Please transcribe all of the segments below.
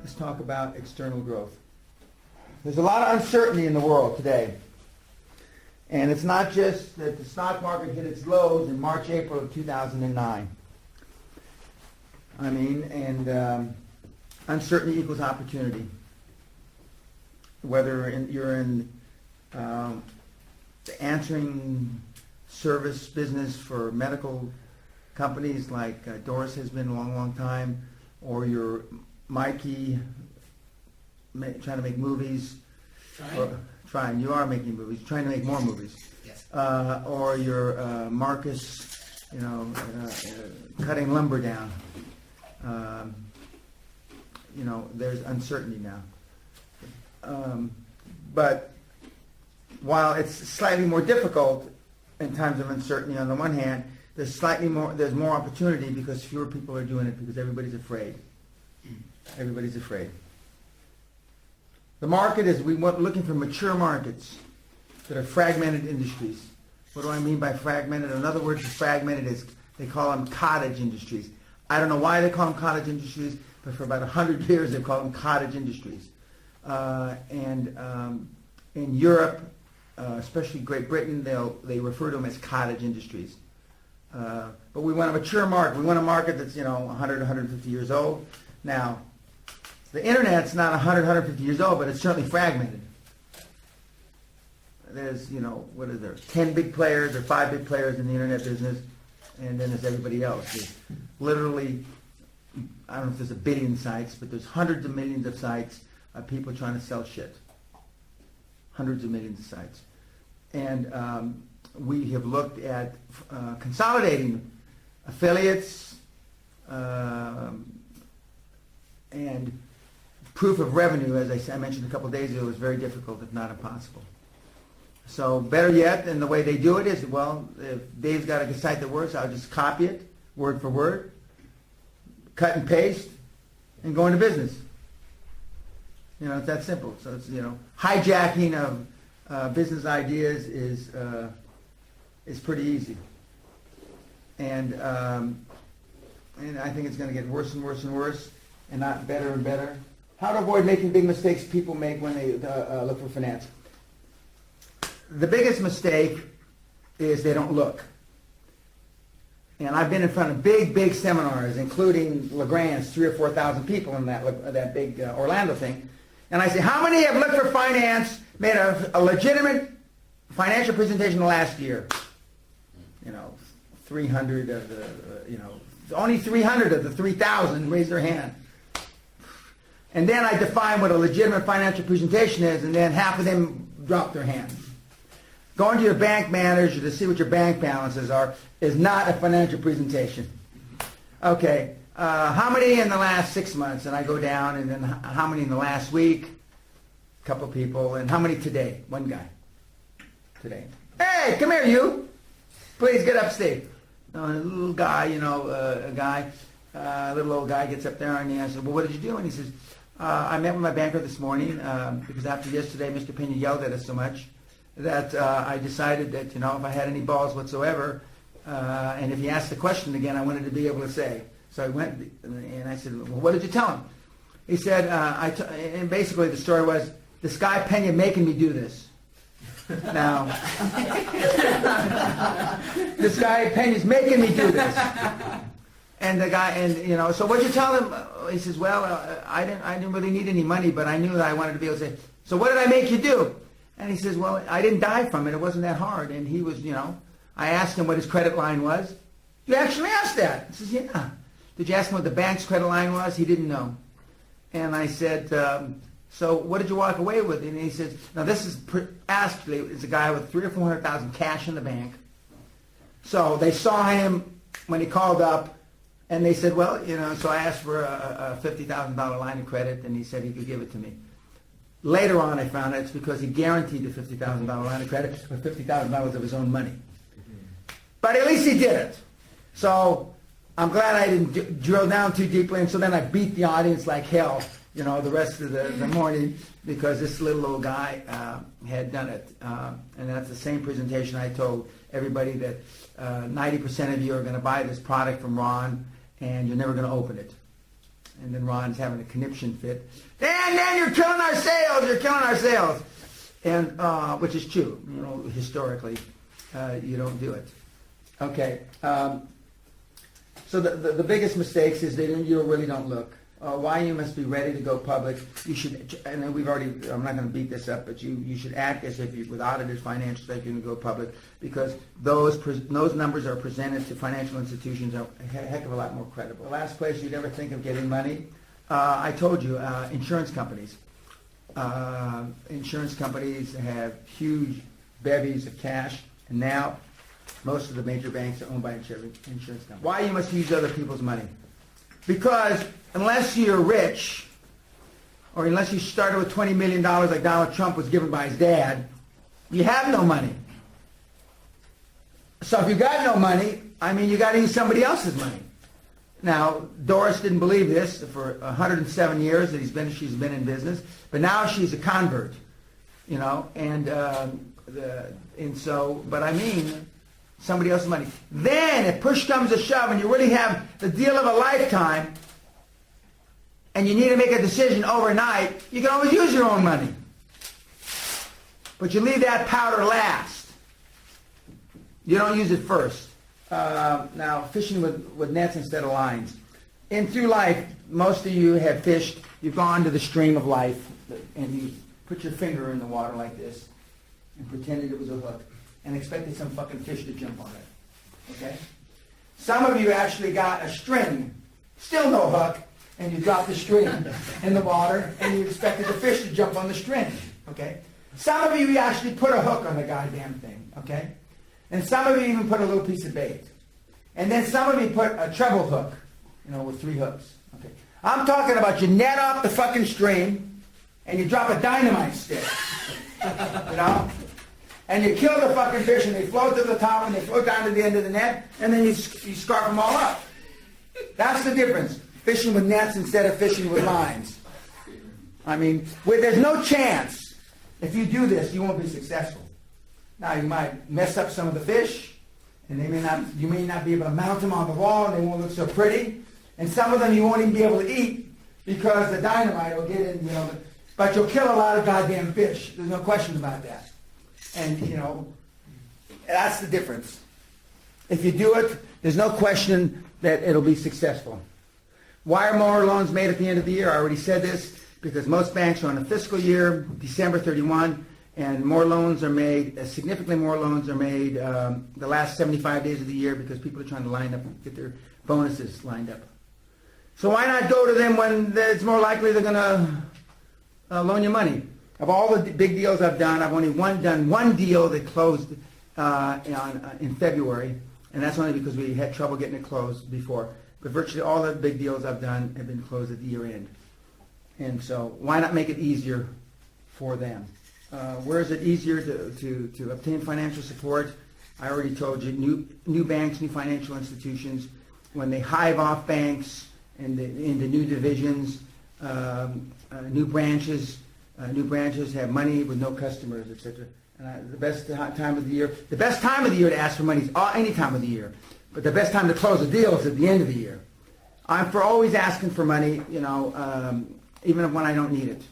Let's talk about external growth. There's a lot of uncertainty in the world today. And it's not just that the stock market hit its lows in March, April of 2009. Uncertainty equals opportunity. Whether you're in the answering service business for medical companies like Doris has been a long, long time, or you're Mikey trying to make movies. Trying. You are making movies. Trying to make more movies. Yes. Or you're Marcus, cutting lumber down. There's uncertainty now. But while it's slightly more difficult in times of uncertainty, on the one hand, there's more opportunity because fewer people are doing it because everybody's afraid. Everybody's afraid. The market is, we're looking for mature markets that are fragmented industries. What do I mean by fragmented? Another word for fragmented is, they call them cottage industries. I don't know why they call them cottage industries, but for about 100 years they've called them cottage industries. In Europe, especially Great Britain, they refer to them as cottage industries. But we want a mature market. We want a market that's 100, 150 years old. Now, the internet's not 100, 150 years old, but it's certainly fragmented. There's, 10 big players or 5 big players in the internet business, and then there's everybody else. There's literally, I don't know if there's a billion sites, but there's hundreds of millions of sites of people trying to sell shit. Hundreds of millions of sites. And we have looked at consolidating affiliates and proof of revenue, as I mentioned a couple of days ago, is very difficult, if not impossible. So better yet, and the way they do it is, well, if Dave's got a site that works, I'll just copy it, word for word, cut and paste, and go into business. It's that simple. So it's, hijacking of business ideas is pretty easy. And I think it's going to get worse and worse and worse, and not better and better. How to avoid making big mistakes people make when they look for finance. The biggest mistake is they don't look. And I've been in front of big, big seminars, including LeGrand's, 3,000 or 4,000 people in that big Orlando thing. And I say, how many have looked for finance, made a legitimate financial presentation last year? 300 of the, only 300 of the 3,000 raise their hand. And then I define what a legitimate financial presentation is, and then half of them drop their hand. Going to your bank manager to see what your bank balances are is not a financial presentation. Okay, how many in the last 6 months? And I go down, and then how many in the last week? A couple people. And how many today? One guy. Today. Hey, come here, you. Please get up, Steve. A little guy, little old guy gets up there, and I said, well, what did you do? And he says, I met with my banker this morning because after yesterday, Mr. Pena yelled at us so much that I decided that, if I had any balls whatsoever, and if he asked the question again, I wanted to be able to say. So I went, and I said, well, what did you tell him? He said, and basically the story was, this guy Pena making me do this. Now, this guy Pena's making me do this. And the guy, so what'd you tell him? He says, well, I didn't really need any money, but I knew that I wanted to be able to say, so what did I make you do? And he says, well, I didn't die from it. It wasn't that hard. And he was, I asked him what his credit line was. You actually asked that? He says, yeah. Did you ask him what the bank's credit line was? He didn't know. And I said, so what did you walk away with? And he says, now this is actually, it's a guy with 300,000 or 400,000 cash in the bank. So they saw him when he called up, and they said, well, so I asked for a $50,000 line of credit, and he said he could give it to me. Later on, I found out it's because he guaranteed the $50,000 line of credit with $50,000 of his own money. But at least he did it. So I'm glad I didn't drill down too deeply, and so then I beat the audience like hell, the rest of the morning, because this little old guy had done it. And that's the same presentation I told everybody that 90% of you are going to buy this product from Ron, and you're never going to open it. And then Ron's having a conniption fit. Dan, you're killing our sales. You're killing our sales. And which is true. You know, historically, you don't do it. Okay. So the biggest mistakes is that you really don't look. Why you must be ready to go public. You should, and then I'm not going to beat this up, but you should act as if you, with audited financial statements, you're going to go public, because those numbers are presented to financial institutions are a heck of a lot more credible. The last place you'd ever think of getting money, I told you, insurance companies. Insurance companies have huge bevies of cash, and now most of the major banks are owned by insurance companies. Why you must use other people's money? Because unless you're rich, or unless you started with $20 million like Donald Trump was given by his dad, you have no money. So if you got no money, I mean, you got to use somebody else's money. Now, Doris didn't believe this for 107 years that she's been in business, but now she's a convert, you know, but I mean, somebody else's money. Then, if push comes to shove and you really have the deal of a lifetime and you need to make a decision overnight, you can always use your own money. But you leave that powder last. You don't use it first. Now, fishing with nets instead of lines. Through life, most of you have fished. You've gone to the stream of life and you put your finger in the water like this and pretended it was a hook and expected some fucking fish to jump on it. Okay? Some of you actually got a string, still no hook, and you dropped the string in the water and you expected the fish to jump on the string. Okay? Some of you actually put a hook on the goddamn thing. Okay? And some of you even put a little piece of bait. And then some of you put a treble hook, you know, with 3 hooks. Okay? I'm talking about you net off the fucking stream and you drop a dynamite stick. You know? And you kill the fucking fish and they float to the top and they float down to the end of the net and then you scarf them all up. That's the difference. Fishing with nets instead of fishing with lines. I mean, there's no chance if you do this you won't be successful. Now you might mess up some of the fish and you may not be able to mount them on the wall and they won't look so pretty. And some of them you won't even be able to eat because the dynamite will get in, you know, but you'll kill a lot of goddamn fish. There's no question about that. And, you know, that's the difference. If you do it, there's no question that it'll be successful. Why are more loans made at the end of the year? I already said this, because most banks are on a fiscal year, December 31, and more loans are made, significantly more loans are made the last 75 days of the year because people are trying to line up, get their bonuses lined up. So why not go to them when it's more likely they're going to loan you money? Of all the big deals I've done, I've only done one deal that closed in February, and that's only because we had trouble getting it closed before. But virtually all the big deals I've done have been closed at the year end. And so why not make it easier for them? Where is it easier to obtain financial support? I already told you, new banks, new financial institutions, when they hive off banks into new divisions, new branches have money with no customers, etc. And the best time of the year to ask for money is any time of the year. But the best time to close a deal is at the end of the year. I'm for always asking for money, you know, even when I don't need it.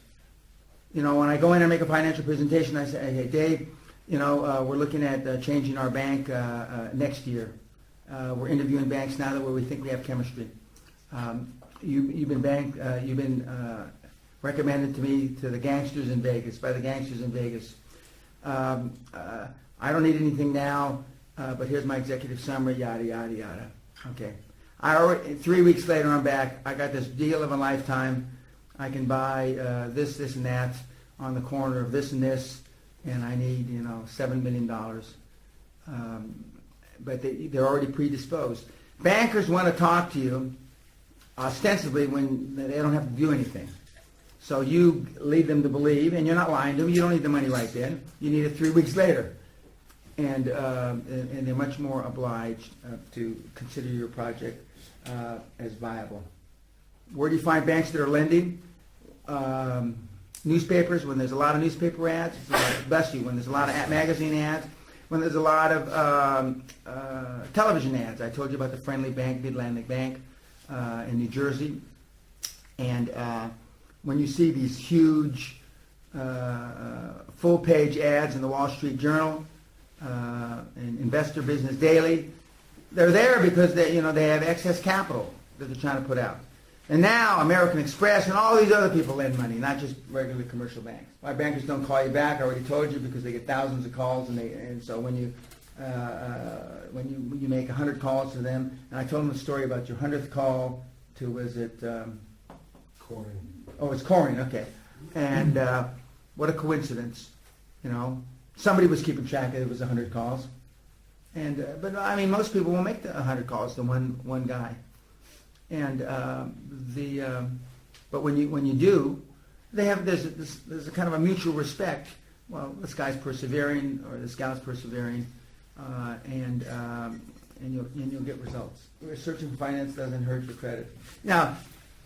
You know, when I go in and make a financial presentation, I say, hey, Dave, you know, we're looking at changing our bank next year. We're interviewing banks now where we think we have chemistry. You've been recommended to me to the gangsters in Vegas, by the gangsters in Vegas. I don't need anything now, but here's my executive summary, yada, yada, yada. Okay. 3 weeks later, I'm back. I got this deal of a lifetime. I can buy this, and that on the corner of this and this, and I need, you know, $7 million. But they're already predisposed. Bankers want to talk to you ostensibly when they don't have to do anything. So you lead them to believe, and you're not lying to them. You don't need the money right then. You need it 3 weeks later. And they're much more obliged to consider your project as viable. Where do you find banks that are lending? Newspapers, when there's a lot of newspaper ads. Bless you, when there's a lot of magazine ads. When there's a lot of television ads. I told you about the Friendly Bank, Mid-Atlantic Bank in New Jersey. And when you see these huge full-page ads in the Wall Street Journal and Investor Business Daily, they're there because they have excess capital that they're trying to put out. And now American Express and all these other people lend money, not just regular commercial banks. Why bankers don't call you back, I already told you, because they get thousands of calls, and so when you make 100 calls to them, and I told them the story about your 100th call to, was it? Corning. Oh, it's Corning, okay. And what a coincidence, Somebody was keeping track that it was 100 calls. And but I mean, most people will make the 100 calls to one guy. And but when you do, there's a kind of a mutual respect. Well, this guy's persevering, or this gal's persevering, and you'll get results. Searching for finance doesn't hurt your credit. Now,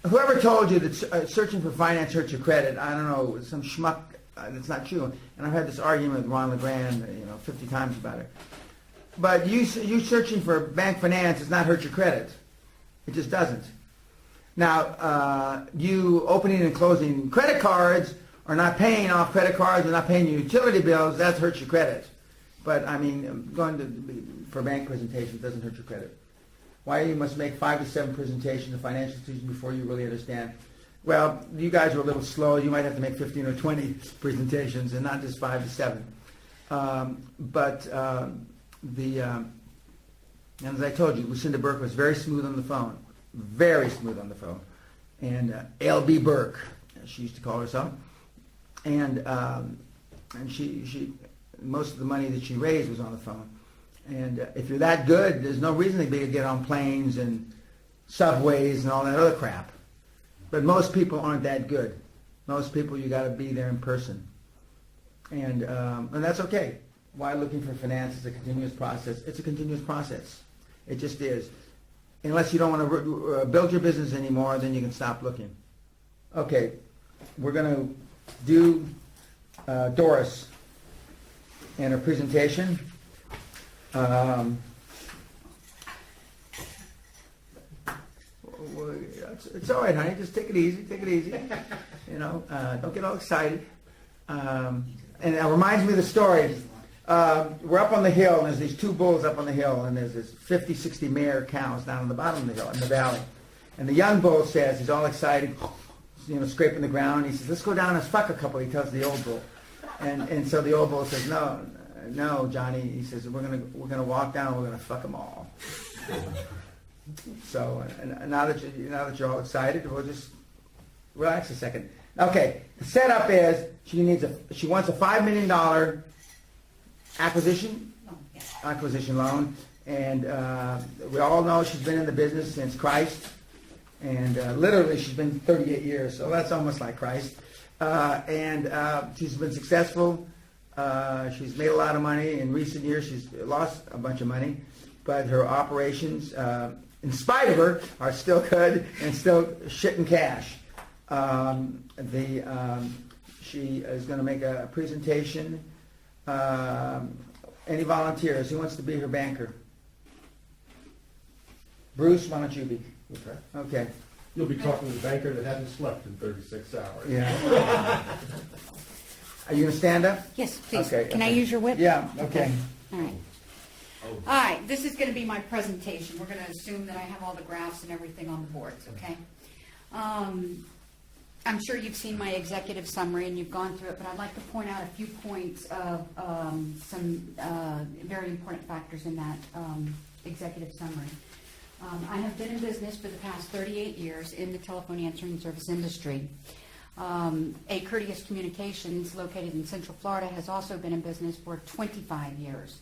whoever told you that searching for finance hurts your credit, I don't know, some schmuck. That's not true. And I've had this argument with Ron LeGrand, 50 times about it. But you searching for bank finance does not hurt your credit. It just doesn't. Now, you opening and closing credit cards, or not paying off credit cards, or not paying your utility bills, that hurts your credit. But I mean, for bank presentations doesn't hurt your credit. Why you must make 5 to 7 presentations to financial institutions before you really understand? Well, you guys are a little slow. You might have to make 15 or 20 presentations, and not just 5 to 7. And as I told you, Lucinda Burke was very smooth on the phone. Very smooth on the phone. And L.B. Burke, as she used to call herself. And she most of the money that she raised was on the phone. And if you're that good, there's no reason to get on planes and subways and all that other crap. But most people aren't that good. Most people, you got to be there in person. And that's okay. Why looking for finance is a continuous process? It's a continuous process. It just is. Unless you don't want to build your business anymore, then you can stop looking. Okay, we're going to do Doris and her presentation. It's all right, honey. Just take it easy. Take it easy. Don't get all excited. And it reminds me of the story. We're up on the hill, and there's these 2 bulls up on the hill, and there's this 50, 60 mare cows down on the bottom of the hill, in the valley. And the young bull says, he's all excited, scraping the ground. He says, let's go down and fuck a couple, he tells the old bull. And so the old bull says, no, Johnny. He says, we're gonna walk down and we're gonna fuck them all. So and now that you're all excited, we'll just relax a second. Okay, the setup is she wants a $5 million acquisition loan, and we all know she's been in the business since Christ, and literally she's been 38 years, so that's almost like Christ. And she's been successful. She's made a lot of money. In recent years, she's lost a bunch of money, but her operations, in spite of her, are still good and still shitting cash. She is going to make a presentation. Any volunteers? Who wants to be her banker? Bruce, why don't you be? Okay. You'll be talking to the banker that hasn't slept in 36 hours. Yeah. Are you going to stand up? Yes, please. Okay, Can I okay. use your whip? Yeah, okay. All right. All right, this is going to be my presentation. We're going to assume that I have all the graphs and everything on the boards, okay? I'm sure you've seen my executive summary and you've gone through it, but I'd like to point out a few points of some very important factors in that executive summary. I have been in business for the past 38 years in the telephone answering service industry. A Courteous Communications, located in Central Florida, has also been in business for 25 years.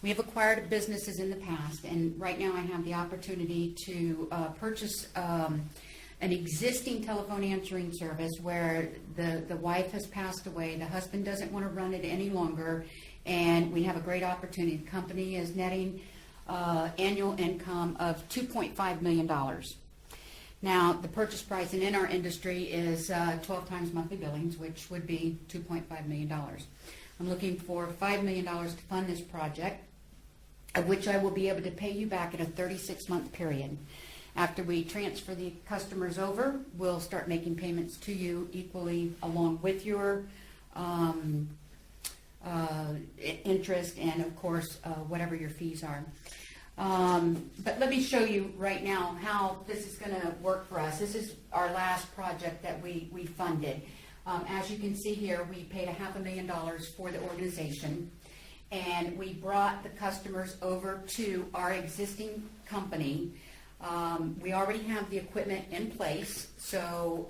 We have acquired businesses in the past, and right now I have the opportunity to purchase an existing telephone answering service where the wife has passed away, the husband doesn't want to run it any longer, and we have a great opportunity. The company is netting annual income of $2.5 million. Now, the purchase price in our industry is 12 times monthly billings, which would be $2.5 million. I'm looking for $5 million to fund this project, of which I will be able to pay you back in a 36-month period. After we transfer the customers over, we'll start making payments to you equally along with your interest and, of course, whatever your fees are. But let me show you right now how this is going to work for us. This is our last project that we funded. As you can see here, we paid $500,000 for the organization, and we brought the customers over to our existing company. We already have the equipment in place, so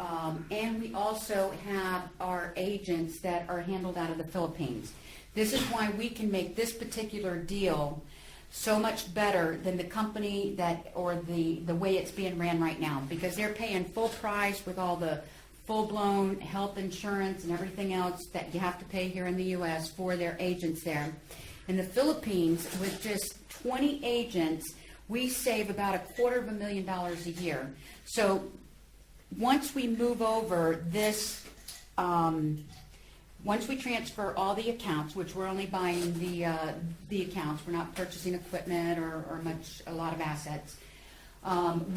and we also have our agents that are handled out of the Philippines. This is why we can make this particular deal so much better than the company that, or the way it's being ran right now, because they're paying full price with all the full-blown health insurance and everything else that you have to pay here in the U.S. for their agents there. In the Philippines, with just 20 agents, we save about $250,000 a year. So once we move over this, once we transfer all the accounts, which we're only buying the accounts, we're not purchasing equipment or a lot of assets,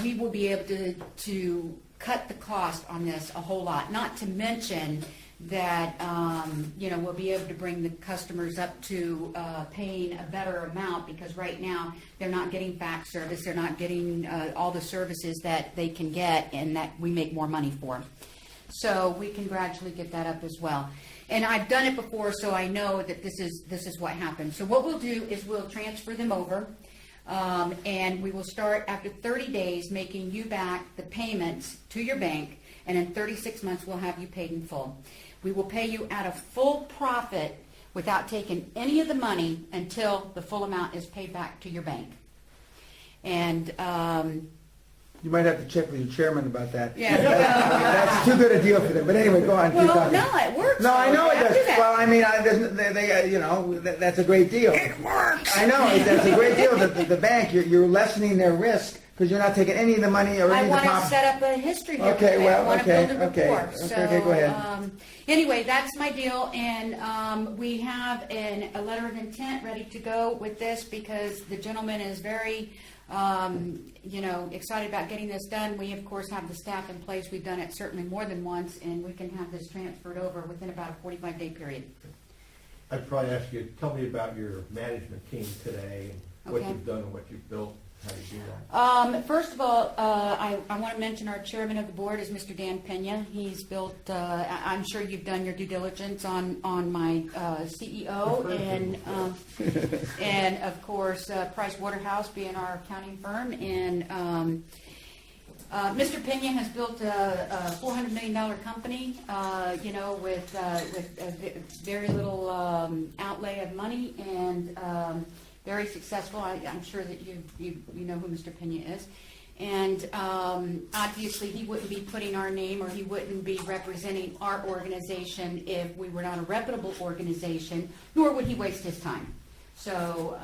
we will be able to cut the cost on this a whole lot. Not to mention that we'll be able to bring the customers up to paying a better amount, because right now they're not getting fax service, they're not getting all the services that they can get and that we make more money for. So we can gradually get that up as well. And I've done it before, so I know that this is what happens. So what we'll do is we'll transfer them over, and we will start after 30 days making you back the payments to your bank, and in 36 months we'll have you paid in full. We will pay you at a full profit without taking any of the money until the full amount is paid back to your bank. And You might have to check with your chairman about that. Yeah. That's too good a deal for them. But anyway, go on. keep well, talking. no, it works. No, I know it After does. that. Well, I mean, that's a great deal. It works. I know that's a great deal. The bank, you're lessening their risk because you're not taking any of the money or I any of the want to profit. set up a history here. Okay, I well, want okay, to build a okay, rapport. okay, So, okay, go ahead. Anyway, that's my deal, and we have a letter of intent ready to go with this because the gentleman is very, excited about getting this done. We, of course, have the staff in place. We've done it certainly more than once, and we can have this transferred over within about a 45-day period. I'd probably ask you, tell me about your management team today, and what Okay. you've done and what you've built, how you do that. First of all, I want to mention our chairman of the board is Mr. Dan Pena. He's built, I'm sure you've done your due diligence on my CEO and of course, Price Waterhouse being our accounting firm. And Mr. Pena has built a $400 million company, with very little outlay of money, and very successful. I'm sure that you know who Mr. Pena is. And obviously he wouldn't be putting our name, or he wouldn't be representing our organization if we were not a reputable organization, nor would he waste his time. So,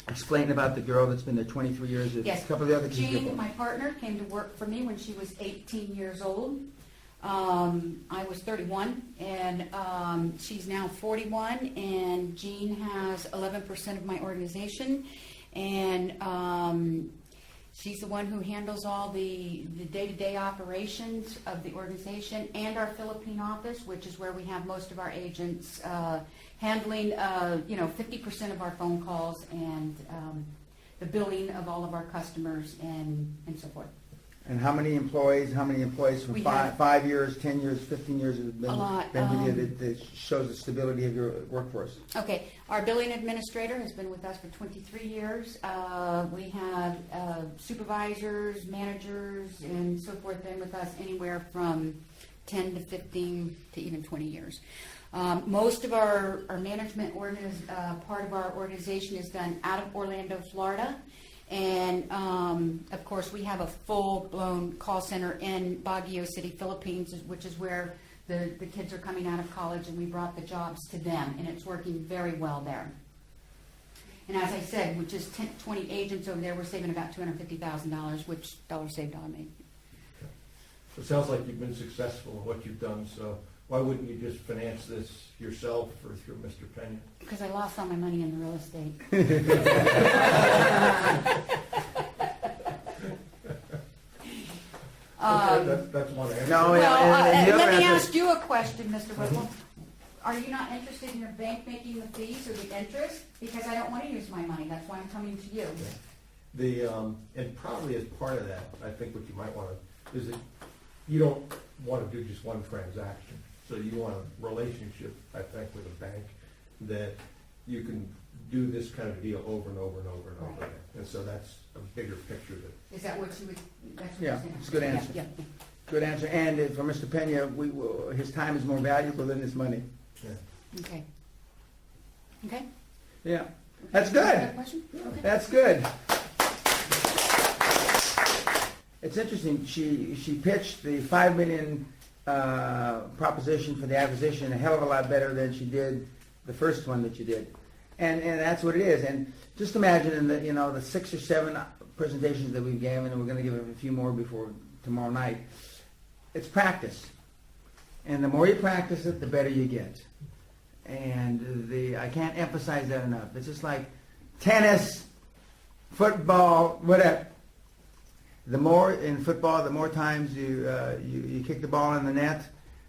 Explain about the girl that's been there 23 years. yes, A couple of the other kids. Jean, my partner, came to work for me when she was 18 years old. I was 31, and she's now 41, and Jean has 11% of my organization, and she's the one who handles all the day-to-day operations of the organization and our Philippine office, which is where we have most of our agents handling, 50% of our phone calls and the billing of all of our customers and so forth. And how many employees for We 5 years, 10 years, 15 years has been, A lot, been with you that shows the stability of your workforce? Okay, our billing administrator has been with us for 23 years. We have supervisors, managers, and so forth been with us anywhere from 10 to 15 to even 20 years. Most of our management part of our organization is done out of Orlando, Florida. And, of course, we have a full-blown call center in Baguio City, Philippines, which is where the kids are coming out of college, and we brought the jobs to them, and it's working very well there. And as I said, with just 20 agents over there, we're saving about $250,000, which dollar saved on me. So it sounds like you've been successful in what you've done, so why wouldn't you just finance this yourself or through Mr. Pena? Because I lost all my money in the real estate. That's one answer. No, Well, and the other let me answer- ask you a question, Mr. Whipple. Are you not interested in your bank making the fees or the interest? Because I don't want to use my money, that's why I'm coming to you. And probably as part of that, I think what you might want to, is that you don't want to do just one transaction. So you want a relationship, I think, with a bank that you can do this kind of deal over and over and over and over again. And so that's a bigger picture that, Is that what you would, that's what Yeah, you're saying? it's a good answer. Yeah, Good answer. And for Mr. Pena, his time is more valuable than his money. yeah. yeah. Okay. Okay? Yeah, that's You have a good. question? Okay. That's good. It's interesting, she pitched the 5 million proposition for the acquisition a hell of a lot better than she did the first one that you did. And that's what it is. And just imagine in the 6 or 7 presentations that we've given, and we're going to give a few more before tomorrow night, it's practice. And the more you practice it, the better you get. And I can't emphasize that enough. It's just like tennis, football, whatever. The more in football, the more times you kick the ball in the net,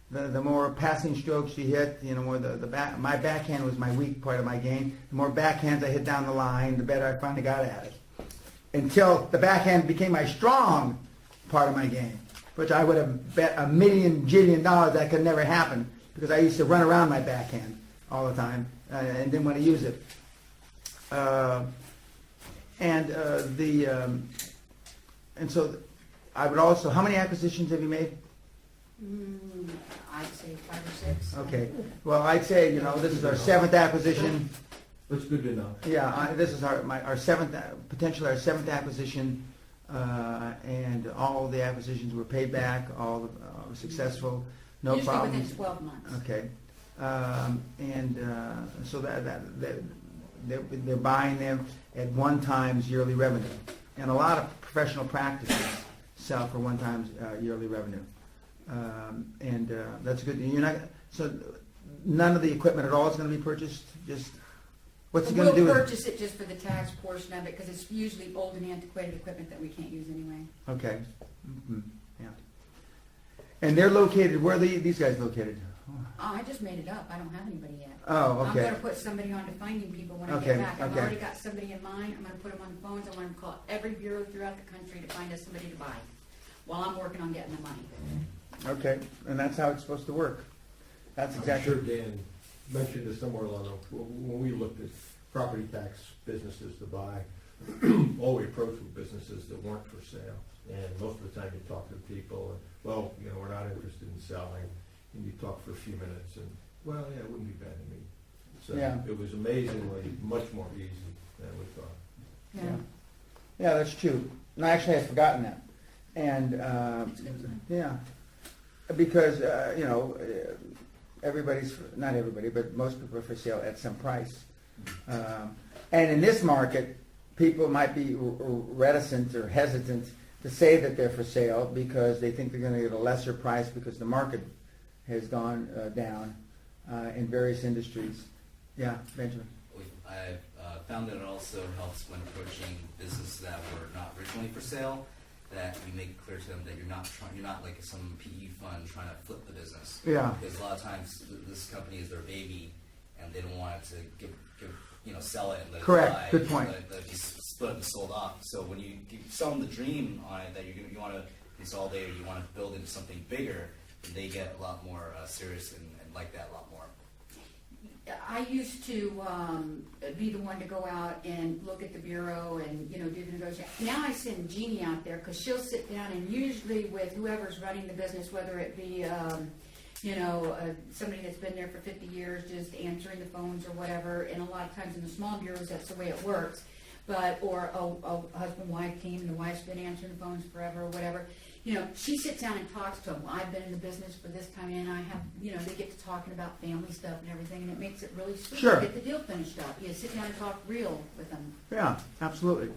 the more passing strokes you hit. More my backhand was my weak part of my game. The more backhands I hit down the line, the better I finally got at it. Until the backhand became my strong part of my game, which I would have bet $1 million jillion that could never happen because I used to run around my backhand all the time and didn't want to use it. And so I would also, how many acquisitions have you made? I'd say 5 or 6. Okay. Well, I'd say, this is our 7th acquisition. That's good to know. Yeah, this is our 7th, potentially our 7th acquisition, and all the acquisitions were paid back, all were successful, no Usually problems. within 12 months. Okay. So they're buying them at 1 times yearly revenue. And a lot of professional practices sell for 1 times yearly revenue. That's good. So none of the equipment at all is going to be purchased? Just, what's it going to do? We'll purchase it just for the tax portion of it, because it's usually old and antiquated equipment that we can't use anyway. Okay. Mm-hmm. Yeah. And they're located, where are these guys located? Oh, I just made it up, I don't have anybody yet. Oh, I'm okay. gonna put somebody on to finding people when I Okay, get back. I've okay. already got somebody in mind, I'm gonna put them on the phones, I wanna call every bureau throughout the country to find us somebody to buy, while I'm working on getting the money. Okay, and that's how it's supposed to work. That's I'm exactly. sure Dan mentioned this somewhere along the, when we looked at property tax businesses to buy, all we approached were businesses that weren't for sale. And most of the time you talk to people and, well, we're not interested in selling. And you talk for a few minutes and, well, yeah, it wouldn't be bad to me. So Yeah. it was amazingly much more easy than we thought. Yeah. Yeah, that's true. And I actually had forgotten that. And, It's a good sign. yeah, because, everybody's, not everybody, but most people are for sale at some price. And in this market, people might be reticent or hesitant to say that they're for sale because they think they're going to get a lesser price because the market has gone down in various industries. Yeah, Benjamin. I've found that it also helps when approaching businesses that were not originally for sale, that you make it clear to them that you're not like some PE fund trying to flip the business. Yeah. Because a lot of times this company is their baby, and they don't want it to sell it and let Correct. it die. Good point. Let it be split and sold off. So when you sell them the dream on it that you want to consolidate or you want to build into something bigger, then they get a lot more serious and like that a lot more. I used to be the one to go out and look at the bureau and, do the negotiation. Now I send Jeannie out there because she'll sit down and usually with whoever's running the business, whether it be, somebody that's been there for 50 years just answering the phones or whatever. And a lot of times in the small bureaus, that's the way it works. Or a husband-wife team and the wife's been answering the phones forever or whatever. She sits down and talks to them. Well, I've been in the business for this time, and I have, they get to talking about family stuff and everything, and it makes it really sweet Sure. to get the deal finished up. Sit down and talk real with them. Yeah, absolutely.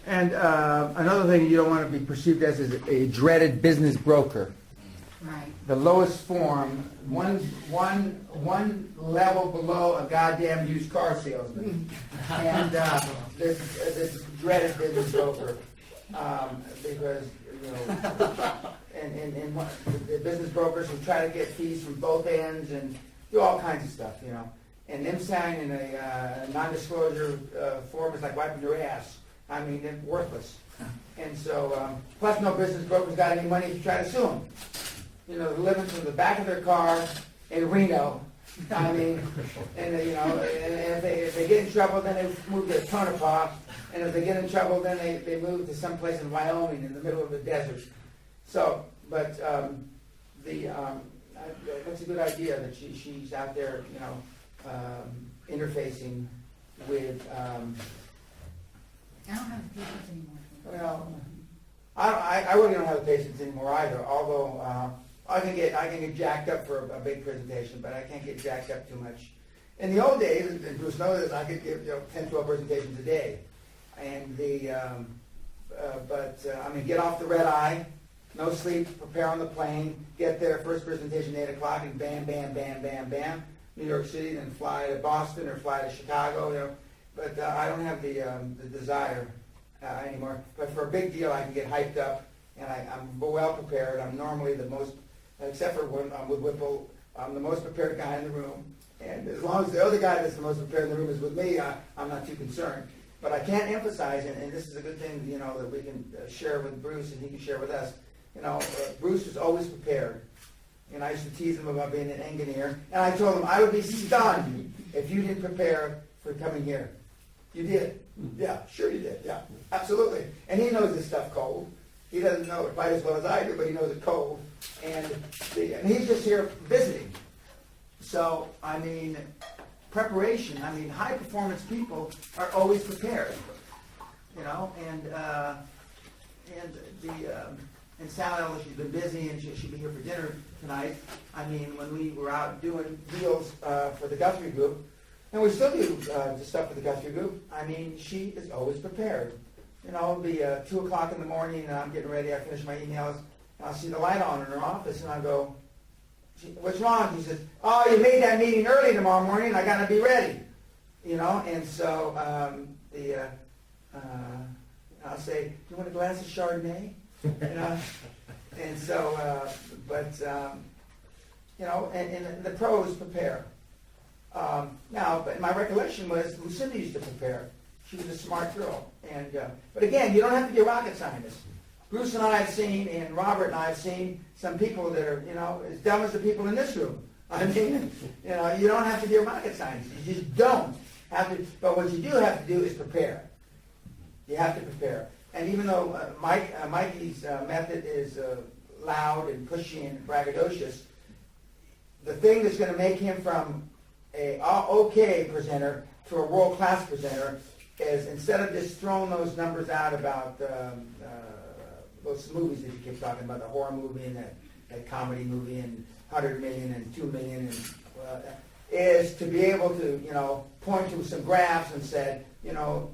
And another thing you don't want to be perceived as is a dreaded business broker. Right. The lowest form, one level below a goddamn used car salesman. And this dreaded business broker, because you know, and what, the business brokers who try to get fees from both ends and do all kinds of stuff, you know. And them signing a non-disclosure form is like wiping your ass. I mean, they're worthless. And so, plus no business broker's got any money to try to sue them. You know, they're living from the back of their car in Reno. I mean, and you know, and if they get in trouble, then they move to Tonopah. And if they get in trouble, then they move to someplace in Wyoming in the middle of the desert. So, but that's a good idea that she's out there, you know, interfacing with. I don't have the patience anymore. Well, I really don't have the patience anymore either. Although I can get jacked up for a big presentation, but I can't get jacked up too much. In the old days, and Bruce knows this, I could give 10, 12 presentations a day, and I mean, get off the red eye, no sleep, prepare on the plane, get there, first presentation 8 o'clock, and bam, bam, bam, bam, bam, New York City, then fly to Boston or fly to Chicago, you know. But I don't have the desire anymore. But for a big deal, I can get hyped up, and I'm well prepared. I'm normally the most, except for when I'm with Whipple, I'm the most prepared guy in the room. And as long as the other guy that's the most prepared in the room is with me, I'm not too concerned. But I can't emphasize, and this is a good thing, you know, that we can share with Bruce and he can share with us. You know, Bruce was always prepared. And I used to tease him about being an engineer. And I told him I would be stunned if you didn't prepare for coming here. You did? Yeah, sure you did. Yeah, absolutely. And he knows this stuff cold. He doesn't know it quite as well as I do, but he knows it cold. And he's just here visiting. So, I mean, preparation. I mean, high performance people are always prepared. You know, and Sally, although she's been busy and she'll be here for dinner tonight. I mean, when we were out doing deals for the Guthrie Group, and we still do stuff for the Guthrie Group, I mean, she is always prepared. You know, it'll be 2 o'clock in the morning, and I'm getting ready, I finish my emails, and I'll see the light on in her office, and I'll go, what's wrong? She says, oh, you made that meeting early tomorrow morning, I got to be ready. You know, and so I'll say, do you want a glass of Chardonnay? You know, and so, you know, and the pros prepare. Now, but my recollection was Lucinda used to prepare. She was a smart girl. And but again, you don't have to be a rocket scientist. Bruce and I have seen, and Robert and I have seen some people that are, you know, as dumb as the people in this room. I mean, you know, you don't have to be a rocket scientist. You just don't have to. But what you do have to do is prepare. You have to prepare. And even though Mikey's method is loud and pushy and braggadocious, the thing that's going to make him from a okay presenter to a world-class presenter is, instead of just throwing those numbers out about those movies that you keep talking about, the horror movie and that comedy movie and 100 million and 2 million, and is to be able to, you know, point to some graphs and say, you know,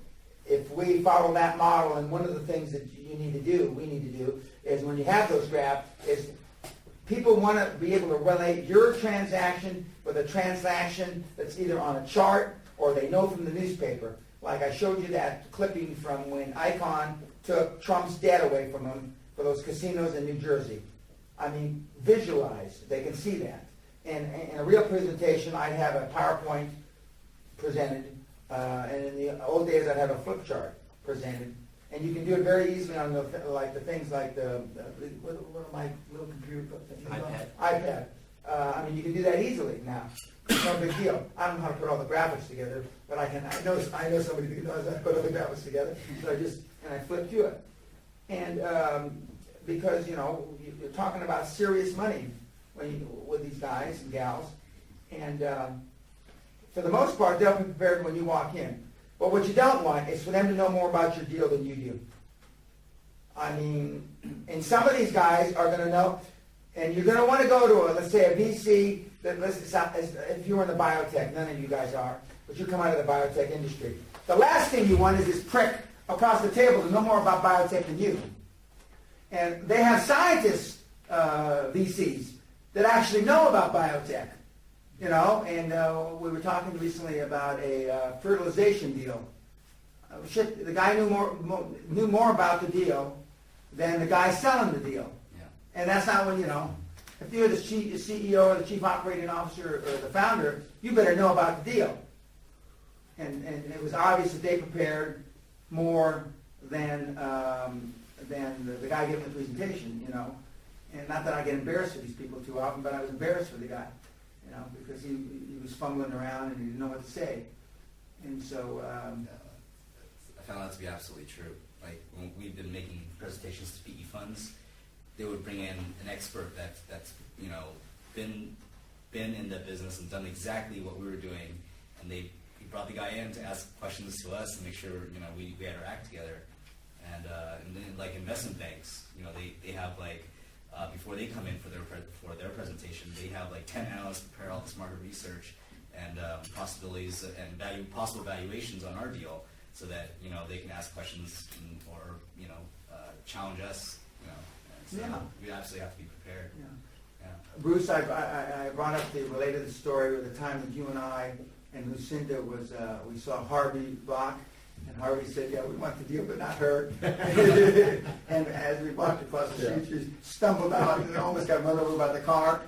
if we follow that model, and one of the things that we need to do, is when you have those graphs, is people want to be able to relate your transaction with a transaction that's either on a chart or they know from the newspaper. Like I showed you that clipping from when Icahn took Trump's debt away from him for those casinos in New Jersey. I mean, visualize. They can see that. And in a real presentation, I'd have a PowerPoint presented. And in the old days, I'd have a flip chart presented. And you can do it very easily on the things like what are my little computer things? iPad. I mean, you can do that easily now. It's no big deal. I don't know how to put all the graphics together, but I know somebody who knows how to put all the graphics together. So I flip through it. And because, you know, you're talking about serious money with these guys and gals. And for the most part, they'll be prepared when you walk in. But what you don't want is for them to know more about your deal than you do. I mean, and some of these guys are going to know, and you're going to want to go to let's say a VC, if you're in the biotech, none of you guys are, but you come out of the biotech industry. The last thing you want is this prick across the table to know more about biotech than you. And they have scientists, VCs, that actually know about biotech. You know, and we were talking recently about a fertilization deal. The guy knew more about the deal than the guy selling the deal. Yeah. And that's not when, if you're the CEO or the chief operating officer or the founder, you better know about the deal. And it was obvious that they prepared more than the guy giving the presentation, And not that I get embarrassed for these people too often, but I was embarrassed for the guy, because he was fumbling around and he didn't know what to say. And so, I found that to be absolutely true. Like when we've been making presentations to PE funds, they would bring in an expert that's been in the business and done exactly what we were doing, and we brought the guy in to ask questions to us and make sure we had our act together. And then like investment banks, they have like before they come in for their presentation, they have like 10 analysts prepare all this market research and possibilities and possible valuations on our deal, so that they can ask questions or challenge us. And so Yeah. we absolutely have to be prepared. yeah. Yeah. Bruce, I brought up related the story with the time that you and I and Lucinda we saw Harvey Block, and Harvey said, "Yeah, we want the deal, but not her." And as we walked across the street, she stumbled out and almost got run over by the car.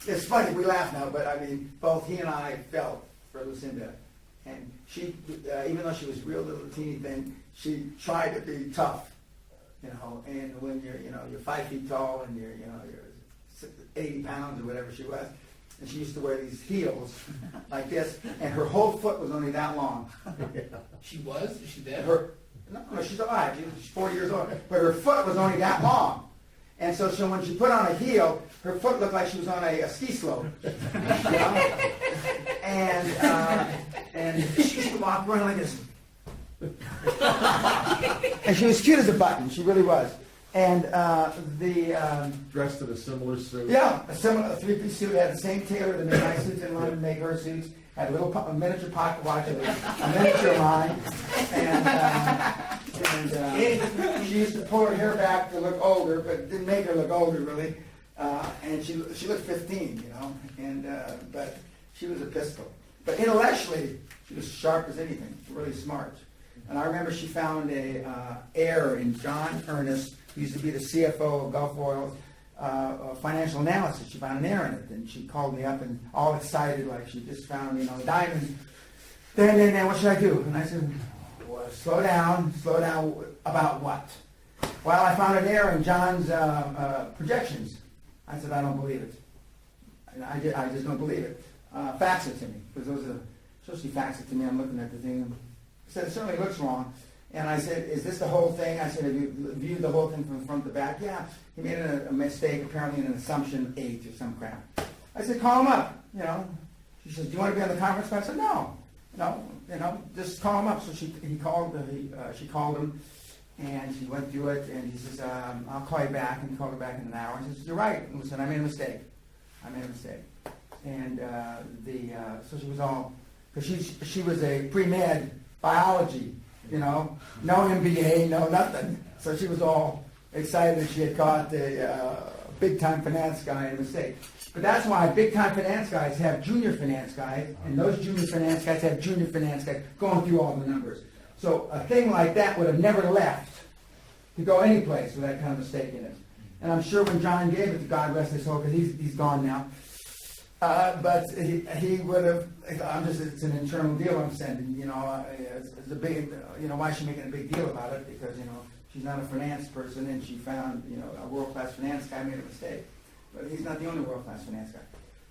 It's funny, we laugh now, but I mean, both he and I felt for Lucinda. And she, even though she was real little teeny thing, she tried to be tough, And when you're 5 feet tall and you're 80 pounds or whatever she was, and she used to wear these heels like this, and her whole foot was only that long. She was? Is she dead? No, she's alive. She's 40 years old, but her foot was only that long. And so when she put on a heel, her foot looked like she was on a ski slope. And she used to walk around like this. And she was cute as a button. She really was. And Dressed in a similar suit. yeah, a similar three-piece suit, had the same tailor that made my suits in London, make her suits, had a little miniature pocket watch, a miniature line, and she used to pull her hair back to look older, but it didn't make her look older really. And she looked 15, but she was a pistol. But intellectually, she was sharp as anything, really smart. And I remember she found a error in John Ernest, who used to be the CFO of Gulf Oil Financial Analysis. She found an error in it, and she called me up and all excited, like she just found, a diamond. Then, what should I do? And I said, well, slow down, about what? Well, I found an error in John's projections. I said, I don't believe it. I just don't believe it. Fax it to me, because so she faxed it to me. I'm looking at the thing. I said, it certainly looks wrong. And I said, is this the whole thing? I said, have you viewed the whole thing from front to back? Yeah. He made a mistake, apparently in an assumption 8 or some crap. I said, call him up, She says, do you want to be on the conference call? I said, no, just call him up. So she called him, and she went through it, and he says, I'll call you back. And he called her back in an hour. And she says, you're right. And listen, I made a mistake. And so she was all, because she was a pre-med biology, no MBA, no nothing. So she was all excited that she had caught the big-time finance guy in a mistake. But that's why big-time finance guys have junior finance guys, and those junior finance guys have junior finance guys going through all the numbers. So a thing like that would have never left to go any place with that kind of mistake in it. And I'm sure when John gave it to God rest his soul, because he's gone now, but he would have. It's an internal deal I'm sending. It's a big. Why is she making a big deal about it? Because she's not a finance person, and she found a world-class finance guy made a mistake. But he's not the only world-class finance guy.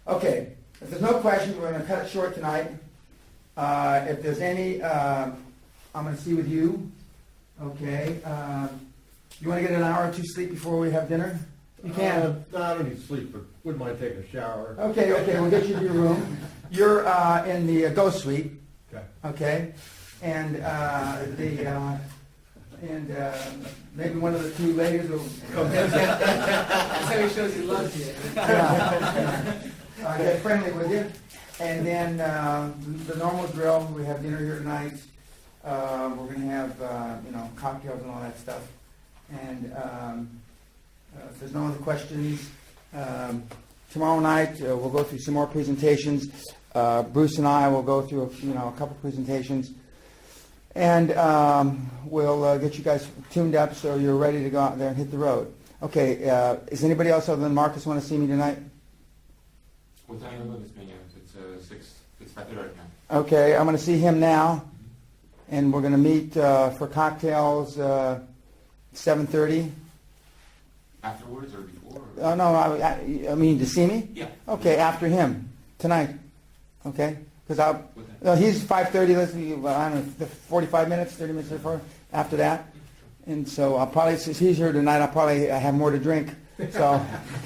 Okay, if there's no questions, we're going to cut it short tonight. If there's any, I'm going to see with you. Okay. You want to get an hour or two sleep before we have dinner? You can. No, I don't need sleep, but wouldn't mind taking a shower. Okay, we'll get you to your room. You're in the Ghost Suite. Okay. And maybe one of the two ladies will come in. That's how he shows he loves you. Get friendly with you. And then the normal drill. We have dinner here tonight. We're going to have cocktails and all that stuff. And if there's no other questions, tomorrow night we'll go through some more presentations. Bruce and I will go through a couple presentations. And we'll get you guys tuned up so you're ready to go out there and hit the road. Okay, is anybody else other than Marcus want to see me tonight? What time of this meeting? It's 5:30 right now. Okay, I'm going to see him now, and we're going to meet for cocktails 7:30. Afterwards or before? Oh, no, I mean to see me? Yeah. Okay, after him, tonight. Okay? Because What time? he's 5:30, let's see, I don't know, 45 minutes, 30 minutes before, after that. And so I'll probably, since he's here tonight, I'll probably have more to drink. So,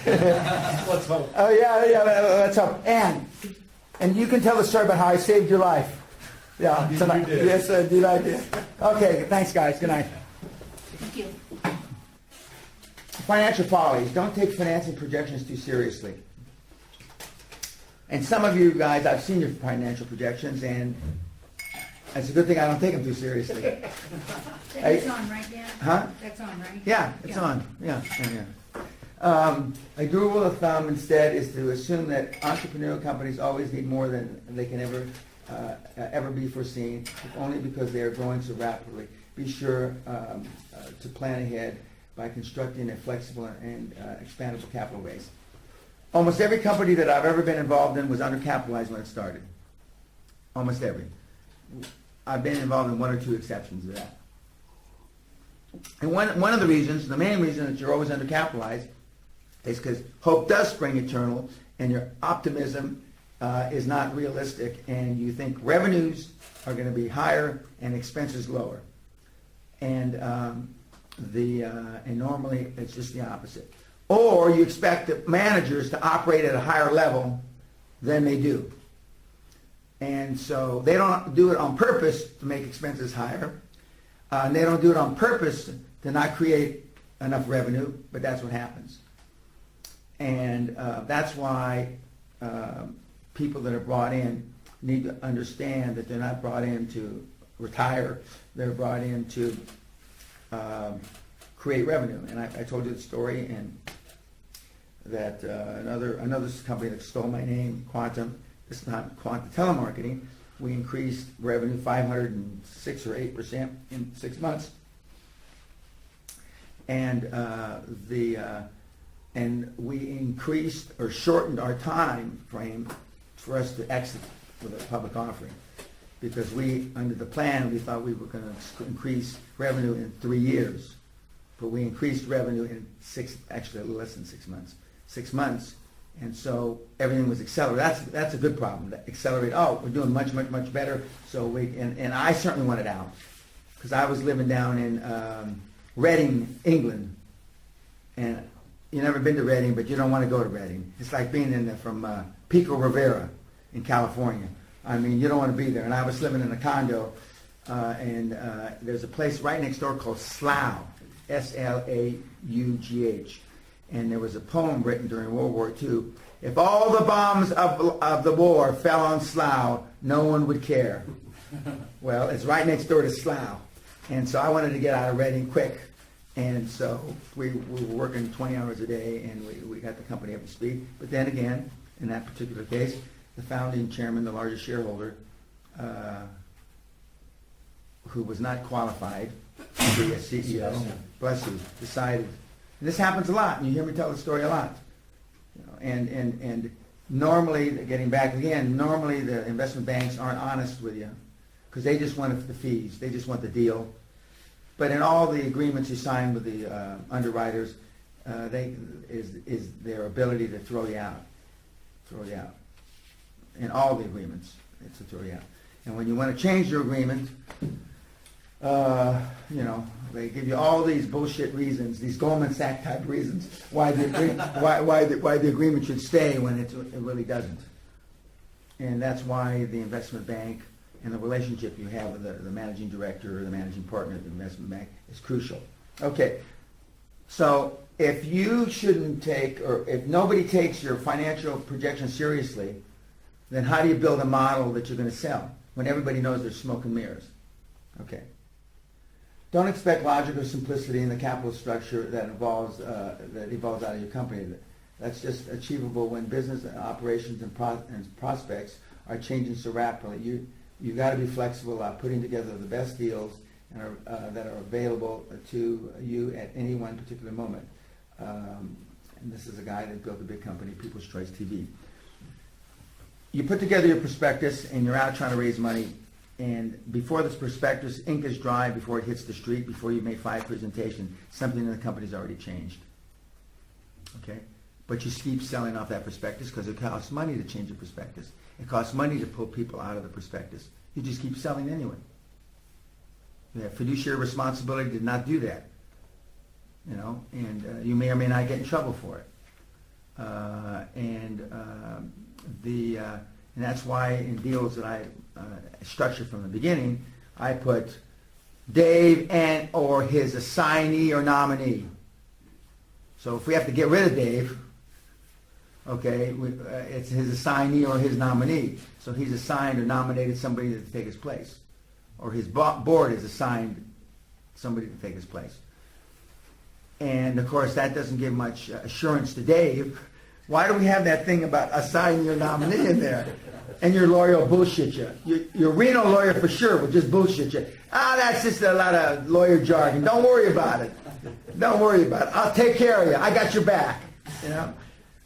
Let's hope. oh yeah, let's hope. And you can tell the story about how I saved your life. Yeah, You tonight. did. Yes, indeed I did. Okay, thanks guys, good night. Thank you. Financial follies. Don't take financing projections too seriously. And some of you guys, I've seen your financial projections, and it's a good thing I don't take them too seriously. That's on, right, Dan? Huh? That's on, right? Yeah, it's on. Yeah. A good rule of thumb instead is to assume that entrepreneurial companies always need more than they can ever be foreseen, if only because they are growing so rapidly. Be sure to plan ahead by constructing a flexible and expandable capital base. Almost every company that I've ever been involved in was undercapitalized when it started. Almost every. I've been involved in one or two exceptions to that. And one of the reasons, the main reason that you're always undercapitalized is because hope does spring eternal and your optimism is not realistic and you think revenues are going to be higher and expenses lower. And and normally it's just the opposite. Or you expect the managers to operate at a higher level than they do. And so they don't do it on purpose to make expenses higher. And they don't do it on purpose to not create enough revenue, but that's what happens. And that's why people that are brought in need to understand that they're not brought in to retire. They're brought in to create revenue. And I told you the story, and that another company that stole my name, Quantum, this time Quantum Telemarketing, we increased revenue 506 or 8% in 6 months. And and we increased or shortened our time frame for us to exit with a public offering, because under the plan we thought we were going to increase revenue in 3 years, but we increased revenue in actually a little less than 6 months. 6 months, and so everything was accelerated. That's a good problem. That accelerate. Oh, we're doing much better. So and I certainly wanted out, because I was living down in Reading, England, and you've never been to Reading, but you don't want to go to Reading. It's like being from Pico Rivera in California. I mean, you don't want to be there. And I was living in a condo, and there's a place right next door called Slough, Slaugh. And there was a poem written during World War II. If all the bombs of the war fell on Slough, no one would care. Well, it's right next door to Slough. And so I wanted to get out of Reading quick. And so we were working 20 hours a day, and we got the company up to speed. But then again, in that particular case, the founding chairman, the largest shareholder, who was not qualified to be a CEO, bless you, decided. And this happens a lot, and you hear me tell the story a lot. You know, and normally, getting back again, normally the investment banks aren't honest with you, because they just want the fees, they just want the deal. But in all the agreements you sign with the underwriters, is their ability to throw you out. In all the agreements, it's to throw you out. And when you want to change your agreement, they give you all these bullshit reasons, these Goldman Sachs type reasons why the agreement should stay when it really doesn't. And that's why the investment bank and the relationship you have with the managing director or the managing partner of the investment bank is crucial. Okay, so if you shouldn't take, or if nobody takes your financial projections seriously, then how do you build a model that you're going to sell when everybody knows there's smoke and mirrors? Okay. Don't expect logic or simplicity in the capital structure that evolves out of your company. That's just achievable when business operations and prospects are changing so rapidly. You got to be flexible about putting together the best deals and that are available to you at any one particular moment. And this is a guy that built a big company, People's Choice TV. You put together your prospectus and you're out trying to raise money, and before this prospectus, ink is dry, before it hits the street, before you make 5 presentations, something in the company's already changed. Okay? But you keep selling off that prospectus because it costs money to change a prospectus. It costs money to pull people out of the prospectus. You just keep selling anyway. You have fiduciary responsibility to not do that. You know, and you may or may not get in trouble for it. And that's why in deals that I structure from the beginning, I put Dave and or his assignee or nominee. So if we have to get rid of Dave, okay, it's his assignee or his nominee. So he's assigned or nominated somebody to take his place, or his board has assigned somebody to take his place. And of course, that doesn't give much assurance to Dave. Why do we have that thing about assigning your nominee in there? And your lawyer will bullshit you. Your Reno lawyer for sure will just bullshit you. That's just a lot of lawyer jargon. Don't worry about it. Don't worry about it. I'll take care of you. I got your back. You know.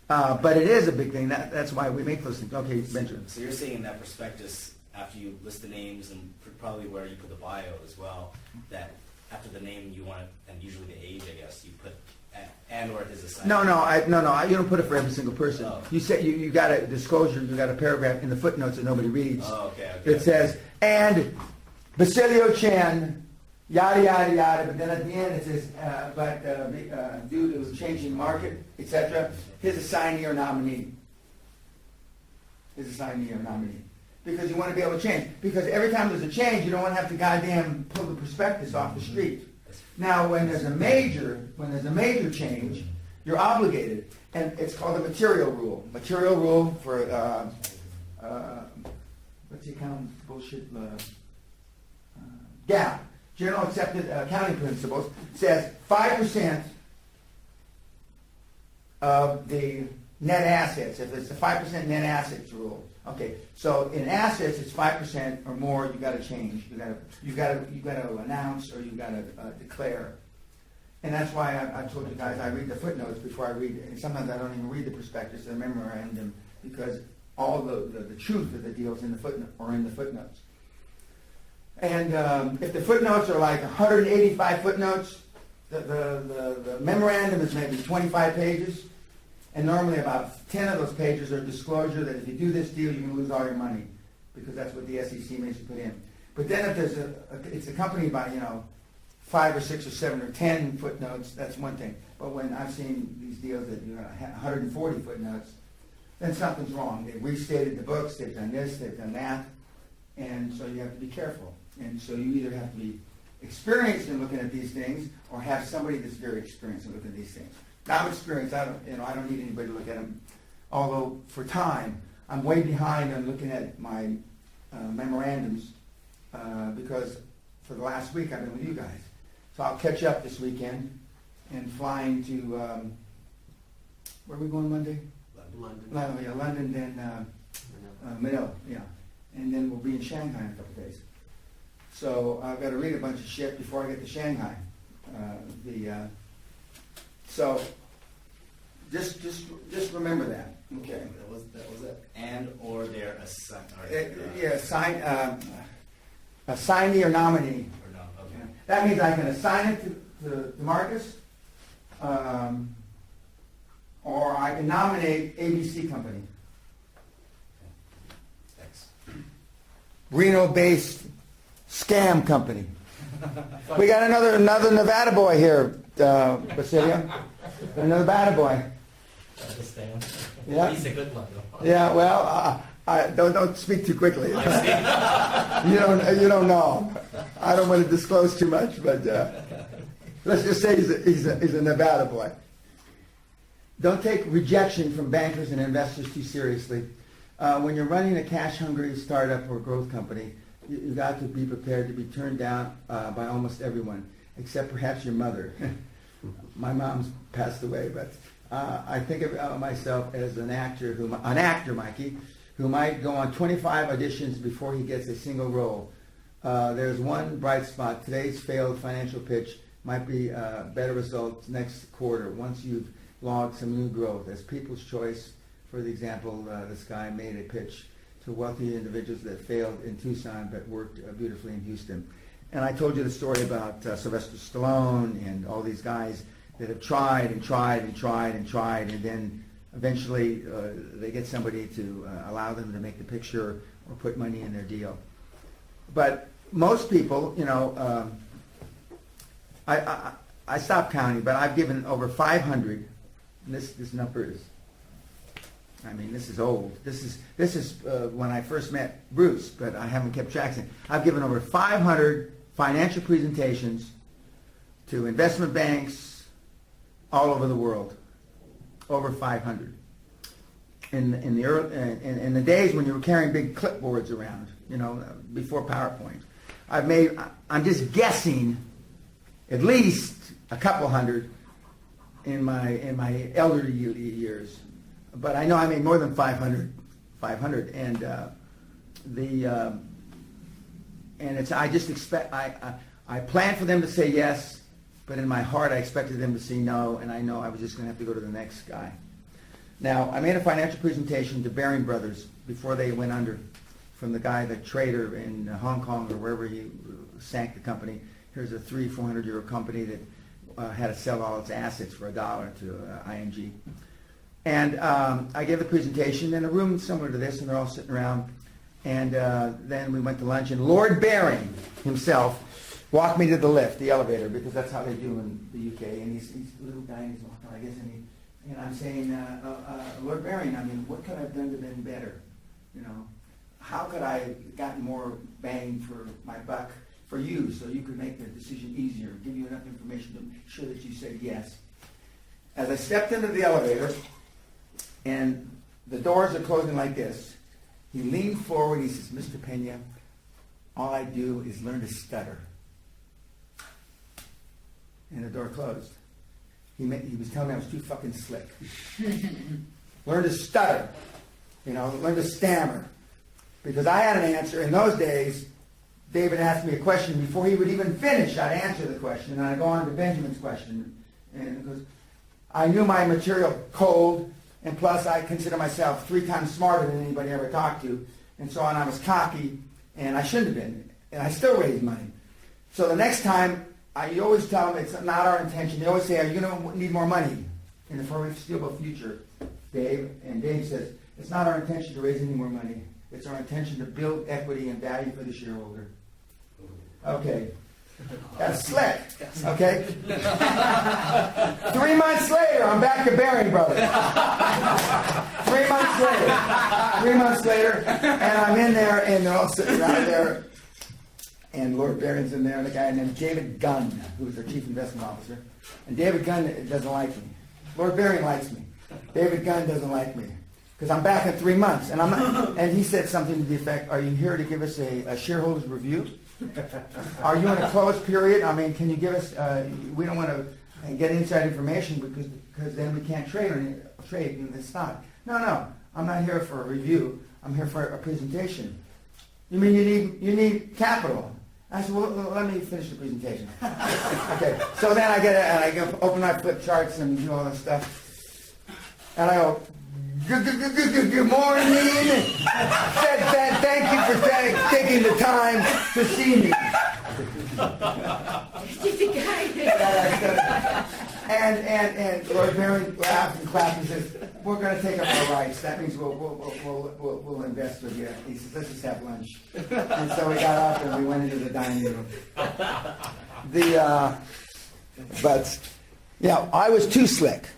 But it is a big thing. That's why we make those things. Okay, Benjamin. So you're saying in that prospectus, after you list the names and probably where you put the bio as well, that after the name you want, and usually the age, I guess, you put and or his assignment. No. You don't put it for every single person. Oh. You say you got a disclosure. You got a paragraph in the footnotes that nobody reads. Oh, okay. It says, and Basilio Chen, yada yada yada. But then at the end it says, due to the changing market, etc., his assignee or nominee. His assignee or nominee. Because you want to be able to change. Because every time there's a change, you don't want to have to goddamn pull the prospectus off the street. Now, when there's a major change, you're obligated, and it's called the material rule. Material rule for what's the accounting bullshit? GAAP, General Accepted Accounting Principles, says 5% of the net assets. If it's the 5% net assets rule. Okay, so in assets it's 5% or more. You got to change. You got to announce, or you got to declare. And that's why I told you guys I read the footnotes before I read. And sometimes I don't even read the prospectus. I memorandum because all the truth of the deals in the footnote or in the footnotes. And if the footnotes are like 185 footnotes, the memorandum is maybe 25 pages. And normally about 10 of those pages are disclosure that if you do this deal, you're going to lose all your money, because that's what the SEC makes you put in. But then if there's it's accompanied by 5 or 6 or 7 or 10 footnotes, that's one thing. But when I've seen these deals that 140 footnotes, then something's wrong. They've restated the books, they've done this, they've done that, and so you have to be careful. And so you either have to be experienced in looking at these things, or have somebody that's very experienced in looking at these things. I'm experienced. I don't need anybody to look at them. Although for time, I'm way behind on looking at my memorandums because for the last week I've been with you guys. So I'll catch up this weekend and flying to where are we going Monday? London. London, then Manila, and then we'll be in Shanghai in a couple of days. So I've got to read a bunch of shit before I get to Shanghai. So just remember that. Okay. That was it. And or their Assignee or nominee. Or no. Okay. That means I can assign it to Marcus, or I can nominate ABC Company, Thanks. Reno-based scam company. We got another Nevada boy here, Basilio. Another Nevada boy. Understand. Yeah. He's a good one, though. Yeah. Well, don't speak too quickly. You don't know. I don't want to disclose too much, but let's just say he's a Nevada boy. Don't take rejection from bankers and investors too seriously. When you're running a cash-hungry startup or growth company, you got to be prepared to be turned down by almost everyone, except perhaps your mother. My mom's passed away, but I think of myself as an actor, Mikey, who might go on 25 auditions before he gets a single role. There's one bright spot. Today's failed financial pitch might be better results next quarter once you've logged some new growth. As People's Choice, for the example, this guy made a pitch to wealthy individuals that failed in Tucson but worked beautifully in Houston. And I told you the story about Sylvester Stallone and all these guys that have tried and tried and tried and tried, and then eventually they get somebody to allow them to make the picture or put money in their deal. But most people, you know, I stopped counting, but I've given over 500. And this number is, I mean, this is old. This is when I first met Bruce, but I haven't kept track since. I've given over 500 financial presentations to investment banks all over the world. Over 500. In the days when you were carrying big clipboards around, you know, before PowerPoint, I'm just guessing at least a couple hundred in my elderly years, but I know I made more than 500, and it's I just expect I planned for them to say yes, but in my heart I expected them to say no, and I know I was just going to have to go to the next guy. Now, I made a financial presentation to Baring Brothers before they went under, from the guy, the trader in Hong Kong or wherever he sank the company. Here's a 400-year-old company that had to sell all its assets for $1 to ING. And I gave the presentation in a room similar to this, and they're all sitting around. And then we went to lunch, and Lord Baring himself walked me to the lift, the elevator, because that's how they do in the UK. And he's a little guy, and he's walking, I guess, and I'm saying, Lord Baring, I mean, what could I have done to been better? You know, how could I have gotten more bang for my buck for you, so you could make the decision easier, give you enough information to make sure that you said yes. As I stepped into the elevator, and the doors are closing like this, he leaned forward, he says, Mr. Pena, all I do is learn to stutter. And the door closed. He was telling me I was too fucking slick. Learn to stutter, you know, learn to stammer. Because I had an answer. In those days, David asked me a question before he would even finish. I'd answer the question, and I'd go on to Benjamin's question. And because I knew my material cold, and plus I consider myself 3 times smarter than anybody I ever talked to, and so on. I was cocky, and I shouldn't have been, and I still raised money. So the next time, you always tell them it's not our intention. They always say, are you going to need more money in the foreseeable future, Dave? And Dave says, it's not our intention to raise any more money. It's our intention to build equity and value for the shareholder. Okay. That's slick. Okay? 3 months later, I'm back to Baring Brothers. 3 months later, and I'm in there, and they're all sitting around there, and Lord Baring's in there, and a guy named David Gunn, who's their chief investment officer. And David Gunn doesn't like me. Lord Baring likes me. David Gunn doesn't like me. Because I'm back in 3 months, and I'm not. And he said something to the effect, "Are you here to give us a shareholders review? Are you in a closed period? I mean, can you give us? We don't want to get inside information because then we can't trade in the stock. No, I'm not here for a review. I'm here for a presentation. You mean you need capital?" I said, "Well, let me finish the presentation." Okay, so then I open my flip charts and do all this stuff, and I go, Good morning. Thank you for taking the time to see me. And Lord Baring laughed and clapped and says, "We're going to take up our rights. That means we'll invest with you." He says, "Let's just have lunch." And so we got up and we went into the dining room. But yeah, I was too slick.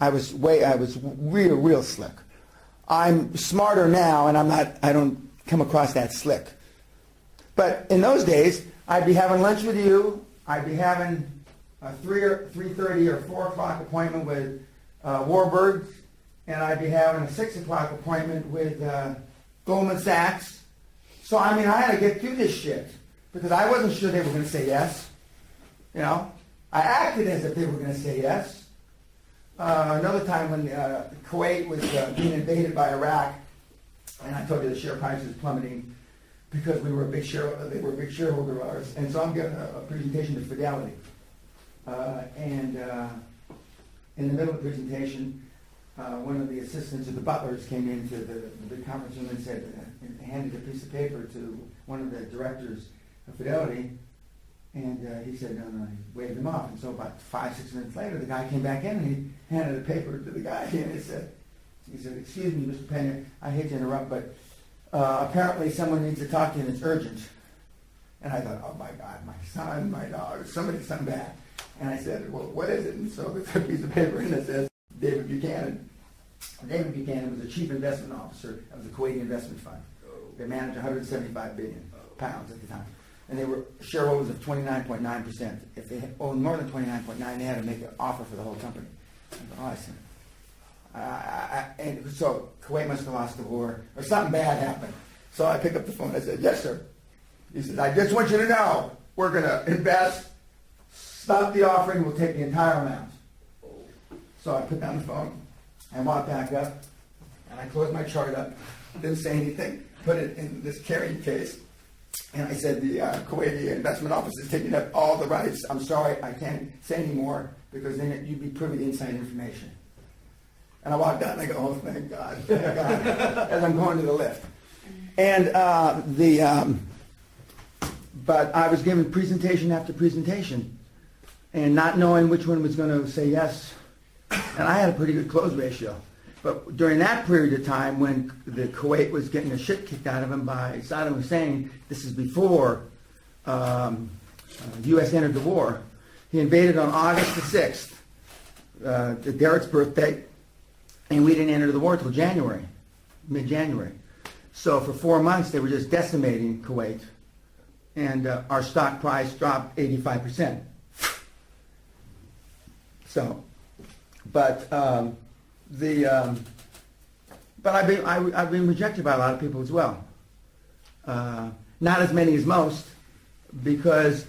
I was real slick. I'm smarter now, and I don't come across that slick. But in those days, I'd be having lunch with you. I'd be having a 3:30 or 4 o'clock appointment with Warburg, and I'd be having a 6 o'clock appointment with Goldman Sachs. So I mean, I had to get through this shit because I wasn't sure they were going to say yes. You know, I acted as if they were going to say yes. Another time when Kuwait was being invaded by Iraq, And I told you the share price is plummeting because they were a big shareholder of ours. And so I'm giving a presentation to Fidelity. In the middle of the presentation, one of the assistants of the butlers came into the big conference room and said, handed a piece of paper to one of the directors of Fidelity, and he said, no, he waved him off. And so about 5-6 minutes later, the guy came back in and he handed a paper to the guy, and he said, excuse me, Mr. Pena, I hate to interrupt, but apparently someone needs to talk to you and it's urgent. And I thought, oh my God, my son, my daughter, somebody's son back. And I said, well, what is it? And so there's a piece of paper and it says, David Buchanan. David Buchanan was the chief investment officer of the Kuwaiti Investment Fund. They managed 175 billion pounds at the time. And they were shareholders of 29.9%. If they owned more than 29.9, they had to make an offer for the whole company. I said, and so Kuwait must have lost the war, or something bad happened. So I picked up the phone. I said, yes, sir. He said, I just want you to know, we're going to invest, stop the offering, we'll take the entire amount. So I put down the phone, I walked back up, and I closed my chart up, didn't say anything, put it in this carrying case, and I said, the Kuwaiti investment office is taking up all the rights. I'm sorry, I can't say any more, because then you'd be privy to inside information. And I walked out and I go, oh, thank God, as I'm going to the lift. And but I was given presentation after presentation and not knowing which one was going to say yes. And I had a pretty good close ratio. But during that period of time when the Kuwait was getting the shit kicked out of him by Saddam Hussein, this is before the U.S. entered the war, he invaded on August the 6th, Derek's birthday, and we didn't enter the war until January, mid-January. So for 4 months, they were just decimating Kuwait, and our stock price dropped 85%. So, but I've been rejected by a lot of people as well. Not as many as most, because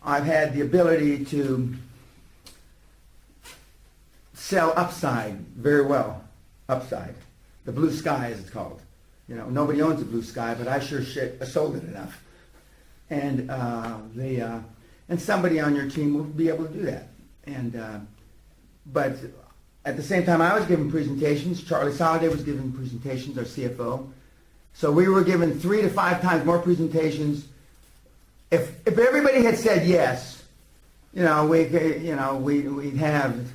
I've had the ability to sell upside very well. Upside, the blue sky as it's called. You know, nobody owns the blue sky, but I sure sold it enough. And and somebody on your team will be able to do that. And but at the same time, I was giving presentations. Charlie Soliday was giving presentations, our CFO. So we were given 3 to 5 times more presentations. If everybody had said yes, we'd have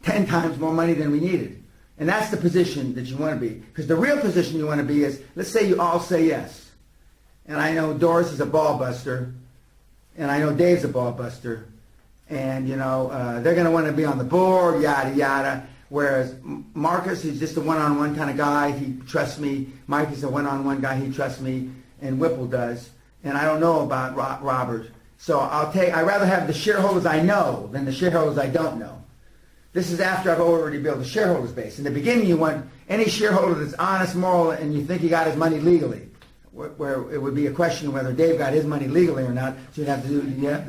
10 times more money than we needed. And that's the position that you want to be. Because the real position you want to be is, let's say you all say yes. And I know Doris is a ball buster, and I know Dave's a ball buster, and they're going to want to be on the board, yada yada. Whereas Marcus, he's just a one-on-one kind of guy. He trusts me. Mike is a one-on-one guy. He trusts me, and Whipple does. And I don't know about Robert. So I'd rather have the shareholders I know than the shareholders I don't know. This is after I've already built a shareholders base. In the beginning, you want any shareholder that's honest, moral, and you think he got his money legally. Where it would be a question of whether Dave got his money legally or not. So you have to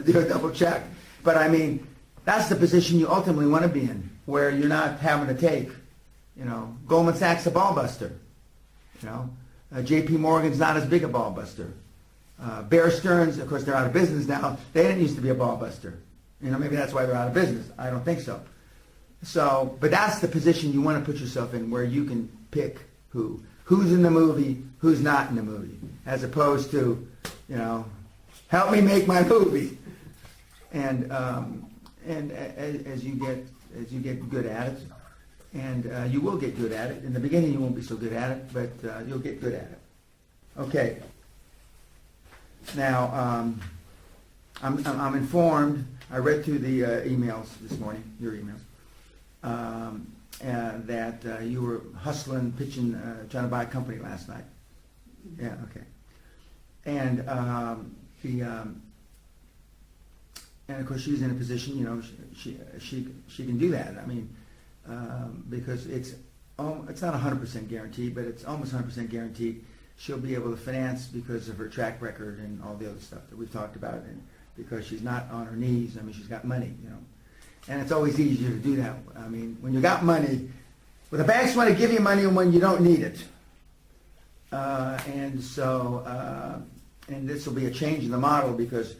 do a double check. But I mean, that's the position you ultimately want to be in, where you're not having to take, Goldman Sachs a ball buster. J.P. Morgan's not as big a ball buster. Bear Stearns, of course, they're out of business now. They didn't used to be a ball buster. Maybe that's why they're out of business. I don't think so. So, but that's the position you want to put yourself in, where you can pick who's in the movie, who's not in the movie, as opposed to, help me make my movie. And as you get good at it, and you will get good at it. In the beginning, you won't be so good at it, but you'll get good at it. Okay. Now, I'm informed. I read through the emails this morning, your emails, that you were hustling, pitching, trying to buy a company last night. Yeah. Okay. And and of course she's in a position, she can do that. I mean, because it's not 100% guaranteed, but it's almost 100% guaranteed she'll be able to finance because of her track record and all the other stuff that we've talked about, and because she's not on her knees. I mean, she's got money, and it's always easier to do that. I mean, when you got money, well, the banks want to give you money when you don't need it. And so, and this will be a change in the model because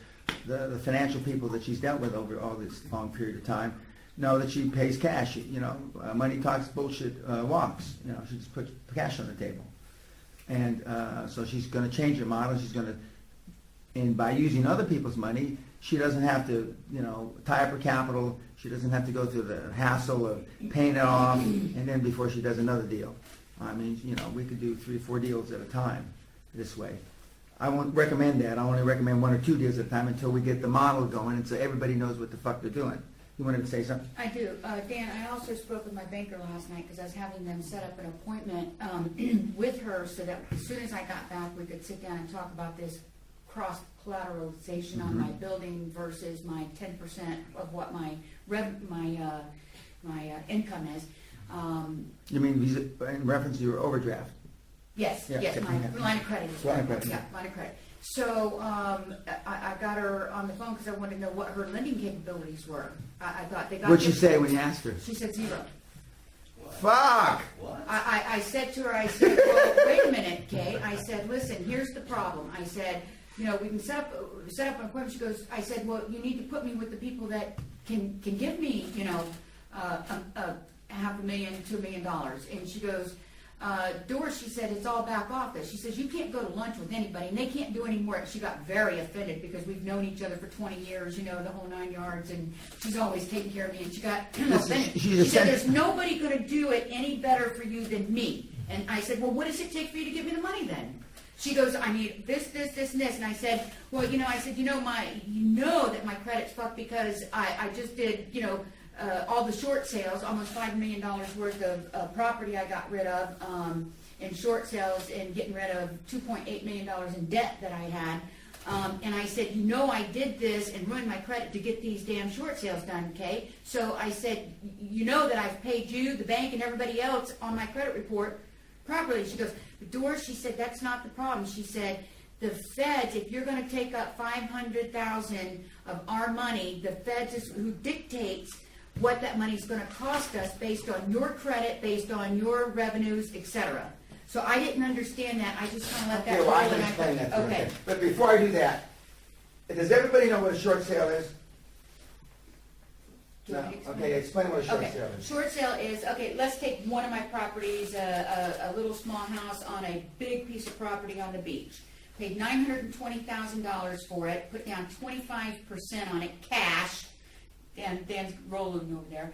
the financial people that she's dealt with over all this long period of time know that she pays cash. You know, money talks, bullshit walks. You know, she just puts cash on the table. And so she's going to change her model. She's going to, and by using other people's money, she doesn't have to, you know, tie up her capital. She doesn't have to go through the hassle of paying it off, and then before she does another deal. I mean, you know, we could do 3 or 4 deals at a time this way. I won't recommend that. I only recommend 1 or 2 deals at a time until we get the model going, and so everybody knows what the fuck they're doing. You wanted to say something? I do. Dan, I also spoke with my banker last night because I was having them set up an appointment with her so that as soon as I got back, we could sit down and talk about this cross-collateralization on my building versus my 10% of what my income is. You mean in reference to your overdraft? Yes, Yeah, yes, okay, my yeah. line of credit is Line of right. credit. Yeah, line of credit. So, I got her on the phone because I wanted to know what her lending capabilities were. I thought they got. What'd she say when you asked her? She said 0. Fuck! What? I said to her, I said, well, wait a minute, Kay. I said, listen, here's the problem. I said, you know, we can set up an appointment. She goes, I said, well, you need to put me with the people that can give me, you know, $500,000, $2 million. And she goes, Doris, she said, it's all back office. She says, you can't go to lunch with anybody, and they can't do any more. She got very offended because we've known each other for 20 years, you know, the whole 9 yards, and she's always taking care of me, and she got offended. she's She a said, sen- there's nobody going to do it any better for you than me. And I said, well, what does it take for you to give me the money then? She goes, I need this, and this. And I said, well, you know, that my credit's fucked because I just did, you know, all the short sales, almost $5 million worth of property I got rid of in short sales and getting rid of $2.8 million in debt that I had. And I said, you know, I did this and ruined my credit to get these damn short sales done, Kay. So I said, you know that I've paid you, the bank, and everybody else on my credit report properly. She goes, Doris, she said, that's not the problem. She said, the feds, if you're going to take up $500,000 of our money, the feds is who dictates what that money is going to cost us based on your credit, based on your revenues, etc. So I didn't understand that. I just kind of let that Okay, well, I roll can and explain that to her. okay. But before I do that, does everybody know what a short sale is? Do you No. want me to explain? Okay, explain what a short Okay, sale is. short sale is, okay, let's take one of my properties, a little small house on a big piece of property on the beach. Paid $920,000 for it, put down 25% on it, cash. Dan's rolling over there.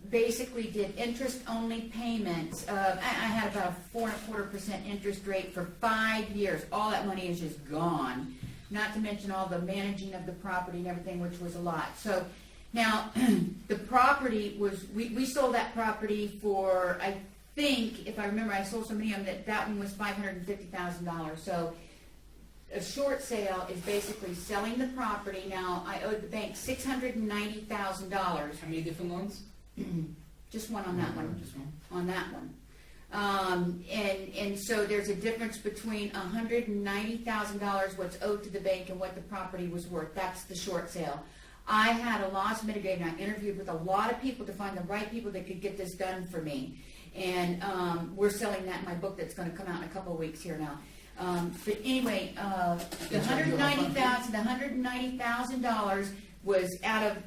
Basically did interest-only payments. I had about a 4.25% interest rate for 5 years. All that money is just gone. Not to mention all the managing of the property and everything, which was a lot. So now, the property was, we sold that property for, I think, if I remember, I sold somebody on that one was $550,000. So a short sale is basically selling the property. Now, I owed the bank $690,000. How many different loans? Just one on that one. Just one. On that one. And so there's a difference between $190,000 what's owed to the bank and what the property was worth. That's the short sale. I had a loss mitigator, and I interviewed with a lot of people to find the right people that could get this done for me. And we're selling that in my book that's going to come out in a couple of weeks here now. But anyway, the $190,000 was out of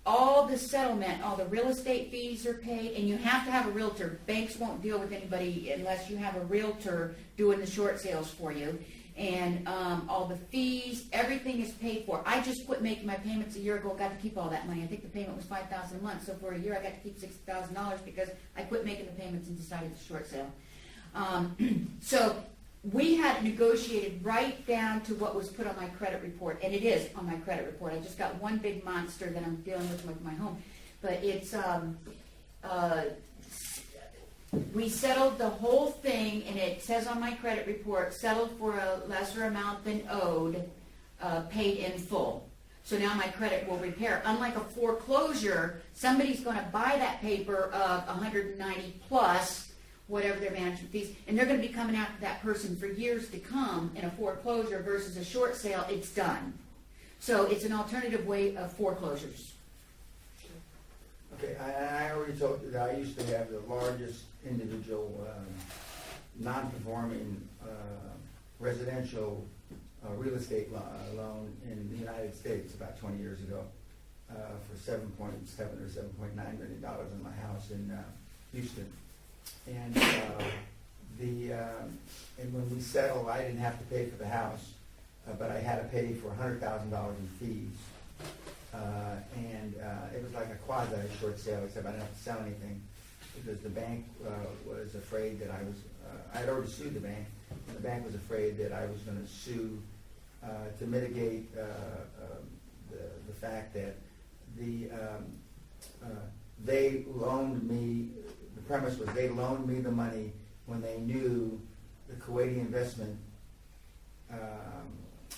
all the settlement. All the real estate fees are paid, and you have to have a realtor. Banks won't deal with anybody unless you have a realtor doing the short sales for you. And all the fees, everything is paid for. I just quit making my payments a year ago. Got to keep all that money. I think the payment was $5,000 a month. So for a year, I got to keep $60,000 because I quit making the payments and decided to short sale. So we had negotiated right down to what was put on my credit report, and it is on my credit report. I just got one big monster that I'm dealing with my home, but it's we settled the whole thing, and it says on my credit report, settled for a lesser amount than owed, paid in full. So now my credit will repair. Unlike a foreclosure, somebody's going to buy that paper of 190 plus whatever their management fees, and they're going to be coming after that person for years to come. In a foreclosure versus a short sale, it's done. So it's an alternative way of foreclosures. Okay, I already told you that I used to have the largest individual non-performing residential real estate loan in the United States about 20 years ago for $7.7 or $7.9 million in my house in Houston. And and when we settled, I didn't have to pay for the house, but I had to pay for $100,000 in fees. And it was like a quasi short sale, except I didn't have to sell anything because the bank was afraid that I was, I had already sued the bank, and the bank was afraid that I was going to sue to mitigate the fact that they loaned me, the premise was they loaned me the money when they knew the Kuwaiti Investment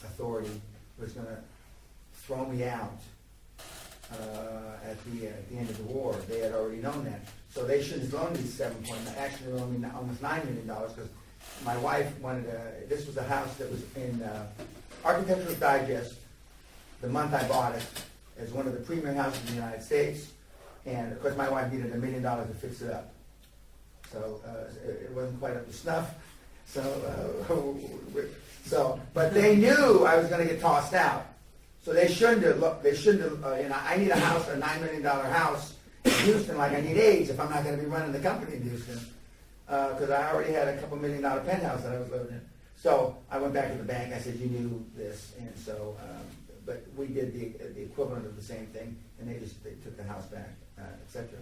Authority was going to throw me out at the end of the war. They had already known that. So they shouldn't have loaned me actually loaned me almost $9 million because my wife wanted this was a house that was in Architectural Digest the month I bought it as one of the premier houses in the United States. And of course my wife needed $1 million to fix it up. So it wasn't quite up to snuff. So, but they knew I was going to get tossed out. So they shouldn't have looked. They shouldn't have. I need a house, a $9 million house in Houston, like I need AIDS if I'm not going to be running the company in Houston, because I already had a couple $1 million penthouse that I was living in. So I went back to the bank. I said, "You knew this," and so, but we did the equivalent of the same thing, and they took the house back, etc.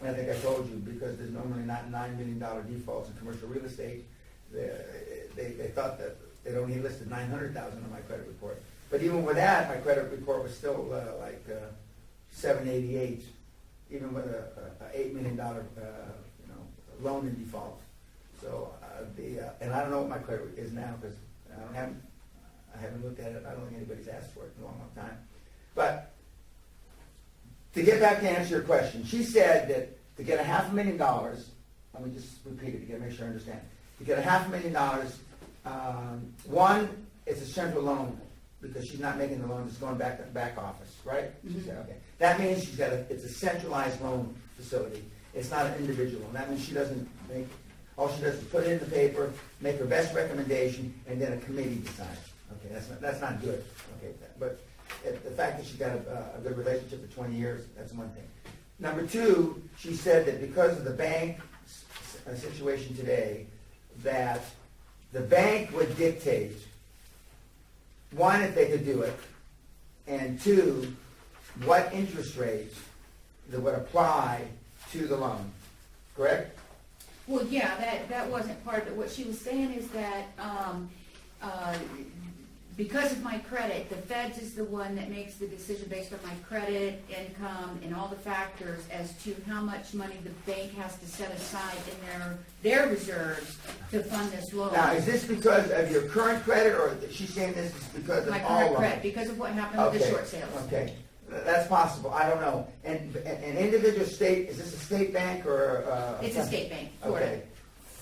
I think I told you, because there's normally not $9 million defaults in commercial real estate, they thought that they'd only listed $900,000 on my credit report. But even with that, my credit report was still like 788, even with a $8 million loan in default. So and I don't know what my credit is now because I haven't looked at it. I don't think anybody's asked for it in a long time. But to get back to answer your question, she said that to get $500,000, let me just repeat it to make sure I understand. To get $500,000, one, it's a central loan because she's not making the loan; it's going back to the back office, right? She said, okay. That means it's a centralized loan facility. It's not an individual loan. That means she doesn't make. All she does is put it in the paper, make her best recommendation, and then a committee decides. Okay, that's not good. Okay, but the fact that she got a good relationship for 20 years, that's one thing. Number two, she said that because of the bank situation today, that the bank would dictate, one, if they could do it, and two, what interest rates that would apply to the loan. Correct? Well, yeah, that wasn't part of it. What she was saying is that because of my credit, the Feds is the one that makes the decision based on my credit, income, and all the factors as to how much money the bank has to set aside in their reserves to fund this loan. Now, is this because of your current credit, or is she saying this is because of My all current loans? credit, because of what happened with the short sales. Okay, that's possible. I don't know. And an individual state, is this a state bank or? It's a state bank, Florida. Okay.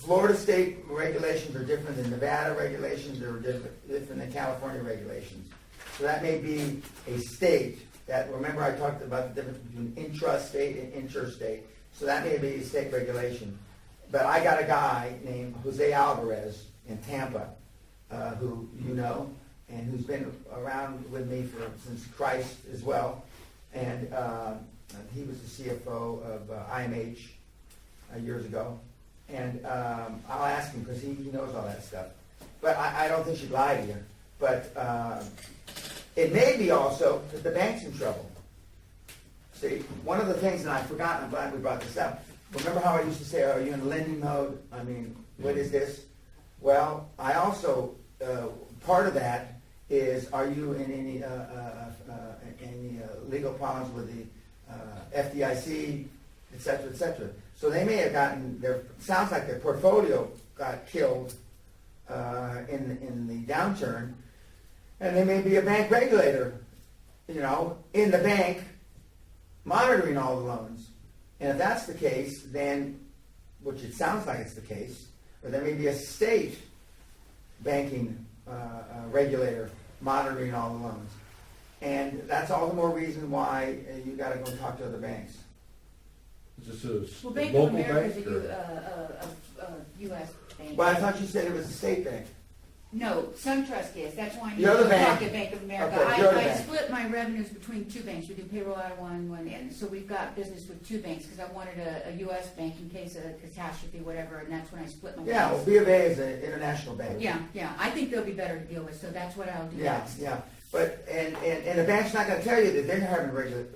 Florida state regulations are different than Nevada regulations, or different than California regulations. So that may be a state that, remember I talked about the difference between intrastate and interstate. So that may be a state regulation. But I got a guy named Jose Alvarez in Tampa, who you know, and who's been around with me since Christ as well. And he was the CFO of IMH years ago. And I'll ask him because he knows all that stuff. But I don't think she'd lie to you. But it may be also that the bank's in trouble. See, one of the things, and I forgot, I'm glad we brought this up. Remember how I used to say, are you in lending mode? I mean, what is this? Well, I also, part of that is, are you in any legal problems with the FDIC, et cetera, et cetera. So they may have gotten sounds like their portfolio got killed in the downturn, and they may be a bank regulator, in the bank, monitoring all the loans. And if that's the case, then, which it sounds like it's the case, or there may be a state banking regulator monitoring all the loans. And that's all the more reason why you got to go and talk to other banks. Is this a Well, Bank local of America is bank? a U.S. bank. Well, I thought you said it was a state bank. No, SunTrust is, that's why The other you're bank. talking Bank of America. Okay, the other I bank. split my revenues between two banks. We do payroll out of one, and so we've got business with two banks, because I wanted a U.S. bank in case of catastrophe, whatever, and that's when I split my. Yeah, well, banks. B of A is an international bank. Yeah, I think they'll be better to deal with, so that's what I'll do Yeah, next. yeah, but, and the bank's not gonna tell you that they're having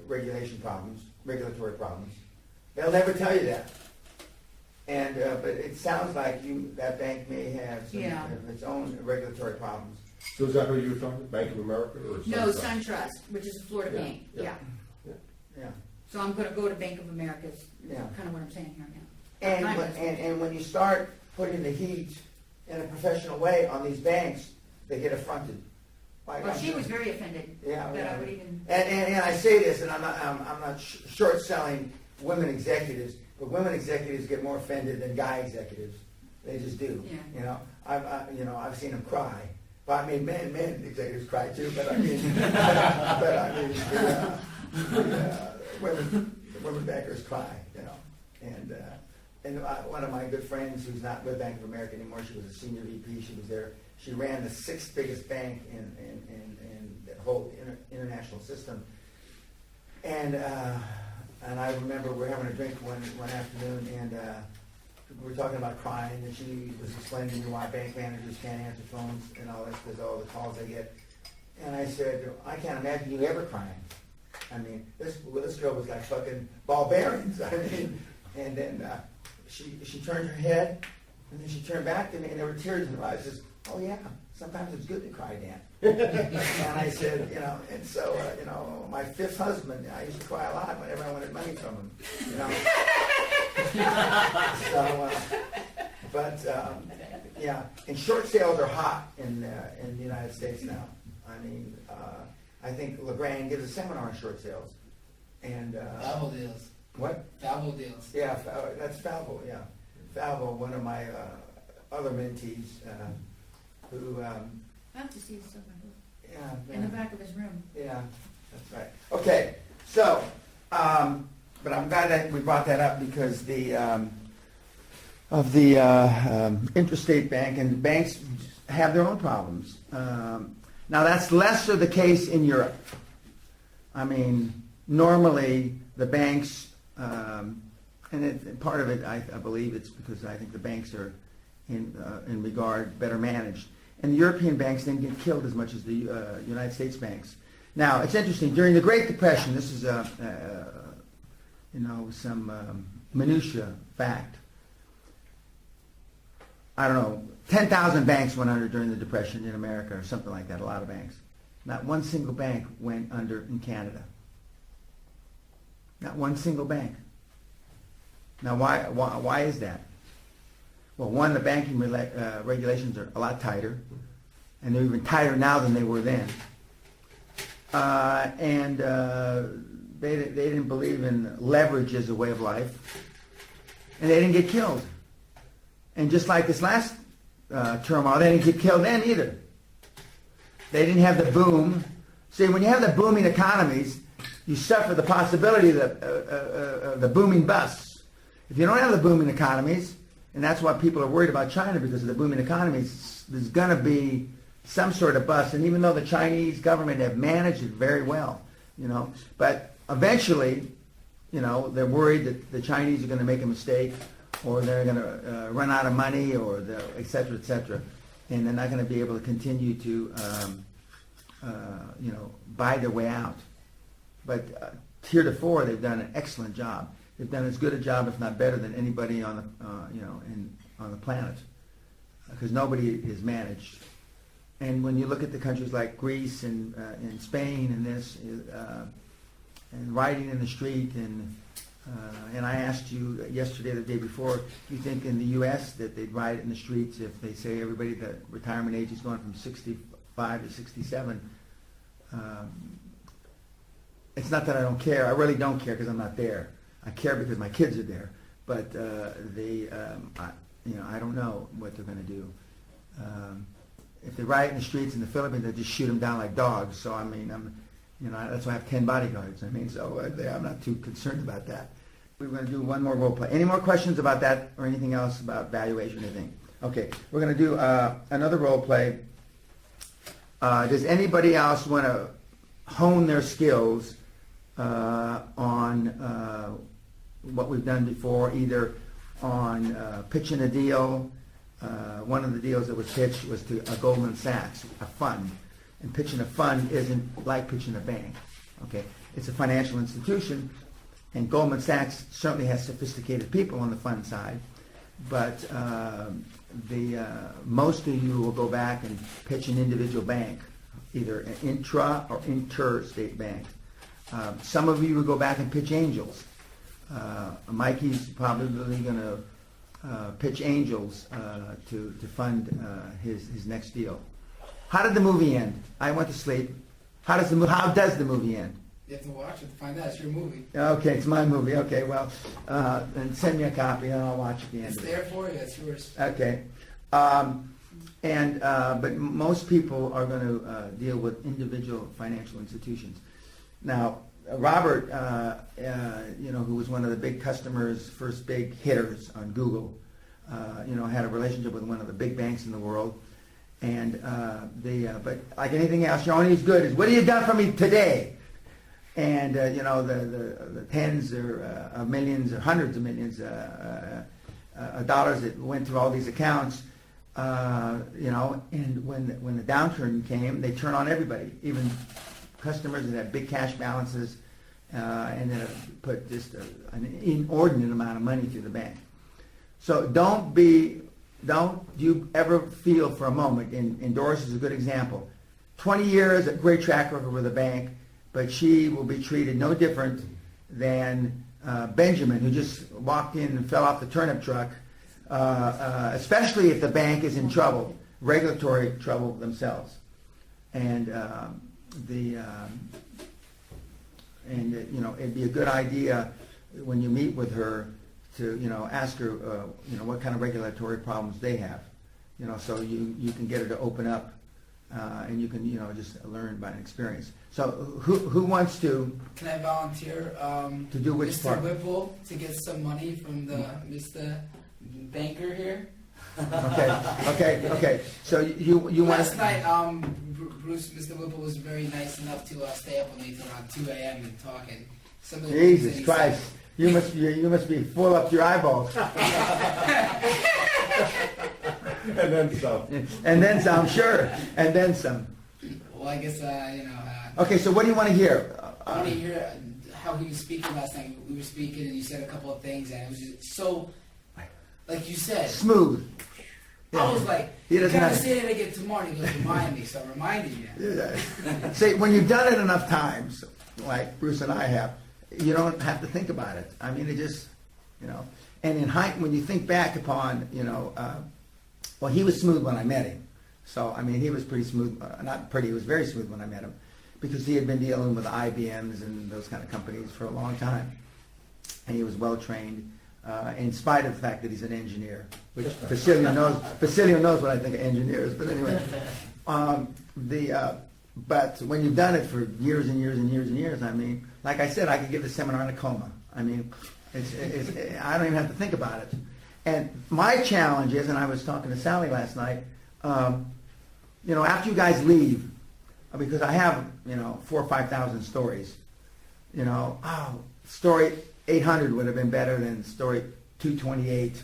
regulation problems, regulatory problems. They'll never tell you that. And, but it sounds like that bank may have some Yeah. of its own regulatory problems. So is that who you were talking, Bank of America or? No, SunTrust? SunTrust, which is a Florida Yeah, bank, yeah. yeah. Yeah. So I'm gonna go to Bank of America, is Yeah. kind of what I'm saying here now. And, Kind when- of. and when you start putting the heat in a professional way on these banks, they get affronted. Like, Well, she was very offended Yeah, that yeah. I would even. And I say this, and I'm not short selling women executives, but women executives get more offended than guy executives. They just do. Yeah. You know, I've seen them cry. But I mean, men executives cry too. But I mean, the women bankers cry. You know, and one of my good friends who's not with Bank of America anymore, she was a senior VP. She was there. She ran the sixth biggest bank in the whole international system. And I remember we were having a drink one afternoon, and we were talking about crying, and she was explaining to me why bank managers can't answer phones and all this, because all the calls they get. And I said, I can't imagine you ever crying. I mean, this girl was like fucking ball bearings. I mean, and then she turned her head, and then she turned back to me, and there were tears in her eyes. She says, oh yeah, sometimes it's good to cry, Dan. And I said, you know, and so, you know, my fifth husband, I used to cry a lot whenever I wanted money from him, you know. So, yeah, and short sales are hot in the United States now. I mean, I think LeGrand gives a seminar on short sales. And, Double deals. what? Double deals. Yeah, that's Falvo, yeah. Falvo, one of my other mentees, who, I have to see this over yeah. in the back of his room. Yeah, that's right. Okay, so, but I'm glad that we brought that up because of the interstate bank, and banks have their own problems. Now, that's lesser the case in Europe. I mean, normally the banks, and part of it, I believe it's because I think the banks are, in regard, better managed. And the European banks didn't get killed as much as the United States banks. Now, it's interesting, during the Great Depression, this is some minutia fact. I don't know, 10,000 banks went under during the Depression in America, or something like that, a lot of banks. Not one single bank went under in Canada. Not one single bank. Now, why is that? Well, one, the banking regulations are a lot tighter, and they're even tighter now than they were then. They didn't believe in leverage as a way of life, and they didn't get killed. And just like this last turmoil, they didn't get killed then either. They didn't have the boom. See, when you have the booming economies, you suffer the possibility of the booming busts. If you don't have the booming economies, and that's why people are worried about China, because of the booming economies, there's going to be some sort of bust. And even though the Chinese government have managed it very well, but eventually, they're worried that the Chinese are going to make a mistake, or they're going to run out of money, or et cetera, and they're not going to be able to continue to, buy their way out. But heretofore, they've done an excellent job. They've done as good a job, if not better, than anybody on the on the planet, because nobody is managed. And when you look at the countries like Greece and Spain and this, and rioting in the street, and I asked you yesterday, the day before, do you think in the U.S. that they'd riot in the streets if they say everybody, the retirement age is going from 65 to 67? It's not that I don't care. I really don't care because I'm not there. I care because my kids are there. But I don't know what they're going to do. If they riot in the streets in the Philippines, they just shoot them down like dogs. So I mean, that's why I have 10 bodyguards. I mean, so I'm not too concerned about that. we're going to do one more role play. Any more questions about that or anything else about valuation or anything? Okay, we're going to do another role play. Does anybody else want to hone their skills on what we've done before, either on pitching a deal? One of the deals that was pitched was to Goldman Sachs, a fund. And pitching a fund isn't like pitching a bank. Okay, it's a financial institution, and Goldman Sachs certainly has sophisticated people on the fund side, but most of you will go back and pitch an individual bank, either an intra or interstate bank. Some of you will go back and pitch angels. Mikey's probably going to pitch angels to fund his next deal. How did the movie end? I went to sleep. How does the movie end? You have to watch it to find out. It's your movie. Okay, it's my movie. Okay, well, then send me a copy and I'll watch at the end It's of it. there for you. It's yours. Okay. But most people are going to deal with individual financial institutions. Now, Robert, who was one of the big customers, first big hitters on Google, had a relationship with one of the big banks in the world. And but like anything else, you're only as good as what have you done for me today? And the tens of millions or hundreds of millions of dollars that went through all these accounts, and when the downturn came, they turn on everybody, even customers that have big cash balances, and that have put just an inordinate amount of money through the bank. So don't you ever feel for a moment, and Doris is a good example, 20 years, a great track record with a bank, but she will be treated no different than Benjamin, who just walked in and fell off the turnip truck, especially if the bank is in trouble, regulatory trouble themselves. And it'd be a good idea when you meet with her to ask her what kind of regulatory problems they have, so you can get her to open up, and you can just learn by experience. So who wants to Can I volunteer? To do which Mr. part? Whipple to get some money from the Mr. Banker here. okay, so you want Last night, Mr. Whipple was very nice enough to stay up with me till around 2 a.m. and talking. Some of the things that Jesus he Christ, said. you must be full up to your eyeballs. And then some. And then some, sure, and then some. Well, I guess Okay, so what do you want to hear? I want to hear how he was speaking last time. We were speaking, and you said a couple of things, and it was just so, like you said. Smooth. I was like, He you doesn't gotta have- say it again tomorrow. He goes, remind me. So I reminded you. Yeah. See, when you've done it enough times, like Bruce and I have, you don't have to think about it. I mean, it just, And in when you think back upon, well, he was smooth when I met him. So, I mean, he was pretty smooth. Not pretty, he was very smooth when I met him. Because he had been dealing with IBMs and those kind of companies for a long time. And he was well trained, in spite of the fact that he's an engineer. Which Facilio knows what I think of engineers. But anyway, but when you've done it for years and years and years and years, I mean, like I said, I could give the seminar in a coma. I mean, I don't even have to think about it. And my challenge is, and I was talking to Sally last night, after you guys leave, because I have, 4,000 or 5,000 stories, story 800 would have been better than story 228,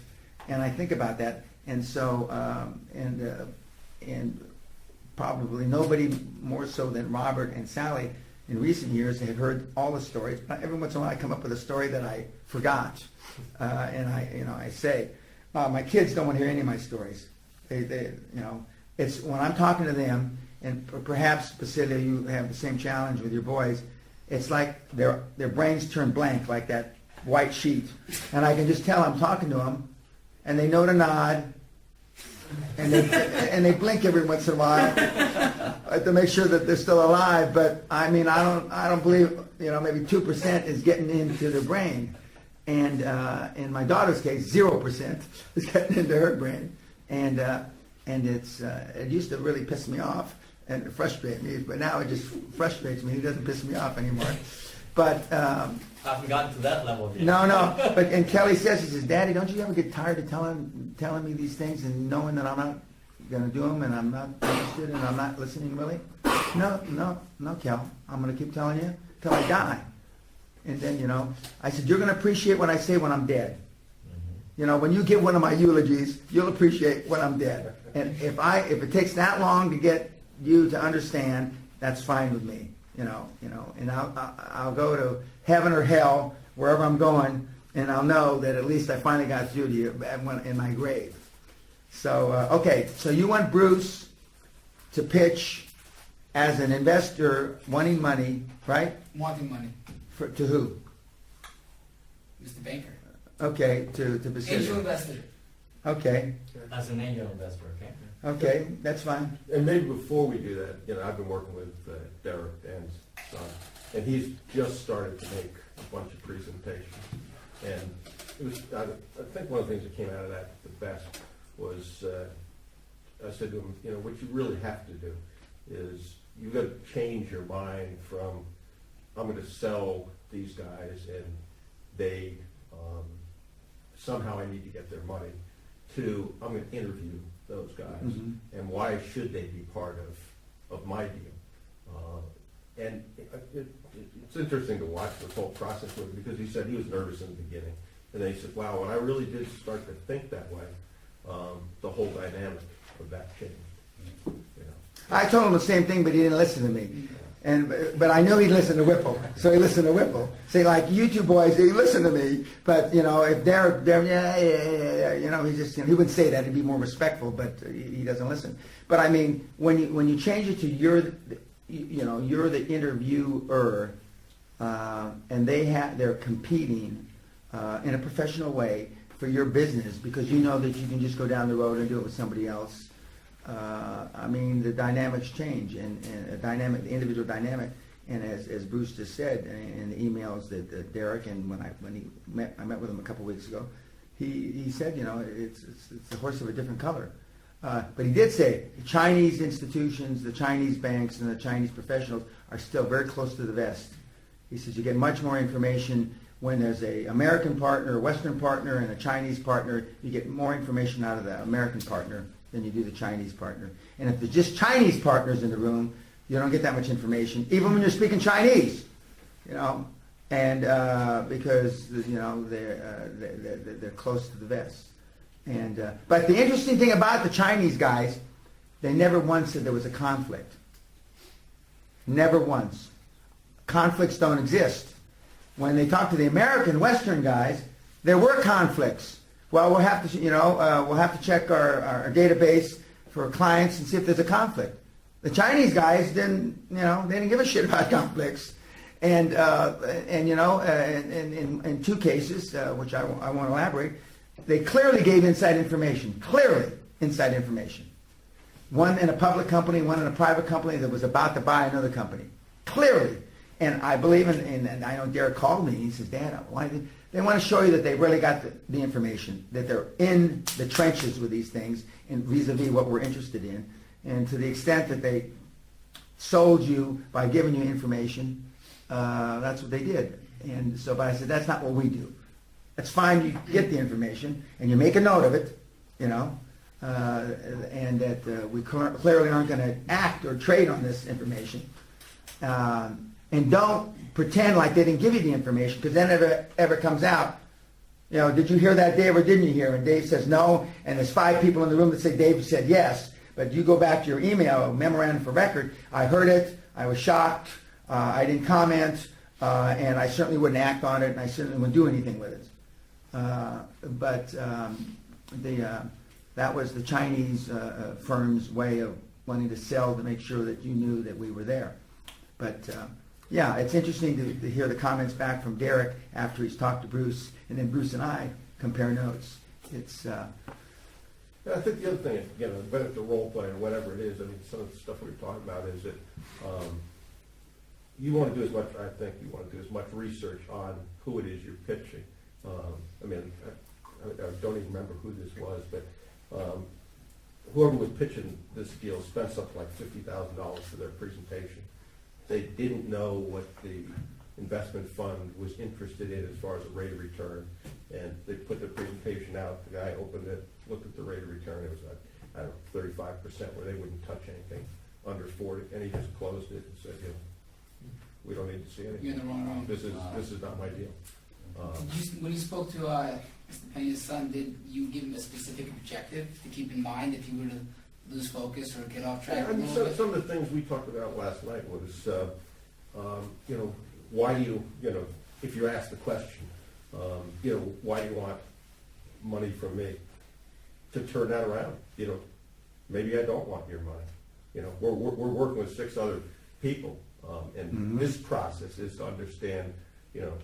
and I think about that, and so, and probably nobody more so than Robert and Sally in recent years have heard all the stories, but every once in a while I come up with a story that I forgot, and I say, my kids don't want to hear any of my stories. It's when I'm talking to them, and perhaps, Basilio, you have the same challenge with your boys, it's like their brains turn blank, like that white sheet. And I can just tell I'm talking to them, and they know to nod, and they blink every once in a while to make sure that they're still alive. But I mean, I don't believe, maybe 2% is getting into their brain. And in my daughter's case, 0% is getting into her brain. And it used to really piss me off and frustrate me, but now it just frustrates me. It doesn't piss me off anymore. But, I haven't gotten to that level yet. no, but, and Kelly says, he says, Daddy, don't you ever get tired of telling me these things and knowing that I'm not gonna do them and I'm not interested and I'm not listening really? No, Kel, I'm gonna keep telling you till I die. And then, you know, I said, you're gonna appreciate what I say when I'm dead. You know, when you give one of my eulogies, you'll appreciate when I'm dead. And if it takes that long to get you to understand, that's fine with me. You know, and I'll go to heaven or hell, wherever I'm going, and I'll know that at least I finally got through to you in my grave. So, okay, so you want Bruce to pitch as an investor wanting money, right? Wanting money, To who? Mr. Banker. Okay, to Angel Basilio. investor. Okay, As an angel investor, okay? okay, that's fine. And maybe before we do that, you know, I've been working with Derek and son, and he's just started to make a bunch of presentations. And it was, I think one of the things that came out of that the best was, I said to him, you know, what you really have to do is you've got to change your mind from, I'm going to sell these guys and they, somehow I need to get their money, to I'm going to interview those guys Mhm. and why should they be part of my deal. And it's interesting to watch this whole process with him because he said he was nervous in the beginning. And then he said, wow, when I really did start to think that way, the whole dynamic of that changed. You know. I told him the same thing, but he didn't listen to me. But I knew he'd listen to Whipple, so he listened to Whipple. Say like you two boys, they listen to me. But you know, if they're yeah, you know, he just he wouldn't say that. He'd be more respectful, but he doesn't listen. But I mean, when you change it to you're the interviewer, and they're competing in a professional way for your business because you know that you can just go down the road and do it with somebody else. I mean, the dynamics change, and the individual dynamic, and as Bruce just said in the emails that Derek, and when I met with him a couple weeks ago, he said, you know, it's a horse of a different color. But he did say the Chinese institutions, the Chinese banks, and the Chinese professionals are still very close to the vest. He says you get much more information when there's a American partner, a Western partner, and a Chinese partner. You get more information out of the American partner than you do the Chinese partner. And if there's just Chinese partners in the room, you don't get that much information, even when you're speaking Chinese, you know, and because you know they're close to the vest. And but the interesting thing about the Chinese guys, they never once said there was a conflict. Never once. Conflicts don't exist. When they talk to the American Western guys, there were conflicts. Well, we'll have to check our database for clients and see if there's a conflict. The Chinese guys didn't give a shit about conflicts, and you know, in two cases, which I won't elaborate, they clearly gave inside information. Clearly inside information. One in a public company, one in a private company that was about to buy another company. Clearly, and I believe and I know Derek called me. And he says, Dad, why did they want to show you that they really got the information, that they're in the trenches with these things, and vis-a-vis what we're interested in. And to the extent that they sold you by giving you information, that's what they did. And so, but I said, that's not what we do. It's fine, you get the information, and you make a note of it, you know, and that we clearly aren't going to act or trade on this information. And don't pretend like they didn't give you the information, because then if it ever comes out, you know, did you hear that, Dave, or didn't you hear? And Dave says no, and there's 5 people in the room that say Dave said yes, but you go back to your email, memorandum for record, I heard it, I was shocked, I didn't comment, and I certainly wouldn't act on it, and I certainly wouldn't do anything with it. That was the Chinese firm's way of wanting to sell to make sure that you knew that we were there. But yeah, it's interesting to hear the comments back from Derek after he's talked to Bruce, and then Bruce and I compare notes. It's I think the other thing, again, whether it's a role play or whatever it is, I mean, some of the stuff we were talking about is that you want to do as much, I think you want to do as much research on who it is you're pitching. I mean, I don't even remember who this was, but whoever was pitching this deal spent something like $50,000 for their presentation. They didn't know what the investment fund was interested in as far as a rate of return. And they put the presentation out, the guy opened it, looked at the rate of return, it was like, I don't know, 35%, where they wouldn't touch anything under 40, and he just closed it and said, we don't need to see anything. You're in the wrong room. This is not my deal. When you spoke to Mr. Pena's son, did you give him a specific objective to keep in mind if you were to lose focus or get off track Yeah, a I mean, little bit? some of the things we talked about last night was, why do you, if you're asked the question, why do you want money from me? To turn that around, maybe I don't want your money. We're working with 6 other people, and this process is to understand,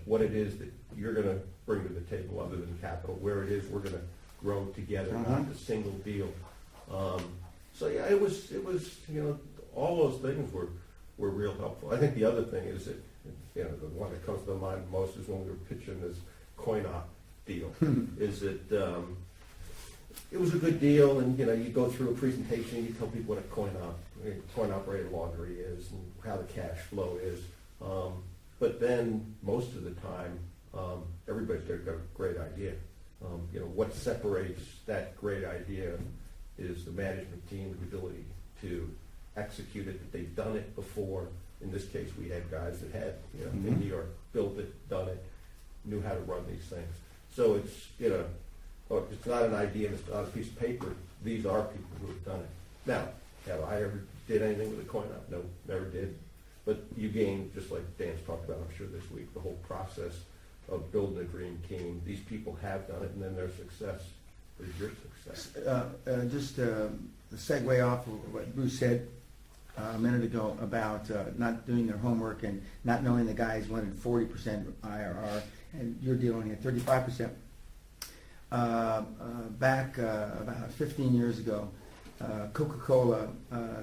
what it is that you're gonna bring to the table other than capital, where it is we're gonna grow together, not a single deal. So yeah, it was, all those things were real helpful. I think the other thing is that, the one that comes to mind most is when we were pitching this coin-op deal, is that, it was a good deal, and, you go through a presentation, you tell people what a coin-operated laundry is, and how the cash flow is. But then, most of the time, everybody's got a great idea. What separates that great idea is the management team's ability to execute it, that they've done it before. In this case, we had guys that had, in New York, built it, done it, knew how to run these things. So it's, it's not an idea, it's not a piece of paper. These are people who have done it. Now, have I ever did anything with a coin-op? No, never did. But you gain, just like Dan's talked about, I'm sure this week, the whole process of building a dream team. These people have done it, and then their success is your success. Just a segue off of what Bruce said a minute ago about not doing their homework and not knowing the guys wanted 40% IRR, and you're dealing at 35%. Back about 15 years ago, Coca-Cola,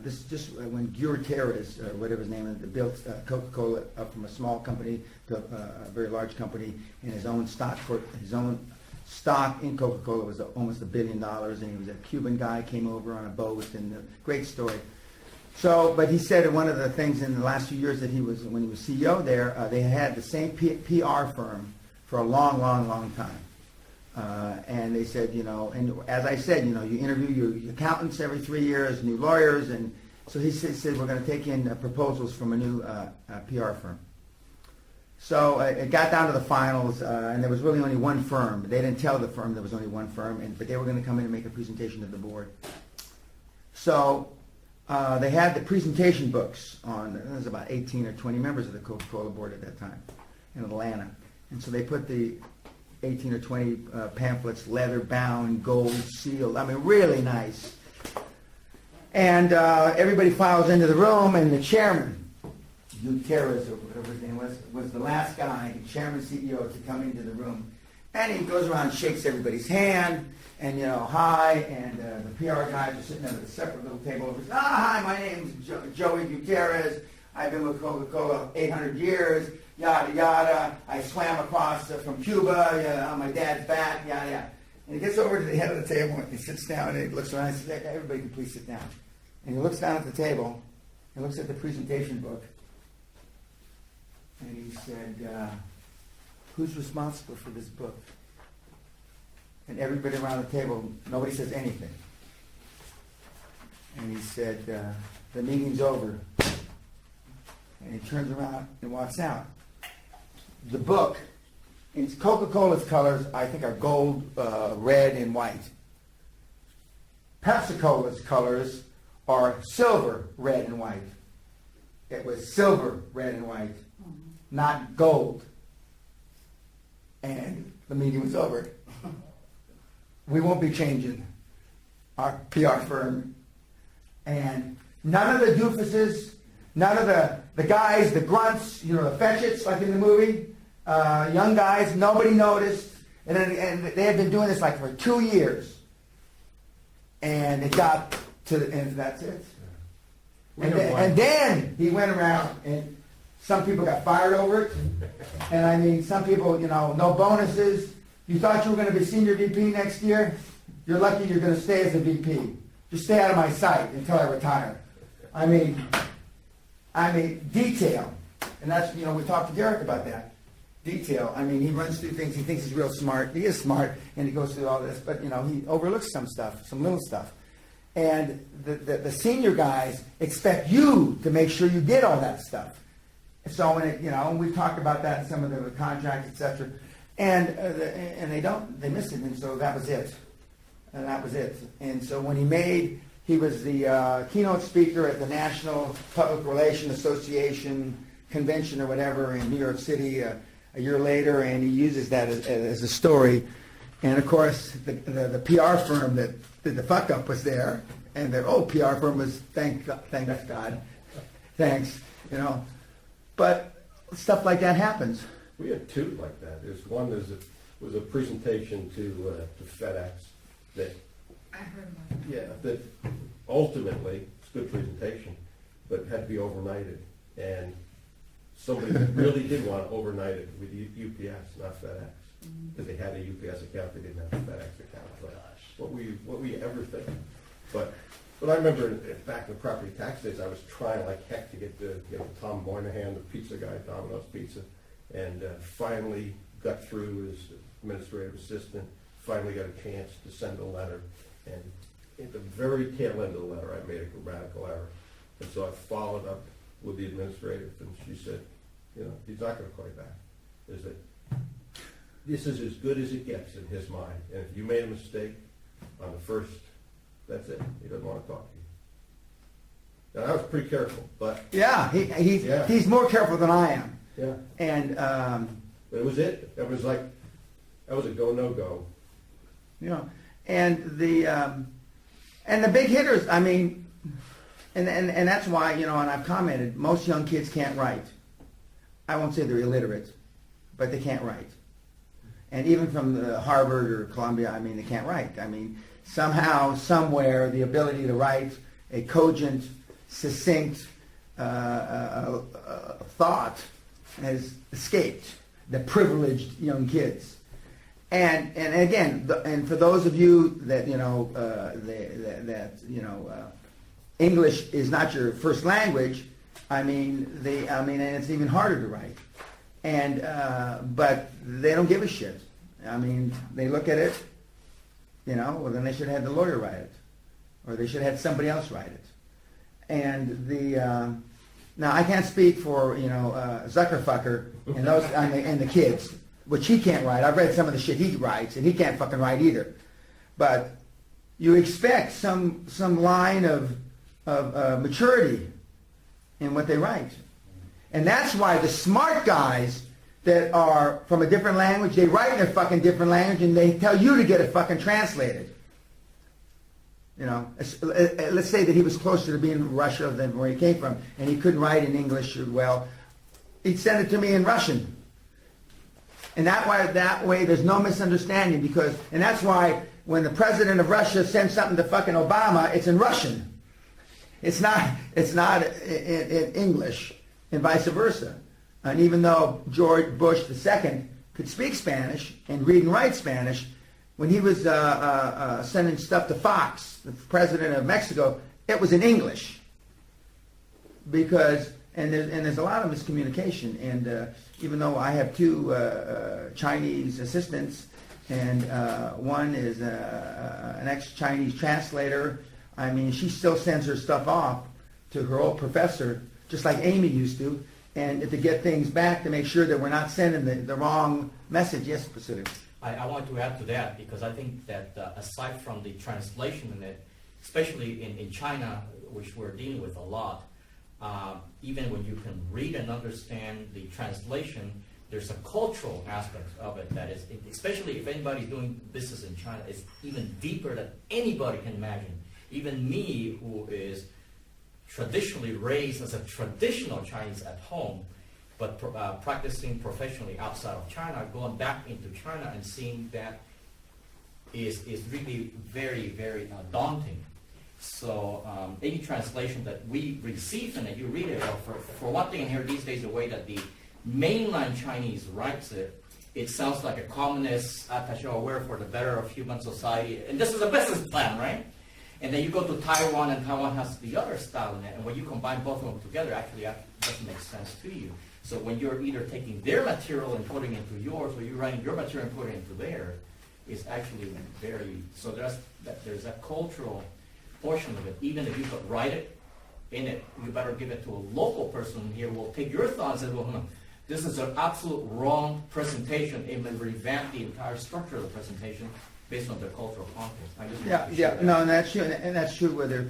this is just when Gutierrez, whatever his name is, built Coca-Cola up from a small company to a very large company, and his own stock in Coca-Cola was almost $1 billion, and he was a Cuban guy, came over on a boat, and great story. So, but he said one of the things in the last few years that when he was CEO there, they had the same PR firm for a long, long, long time. And they said, and as I said, you interview your accountants every 3 years, new lawyers, and so he said we're going to take in proposals from a new PR firm. So it got down to the finals, and there was really only one firm. They didn't tell the firm there was only one firm, but they were going to come in and make a presentation to the board. So they had the presentation books on. There was about 18 or 20 members of the Coca-Cola board at that time in Atlanta, and so they put the 18 or 20 pamphlets, leather bound, gold sealed. I mean, really nice. And everybody files into the room, and the chairman, Gutierrez or whatever his name was the last guy, the chairman CEO, to come into the room. And he goes around and shakes everybody's hand, and hi. And the PR guys are sitting at a separate little table over. Hi, my name's Joey Gutierrez. I've been with Coca-Cola 800 years. Yada yada. I swam across from Cuba on my dad's back. Yada yada. And he gets over to the head of the table and he sits down and he looks around and says, "Everybody can please sit down." And he looks down at the table and looks at the presentation book. And he said, "Who's responsible for this book?" And everybody around the table, nobody says anything. And he said, "The meeting's over." And he turns around and walks out. The book, in Coca-Cola's colors, I think are gold, red, and white. Pepsi-Cola's colors are silver, red, and white. It was silver, red, and white, not gold. And the meeting was over. We won't be changing our PR firm. And none of the doofuses, none of the guys, the grunts, the fetchits like in the movie, young guys, nobody noticed. And they had been doing this like for 2 years. And it got to the end, that's it. And then he went around and some people got fired over it. And I mean, some people, no bonuses. You thought you were going to be senior VP next year? You're lucky you're going to stay as a VP. Just stay out of my sight until I retire. I mean, detail. And that's, you know, we talked to Derek about that. Detail. I mean, he runs through things, he thinks he's real smart. He is smart, and he goes through all this, but, you know, he overlooks some stuff, some little stuff. And the senior guys expect you to make sure you get all that stuff. So when it, you know, and we've talked about that in some of the contracts, et cetera, and they missed it, and so that was it. And that was it. And so when he was the keynote speaker at the National Public Relations Association convention or whatever in New York City a year later, and he uses that as a story. And of course, the PR firm that did the fuck up was there, and their old PR firm was thank God, thanks, you know. But stuff like that happens. We had two like that. There's one was a presentation to FedEx that, I heard about it. yeah, that ultimately, it's a good presentation, but had to be overnighted. And somebody really did want to overnight it with UPS, not FedEx. Because they had a UPS account, they didn't have a FedEx account. But what we ever think. But I remember back in the property tax days, I was trying like heck to get Tom Moynihan, the pizza guy, Domino's Pizza, and finally got through his administrative assistant, finally got a chance to send a letter. And at the very tail end of the letter, I made a grammatical error. And so I followed up with the administrator, and she said, you know, he's not going to call you back. Is that this is as good as it gets in his mind. And if you made a mistake on the first, that's it. He doesn't want to talk to you. And I was pretty careful, but Yeah, Yeah. he's more careful than I am. yeah, And, but it was it. It was like, that was a go, no go. you know, and the big hitters, I mean, and that's why, you know, and I've commented, most young kids can't write. I won't say they're illiterate, but they can't write. And even from Harvard or Columbia, I mean, they can't write. I mean, somehow, somewhere, the ability to write a cogent, succinct thought has escaped the privileged young kids. And again, and for those of you that, you know, English is not your first language, I mean, and it's even harder to write. And but they don't give a shit. I mean, they look at it, you know, well, then they should have had the lawyer write it, or they should have had somebody else write it. And now I can't speak for, you know, Zuckerfucker and those and the kids, which he can't write. I've read some of the shit he writes, and he can't fucking write either. But you expect some line of maturity in what they write. And that's why the smart guys that are from a different language, they write in their fucking different language, and they tell you to get it fucking translated. You know, let's say that he was closer to being in Russia than where he came from, and he couldn't write in English well. He'd send it to me in Russian. And that way there's no misunderstanding, and that's why when the president of Russia sends something to fucking Obama, it's in Russian. It's not in English, and vice versa. And even though George Bush II could speak Spanish and read and write Spanish, when he was sending stuff to Fox, the president of Mexico, it was in English. Because there's a lot of miscommunication. And even though I have two Chinese assistants, and one is an ex-Chinese translator, I mean, she still sends her stuff off to her old professor, just like Amy used to, and to get things back to make sure that we're not sending the wrong message. Yes, Pacific. I want to add to that because I think that aside from the translation in it, especially in China, which we're dealing with a lot, even when you can read and understand the translation, there's a cultural aspect of it that is, especially if anybody's doing business in China, it's even deeper than anybody can imagine. Even me, who is traditionally raised as a traditional Chinese at home, but practicing professionally outside of China, going back into China and seeing that is really very, very daunting. So any translation that we receive and that you read it, for one thing, in here these days, the way that the mainland Chinese writes it, it sounds like a communist attaché au wear for the better of human society. And this is a business plan, right? And then you go to Taiwan, and Taiwan has the other style in it. And when you combine both of them together, actually that doesn't make sense to you. So when you're either taking their material and putting it into yours, or you're writing your material and putting it into theirs, it's actually very, so there's that cultural portion of it. Even if you could write it in it, you better give it to a local person here who will take your thoughts and say, well, no, this is an absolute wrong presentation. It may revamp the entire structure of the presentation based on their cultural context. I just wanted to share that. No, and that's true, and that's true whether,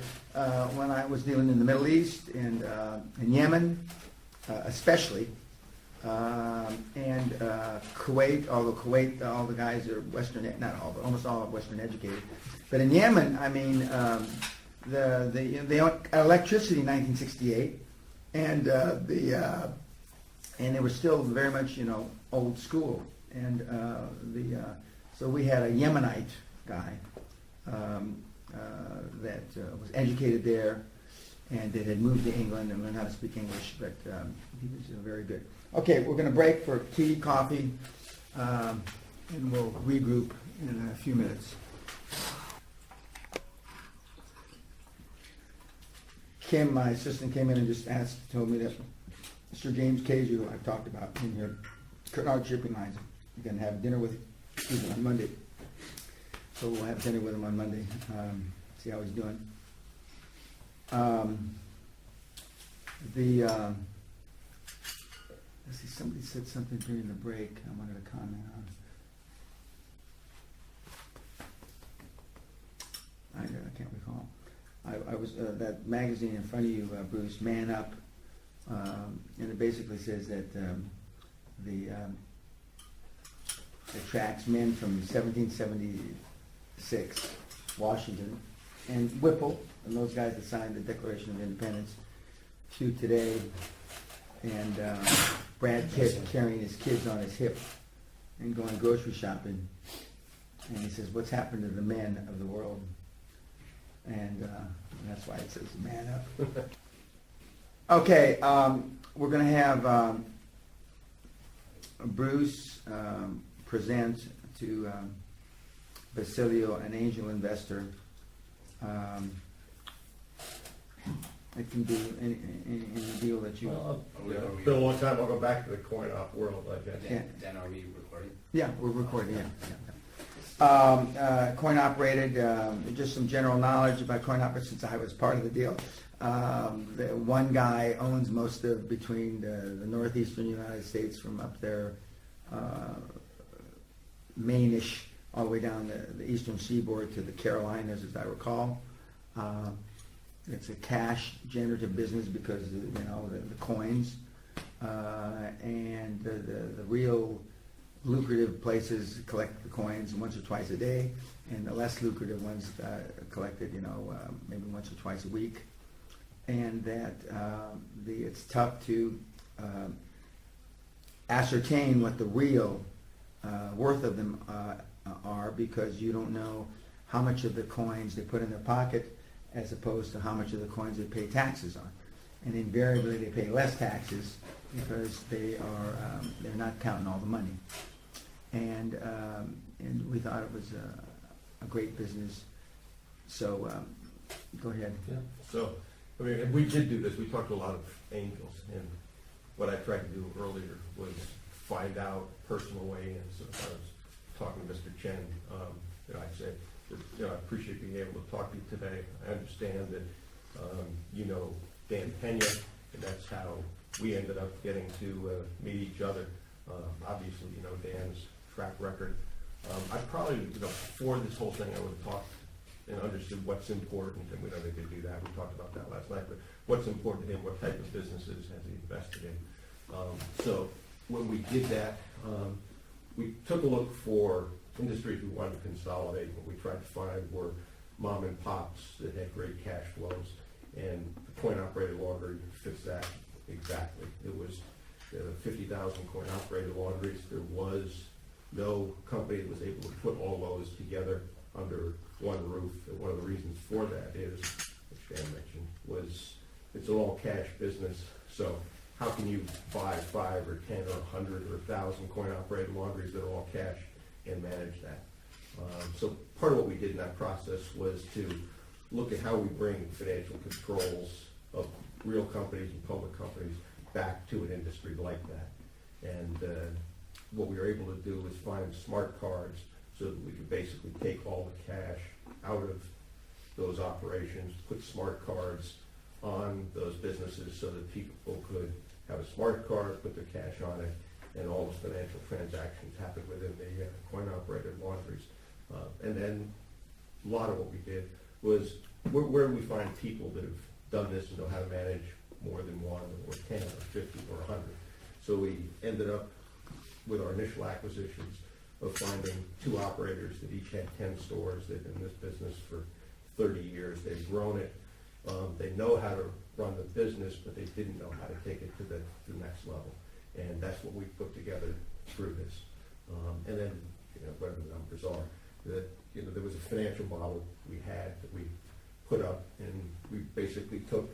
when I was dealing in the Middle East and in Yemen, especially, and Kuwait, although Kuwait, all the guys are Western, not all, but almost all are Western educated. But in Yemen, I mean, they owned electricity in 1968, and and they were still very much, old school. And so we had a Yemenite guy that was educated there and that had moved to England and learned how to speak English, but he was very good. Okay, we're going to break for tea, coffee, and we'll regroup in a few minutes. Kim, my assistant, came in and just told me that Mr. James Casey, who I've talked about in here, Cunard Shipping Lines, you're going to have dinner with him on Monday. So we'll have dinner with him on Monday, see how he's doing. Let's see, somebody said something during the break I wanted to comment on. I can't recall. I was, that magazine in front of you, Bruce, Man Up, and it basically says that it tracks men from 1776, Washington, and Whipple, and those guys that signed the Declaration of Independence, to today, and Brad Pitt carrying his kids on his hip and going grocery shopping, and he says, what's happened to the men of the world? And that's why it says Man Up. Okay, we're going to have Bruce present to Basilio, an angel investor. It can do any deal that you... It's been a long time, I'll go back to the coin op world, I guess. Dan, are we recording? Yeah, we're recording, yeah. Coin operated, just some general knowledge about coin operated since I was part of the deal. The one guy owns most of between the northeastern United States from up there, Maine-ish, all the way down the eastern seaboard to the Carolinas, as I recall. It's a cash generative business because the coins, and the real lucrative places collect the coins once or twice a day, and the less lucrative ones collected, maybe once or twice a week. And that it's tough to ascertain what the real worth of them are, because you don't know how much of the coins they put in their pocket as opposed to how much of the coins they pay taxes on. And invariably they pay less taxes because they're not counting all the money. And we thought it was a great business. So go ahead. Yeah. So, I mean, and we did do this. We talked to a lot of angels, and what I tried to do earlier was find out personal way. And so I was talking to Mr. Chen. I said, I appreciate being able to talk to you today. I understand that Dan Pena, and that's how we ended up getting to meet each other. Obviously, Dan's track record. I probably, before this whole thing, I would have talked and understood what's important, and we don't need to do that. We talked about that last night, but what's important to him, what type of businesses has he invested in. So when we did that, we took a look for industries we wanted to consolidate. What we tried to find were mom and pops that had great cash flows, and the coin-operated laundry fits that exactly. It was 50,000 coin-operated laundries. There was no company that was able to put all those together under one roof. And one of the reasons for that is, which Dan mentioned, was it's an all-cash business. So how can you buy 5 or 10 or 100 or 1,000 coin-operated laundries that are all cash and manage that? So part of what we did in that process was to look at how we bring financial controls of real companies and public companies back to an industry like that. And what we were able to do was find smart cards so that we could basically take all the cash out of those operations, put smart cards on those businesses so that people could have a smart card, put their cash on it, and all the financial transactions happen within the coin-operated laundries. And then a lot of what we did was, where do we find people that have done this and know how to manage more than one, or 10, or 50, or 100? So we ended up with our initial acquisitions of finding 2 operators that each had 10 stores. They've been in this business for 30 years. They've grown it. They know how to run the business, but they didn't know how to take it to the next level. And that's what we put together through this. And then, whatever the numbers are, that, there was a financial model we had that we put up, and we basically took,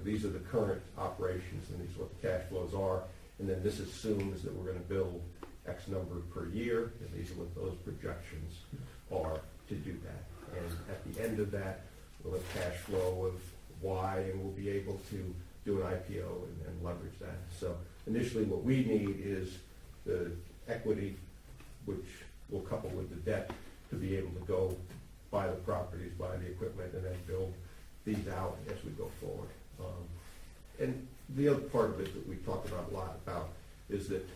these are the current operations, and these are what the cash flows are, and then this assumes that we're gonna build X number per year, and these are what those projections are to do that. And at the end of that, we'll have cash flow of Y, and we'll be able to do an IPO and leverage that. So initially, what we need is the equity, which will couple with the debt, to be able to go buy the properties, buy the equipment, and then build these out as we go forward. And the other part of it that we talked about a lot about is that,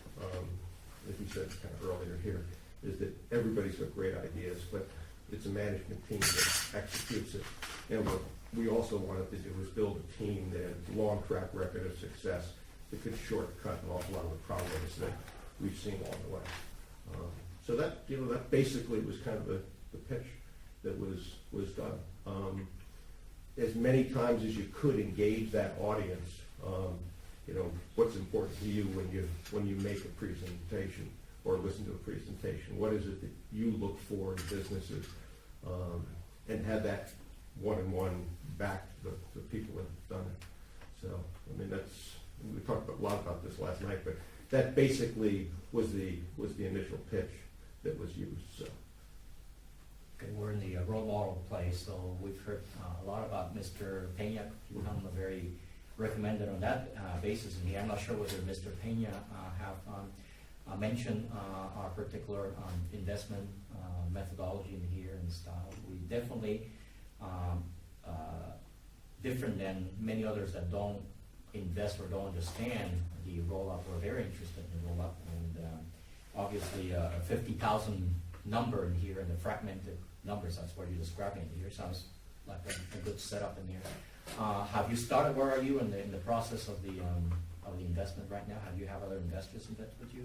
as we said kind of earlier here, is that everybody's got great ideas, but it's a management team that executes it. And what we also wanted to do was build a team that had a long track record of success that could shortcut an awful lot of the problems that we've seen along the way. So that, that basically was kind of the pitch that was done. As many times as you could engage that audience, what's important to you when you make a presentation or listen to a presentation? What is it that you look for in businesses? And have that one-on-one back to the people that have done it. So, we talked a lot about this last night, but that basically was the initial pitch that was used, so. Okay, we're in the role model place, so we've heard a lot about Mr. Pena. You come very recommended on that basis in here. I'm not sure whether Mr. Pena have mentioned our particular investment methodology in here and style. We definitely different than many others that don't invest or don't understand the roll-up. We're very interested in roll-up, and obviously a 50,000 number in here and the fragmented numbers, that's what you're describing it here. Sounds like a good setup in here. Have you started, where are you in the process of the investment right now? Have you have other investors invest with you?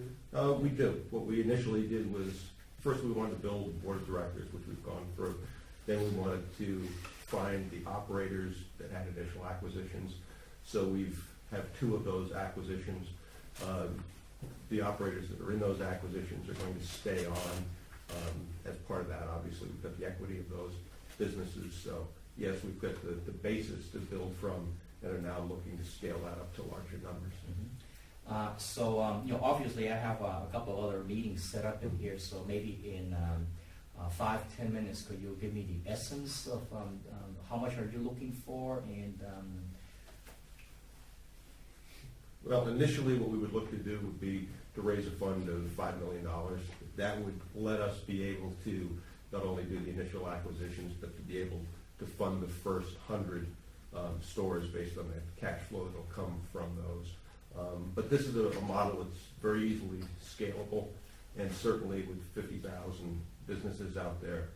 We do. What we initially did was, first we wanted to build a board of directors, which we've gone through. Then we wanted to find the operators that had initial acquisitions. So we've have 2 of those acquisitions. The operators that are in those acquisitions are going to stay on. As part of that, obviously, we've got the equity of those businesses. So yes, we've got the basis to build from, and are now looking to scale that up to larger numbers. So obviously I have a couple of other meetings set up in here, so maybe in 5-10 minutes, could you give me the essence of how much are you looking for, and Well, initially, what we would look to do would be to raise a fund of $5 million. That would let us be able to not only do the initial acquisitions, but to be able to fund the first 100 stores based on the cash flow that will come from those. But this is a model that's very easily scalable, and certainly with 50,000 businesses out there,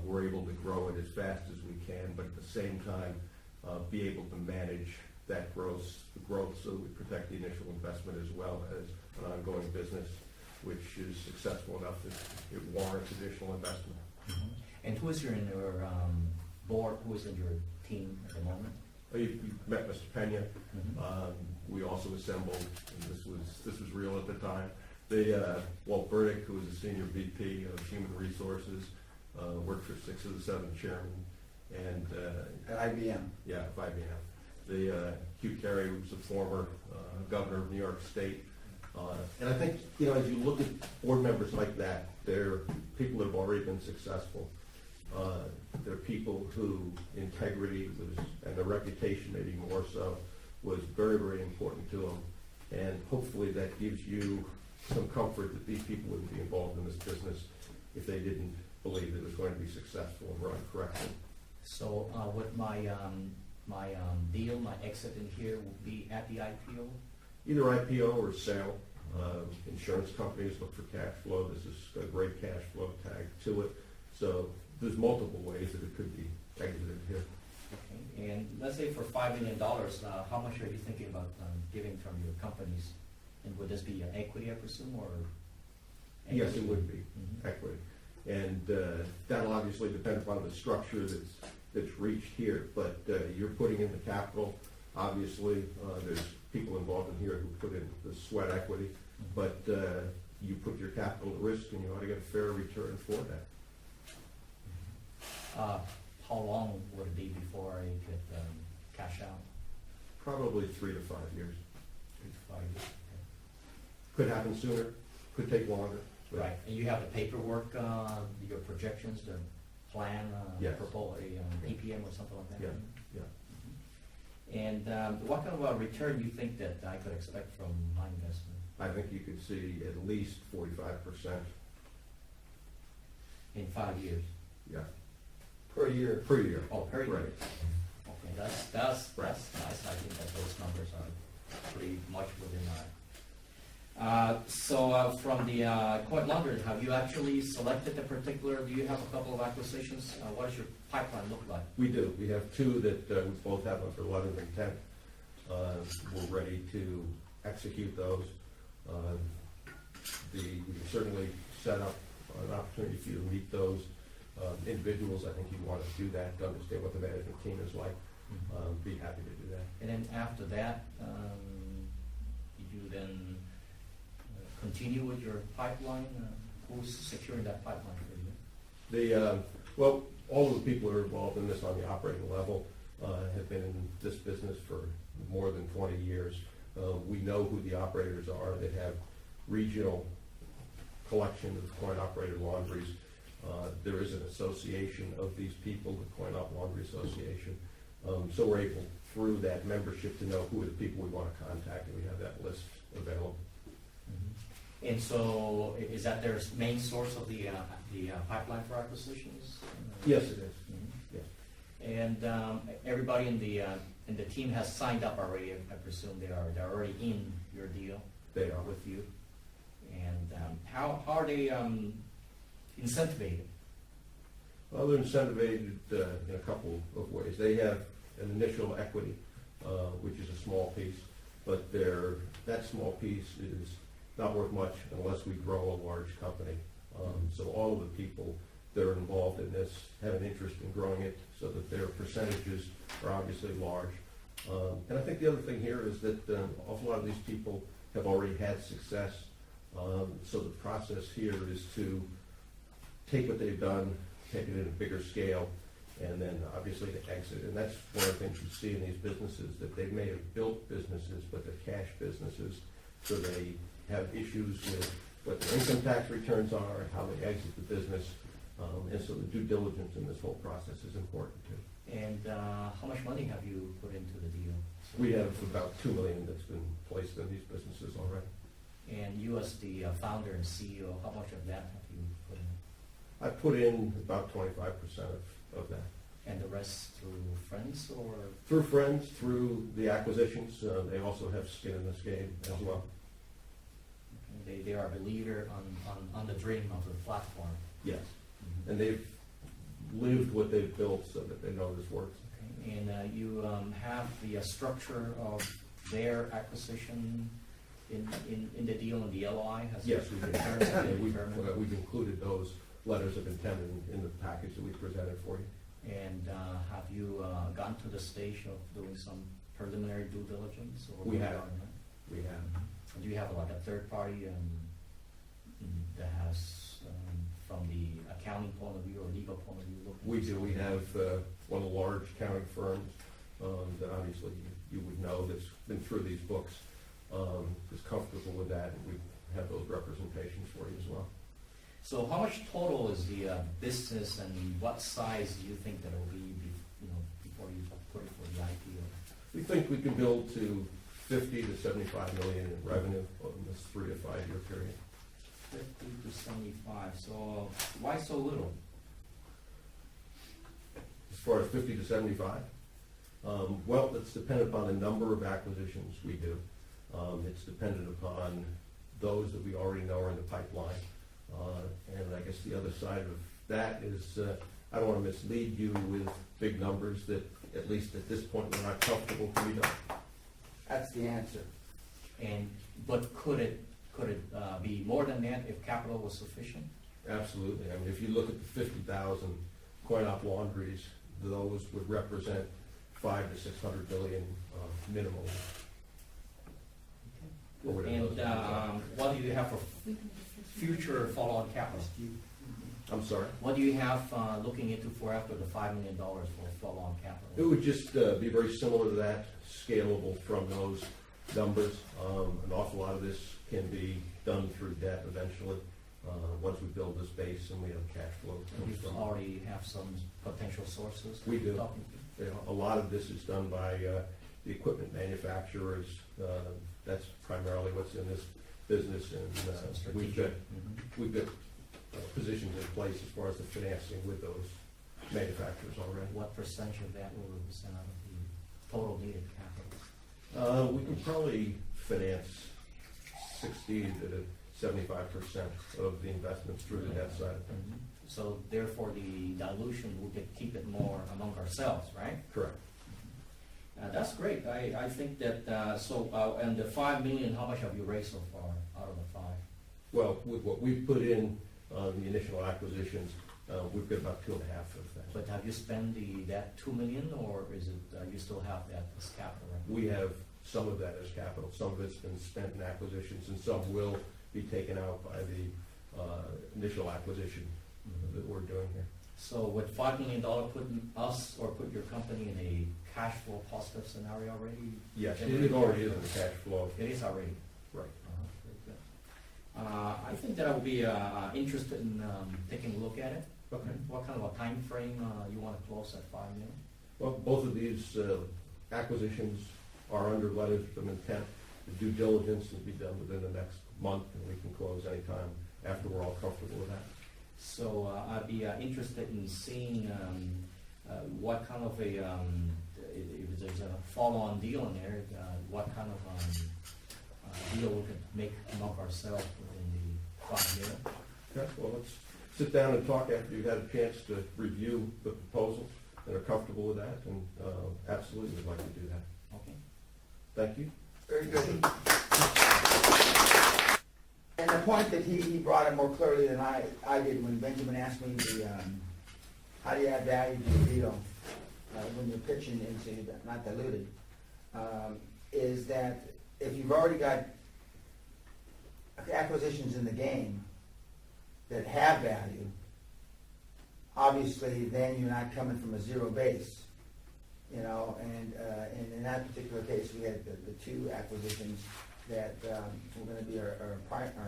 we're able to grow it as fast as we can, but at the same time, be able to manage that growth so that we protect the initial investment as well as an ongoing business, which is successful enough that it warrants additional investment. And who is in your board? Who is in your team at the moment? You met Mr. Pena. We also assembled, and this was real at the time, Walt Burdick, who was a senior VP of Human Resources, worked for 6 of the 7 chairmen, and At IBM. yeah, IBM. Hugh Carey, who was a former governor of New York State. And I think, as you look at board members like that, they're people that have already been successful. They're people who integrity was, and their reputation maybe more so, was very, very important to them. And hopefully that gives you some comfort that these people wouldn't be involved in this business if they didn't believe it was going to be successful and run correctly. So, would my deal, my exit in here will be at the IPO? Either IPO or sale. Insurance companies look for cash flow. This is a great cash flow tag to it. So there's multiple ways that it could be exited here. Okay, and let's say for $5 million, how much are you thinking about giving from your companies? And would this be equity, I presume, or? Yes, it would be Mhm. equity. And that'll obviously depend upon the structure that's reached here. But you're putting in the capital. Obviously, there's people involved in here who put in the sweat equity. But you put your capital at risk and you ought to get a fair return for that. How long would it be before I could cash out? Probably 3 to 5 years. 3 to 5 years. Could happen sooner, could take longer. but- Right, and you have the paperwork, your projections, the plan, Yes. proposal, PPM or something like that? Yeah, yeah. And what kind of a return do you think that I could expect from my investment I think you could see at least 45%. in 5 years? Yeah. Per year. Per year. Oh, per year? Right. Okay, that's Right. nice. I think that those numbers are pretty much within our. From the Coin Laundry, have you actually selected the particular, do you have a couple of acquisitions? What does your pipeline look like? We do. We have 2 that we both have under letter of intent. We're ready to execute those. We can certainly set up an opportunity for you to meet those individuals. I think you want to do that, to understand what the management team is like. Be happy to do that. And then after that, did you then continue with your pipeline? Who's securing that pipeline for you? Well, all of the people who are involved in this on the operating level have been in this business for more than 20 years. We know who the operators are. They have regional collections of coin-operated laundries. There is an association of these people, the Coin Op Laundry Association. So we're able, through that membership, to know who are the people we want to contact, and we have that list available. And so, is that their main source of the pipeline for acquisitions? Yes, it is. Mhm. Yes. And everybody in the team has signed up already. I presume they're already in your deal They are. with you. And how are they incentivated? Well, they're incentivized in a couple of ways. They have an initial equity, which is a small piece, but that small piece is not worth much unless we grow a large company. So all of the people that are involved in this have an interest in growing it so that their percentages are obviously large. And I think the other thing here is that an awful lot of these people have already had success. So the process here is to take what they've done, take it in a bigger scale, and then obviously to exit. And that's one of the things you see in these businesses, that they may have built businesses, but they're cash businesses, so they have issues with what their income tax returns are, and how they exit the business. And so the due diligence in this whole process is important too. And how much money have you put into the deal? We have about $2 million that's been placed in these businesses already. And you as the founder and CEO, how much of that have you put in? I put in about 25% of that. And the rest through friends or? Through friends, through the acquisitions, they also have skin in this game as well. They are a believer on the dream of the platform. Yes. Mhm. And they've lived what they've built so that they know this works. Okay. And you have the structure of their acquisition in the deal, in the LOI? Has Yes, the we've terms been we've, determined? we've included those letters of intent in the package that we presented for you. And have you gotten to the stage of doing some preliminary due diligence? Or We where have. you are in that? We have. Do you have like a third party that has, from the accounting point of view or legal point of view? looked We into do. We something? have one of the large accounting firms that obviously you would know that's been through these books, is comfortable with that, and we have those representations for you as well. So how much total is the business, and what size do you think that it will be, before you put it for the IPO? We think we can build to 50 to 75 million in revenue over this 3 to 5 year period. 50 to 75, so why so little? As far as 50 to 75, well, it's dependent upon the number of acquisitions we do. It's dependent upon those that we already know are in the pipeline. And I guess the other side of that is, I don't want to mislead you with big numbers that, at least at this point, we're not comfortable to be done. That's the answer. But could it be more than that if capital was sufficient? Absolutely. I mean, if you look at the 50,000 coin-op laundries, those would represent 500 to 600 billion minimum. Or whatever And those numbers are. what do you have for future follow-on capital? I'm sorry? What do you have looking into for after the $5 million for follow-on It capital? would just be very similar to that, scalable from those numbers. An awful lot of this can be done through debt eventually, once we build this base and we have cash flow. Do you already have some potential sources? We do. Talking to? You know, a lot of this is done by the equipment manufacturers. That's primarily what's in this business, and Some we've strategic. got, we've got positions in place as far as the financing with those manufacturers already. What percentage of that will represent out of the total needed capital? We can probably finance 60 to 75% of the investments through the debt side. So therefore, the dilution, we could keep it more among ourselves, right? Correct. That's great. I think that, and the 5 million, how much have you raised so far out of the 5? Well, with what we've put in the initial acquisitions, we've got about 2.5 of that. But have you spent that 2 million, or is it, you still have that as capital? Right? We have some of that as capital. Some of it's been spent in acquisitions, and some will be taken out by the initial acquisition that we're doing here. So would $5 million put us or put your company in a cash flow positive scenario already? Yes, it already is in the cash flow. It is already. Right. Very good. I think that I would be interested in taking a look at it. Okay. What kind of a time frame you want to close at 5 million? Well, both of these acquisitions are under letters of intent. The due diligence will be done within the next month, and we can close anytime after we're all comfortable with that. So I'd be interested in seeing what kind of a, if there's a follow-on deal in there, what kind of deal we could make among ourselves within the 5 million. Okay, well, let's sit down and talk after you've had a chance to review the proposals and are comfortable with that, and absolutely would like to do that. Okay. Thank you. Very good. And the point that he brought it more clearly than I did when Benjamin asked me how do you add value to the deal when you're pitching into, not diluted, is that if you've already got acquisitions in the game that have value, obviously then you're not coming from a zero base, you know, and in that particular case we had the 2 acquisitions that were going to be our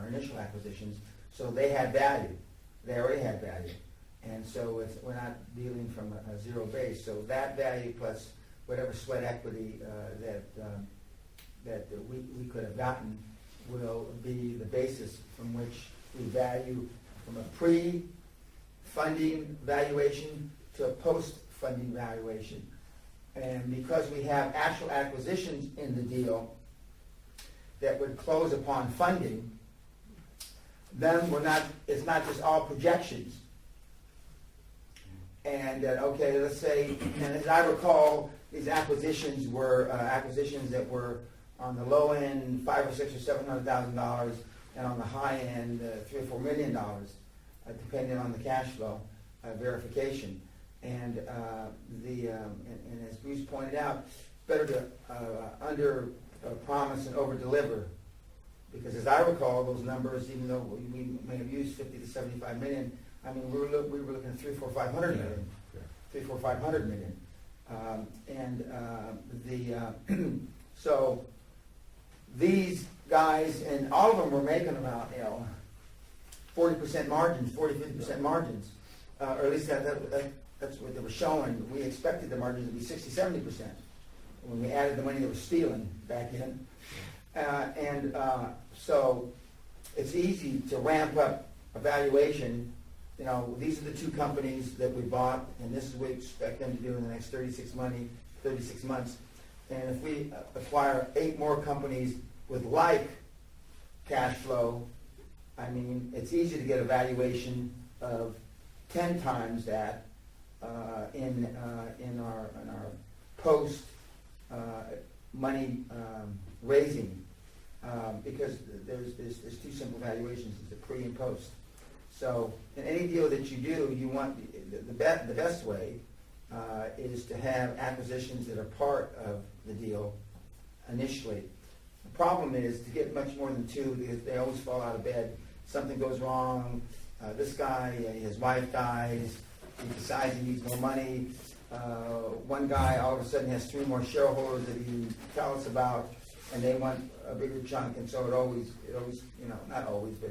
initial acquisitions, so they had value. They already had value. And so we're not dealing from a zero base. So that value plus whatever sweat equity that we could have gotten will be the basis from which we value from a pre-funding valuation to a post-funding valuation. And because we have actual acquisitions in the deal that would close upon funding, then it's not just all projections. And okay, let's say, and as I recall, these acquisitions were acquisitions that were on the low end $500,000 or $600,000 or $700,000, and on the high end $3 or $4 million, depending on the cash flow verification. And and as Bruce pointed out, better to under promise and over deliver, because as I recall, those numbers, even though we may have used 50 to 75 million, I mean we were looking at 300, 400, 500 million, 300, 400, 500 million, so these guys and all of them were making about 40% margins, 40-50% margins, or at least that's what they were showing. We expected the margins to be 60-70%. When we added the money that was stealing back in, So it's easy to ramp up a valuation. You know, these are the two companies that we bought, and this is what we expect them to do in the next 36 months. And if we acquire 8 more companies with like cash flow, I mean, it's easy to get a valuation of 10 times that in our post money raising, because there's two simple valuations: it's the pre and post. So in any deal that you do, you want the best way is to have acquisitions that are part of the deal initially. The problem is to get much more than 2, because they always fall out of bed. Something goes wrong. This guy, his wife dies. He decides he needs more money. One guy all of a sudden has 3 more shareholders that he tell us about, and they want a bigger chunk. And so it always, not always, but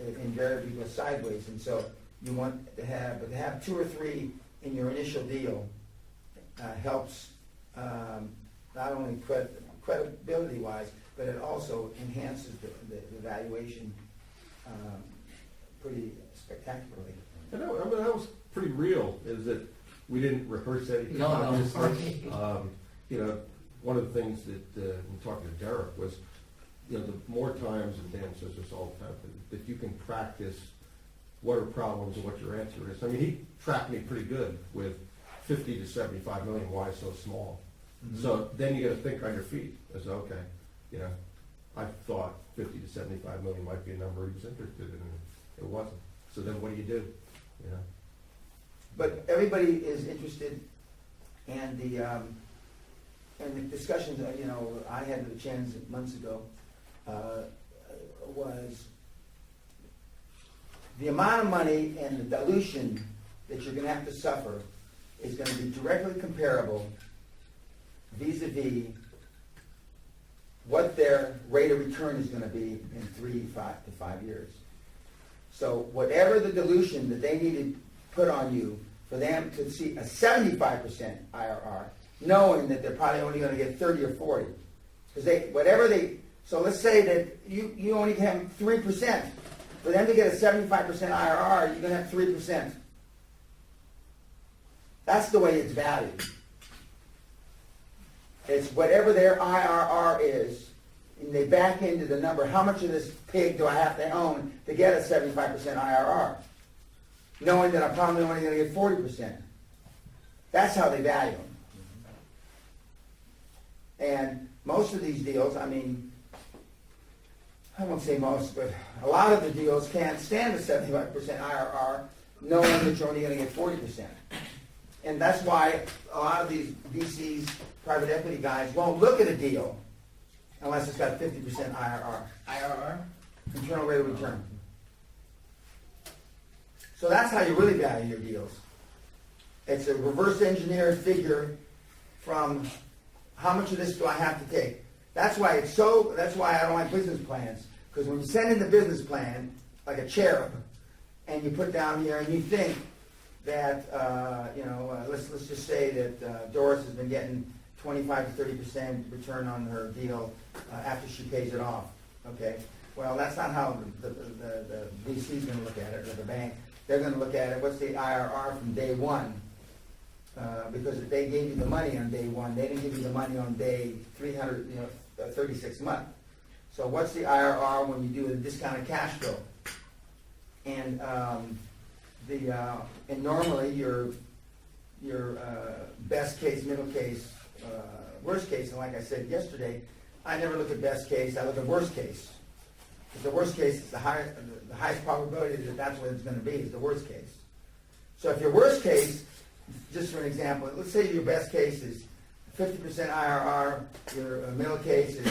it invariably goes sideways. And so you want to have 2 or 3 in your initial deal helps not only credibility-wise, but it also enhances the valuation pretty spectacularly. I know, I mean, that was pretty real, is that we didn't rehearse anything. No, obviously. One of the things that, in talking to Derek was, the more times, and Dan says this all the time, that you can practice what are problems and what your answer is. I mean, he tracked me pretty good with 50 to 75 million, why so small? Mm-hmm. So then you gotta think on your feet, as okay, I thought 50 to 75 million might be a number he was interested in, and it wasn't. So then what do you do? But everybody is interested, and the discussions, I had with Chance months ago, was the amount of money and the dilution that you're going to have to suffer is going to be directly comparable vis-a-vis what their rate of return is going to be in 3 to 5 years. So whatever the dilution that they need to put on you for them to see a 75% IRR, knowing that they're probably only going to get 30 or 40. Because so let's say that you only have 3%. For them to get a 75% IRR, you're going to have 3%. That's the way it's valued. It's whatever their IRR is, and they back into the number, how much of this pig do I have to own to get a 75% IRR? Knowing that I'm probably only going to get 40%. That's how they value them. And most of these deals, I won't say most, but a lot of the deals can't stand a 75% IRR, knowing that you're only going to get 40%. And that's why a lot of these VCs, private equity guys, won't look at a deal unless it's got 50% IRR. IRR? Internal rate of return. So that's how you really value your deals. It's a reverse engineered figure from how much of this do I have to take. That's why I don't like business plans. Because when you send in the business plan, like a cherub, and you put down here and you think that, let's just say that Doris has been getting 25 to 30% return on her deal after she pays it off. Okay? Well, that's not how the VC is going to look at it, or the bank. They're going to look at it, what's the IRR from day one? Because if they gave you the money on day one, they didn't give you the money on day 36 month. So what's the IRR when you do a discounted cash flow? And and normally your best case, middle case, worst case, and like I said yesterday, I never look at best case, I look at worst case. Because the worst case is the highest probability that that's what it's going to be, is the worst case. So if your worst case, just for an example, let's say your best case is 50% IRR, your middle case is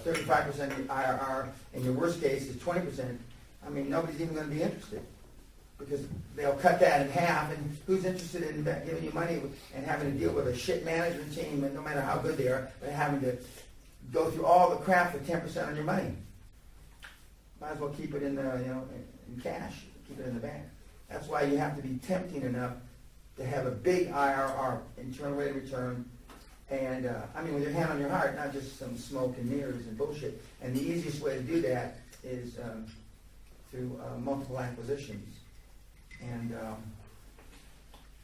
35% IRR, and your worst case is 20%, nobody's even going to be interested. Because they'll cut that in half, and who's interested in giving you money and having to deal with a shit management team, and no matter how good they are, but having to go through all the crap for 10% on your money? Might as well keep it in cash, keep it in the bank. That's why you have to be tempting enough to have a big IRR, internal rate of return, And, I mean, with your hand on your heart, not just some smoke and mirrors and bullshit. And the easiest way to do that is through multiple acquisitions. And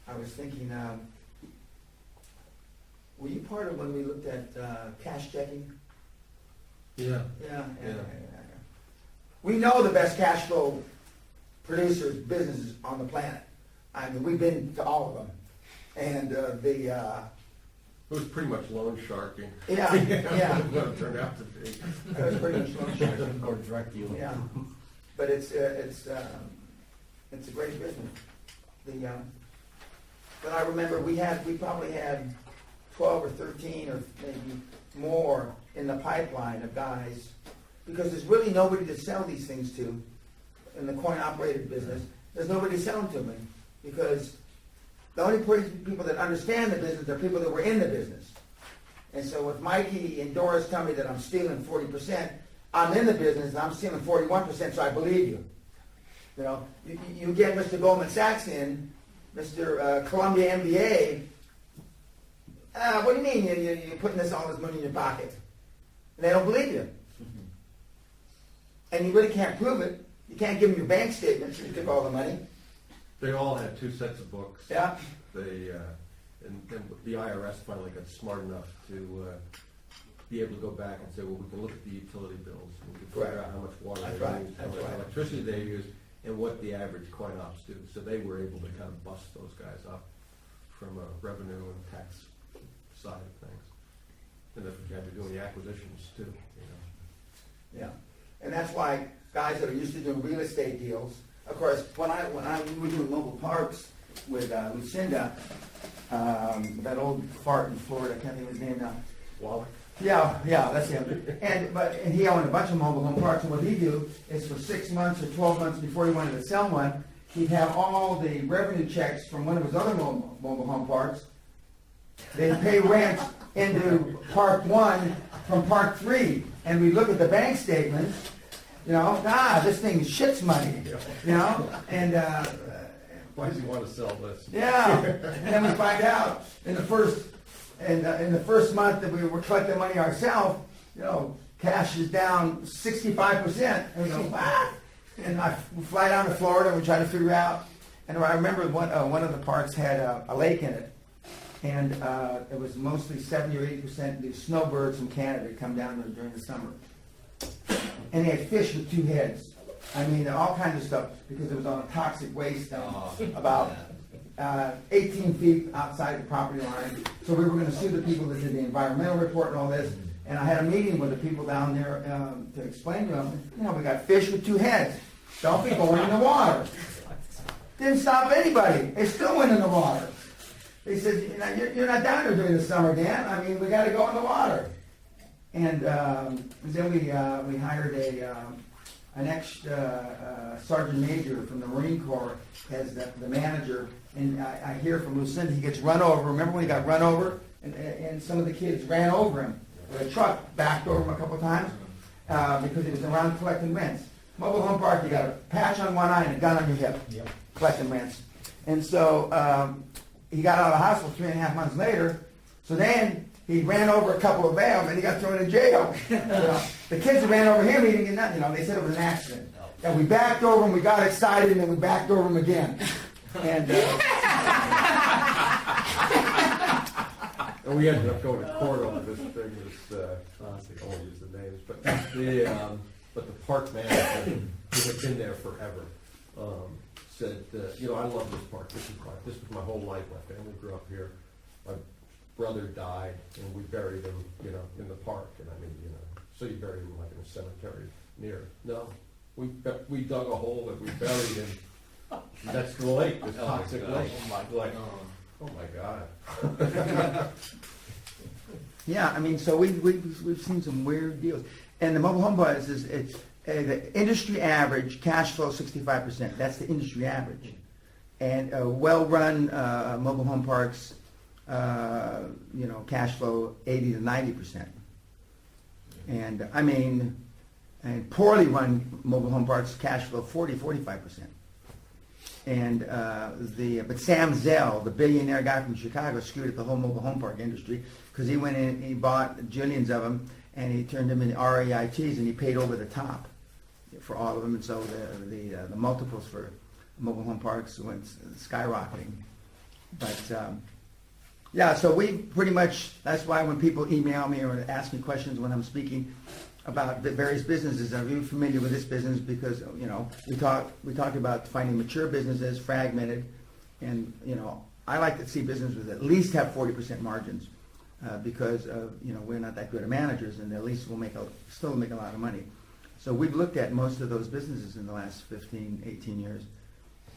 I was thinking, were you part of when we looked at cash checking? Yeah. Yeah. Yeah. We know the best cash flow producers, businesses on the planet. I mean, we've been to all of them. And It was pretty much loan sharking. yeah, yeah. What it turned out to be. It was pretty much loan sharking. Or direct deal. Yeah, but it's a great business. But I remember we probably had 12 or 13 or maybe more in the pipeline of guys, because there's really nobody to sell these things to in the coin-operated business. There's nobody to sell them to me, because the only people that understand the business are people that were in the business. And so if Mikey and Doris tell me that I'm stealing 40%, I'm in the business and I'm stealing 41%, so I believe you. You know, you get Mr. Goldman Sachs in, Mr. Columbia MBA, what do you mean you're putting all this money in your pocket? And they don't believe you. And you really can't prove it. You can't give them your bank statements. You took all the money. They all had 2 sets of books. Yeah. And the IRS finally got smart enough to be able to go back and say, well, we can look at the utility bills, and we can figure Right. out how much water That's they right. use, how That's much right. electricity they use, and what the average coin ops do. So they were able to kind of bust those guys up from a revenue and tax side of things. And that's what you have to do in the acquisitions too, you know. Yeah, and that's why guys that are used to doing real estate deals, of course, when we were doing mobile parks with Lucinda, that old fart in Florida, I can't think of his name now. Wallach? Yeah, that's him. And he owned a bunch of mobile home parks, and what he'd do is for 6 months or 12 months before he wanted to sell one, he'd have all the revenue checks from one of his other mobile home parks. They'd pay rent into Park 1 from Park 3, and we look at the bank statements, you know, this thing is shit's money, you know, and Why does he want to sell this? yeah, and then we find out in the first month that we were collecting money ourselves, you know, cash is down 65%, and we go, what? And we fly down to Florida and we try to figure out, and I remember one of the parks had a lake in it, and it was mostly 70 or 80% the snowbirds from Canada come down there during the summer. And they had fish with 2 heads. I mean, all kinds of stuff, because it was on a toxic waste dump, about 18 feet outside the property line. So we were going to sue the people that did the environmental report and all this. And I had a meeting with the people down there to explain to them, you know, we got fish with 2 heads. Don't be going in the water. Didn't stop anybody. They still went in the water. They said, you know, you're not down there during the summer, Dan. I mean, we got to go in the water. And then we hired an ex-sergeant major from the Marine Corps as the manager. And I hear from Lucinda, he gets run over. Remember when he got run over? And some of the kids ran over him. The truck backed over him a couple times because he was around collecting rents. Mobile home park, you got a patch on one eye and a gun on your hip, collecting rents. And so he got out of the hospital 3.5 months later. So then he ran over a couple of them and he got thrown in jail. You know, the kids that ran over him, he didn't get nothing. You know, they said it was an accident. And we backed over him, we got excited, and then we backed over him again. And And we ended up going to court over this thing, I won't use the names, but the park manager, who had been there forever, said, you know, I love this park, this was my whole life, my family grew up here. My brother died, and we buried him, you know, in the park, and I mean, you know, so you bury him like in a cemetery near. No, we dug a hole and we buried him next to the lake, this toxic lake. Oh my God. yeah, I mean, so we've seen some weird deals. And the mobile home parks it's the industry average cash flow 65%. That's the industry average. And well-run mobile home parks, you know, cash flow 80 to 90%. And I mean, and poorly run mobile home parks cash flow 40, 45%. And but Sam Zell, the billionaire guy from Chicago, screwed up the whole mobile home park industry because he went in and he bought jillions of them and he turned them into REITs and he paid over the top for all of them. And so the multiples for mobile home parks went skyrocketing. But yeah, so we pretty much, that's why when people email me or ask me questions when I'm speaking about the various businesses, I'm really familiar with this business because, you know, we talked about finding mature businesses, fragmented, and, you know, I like to see businesses at least have 40% margins because, you know, we're not that good at managers and at least we'll still make a lot of money. So we've looked at most of those businesses in the last 15, 18 years.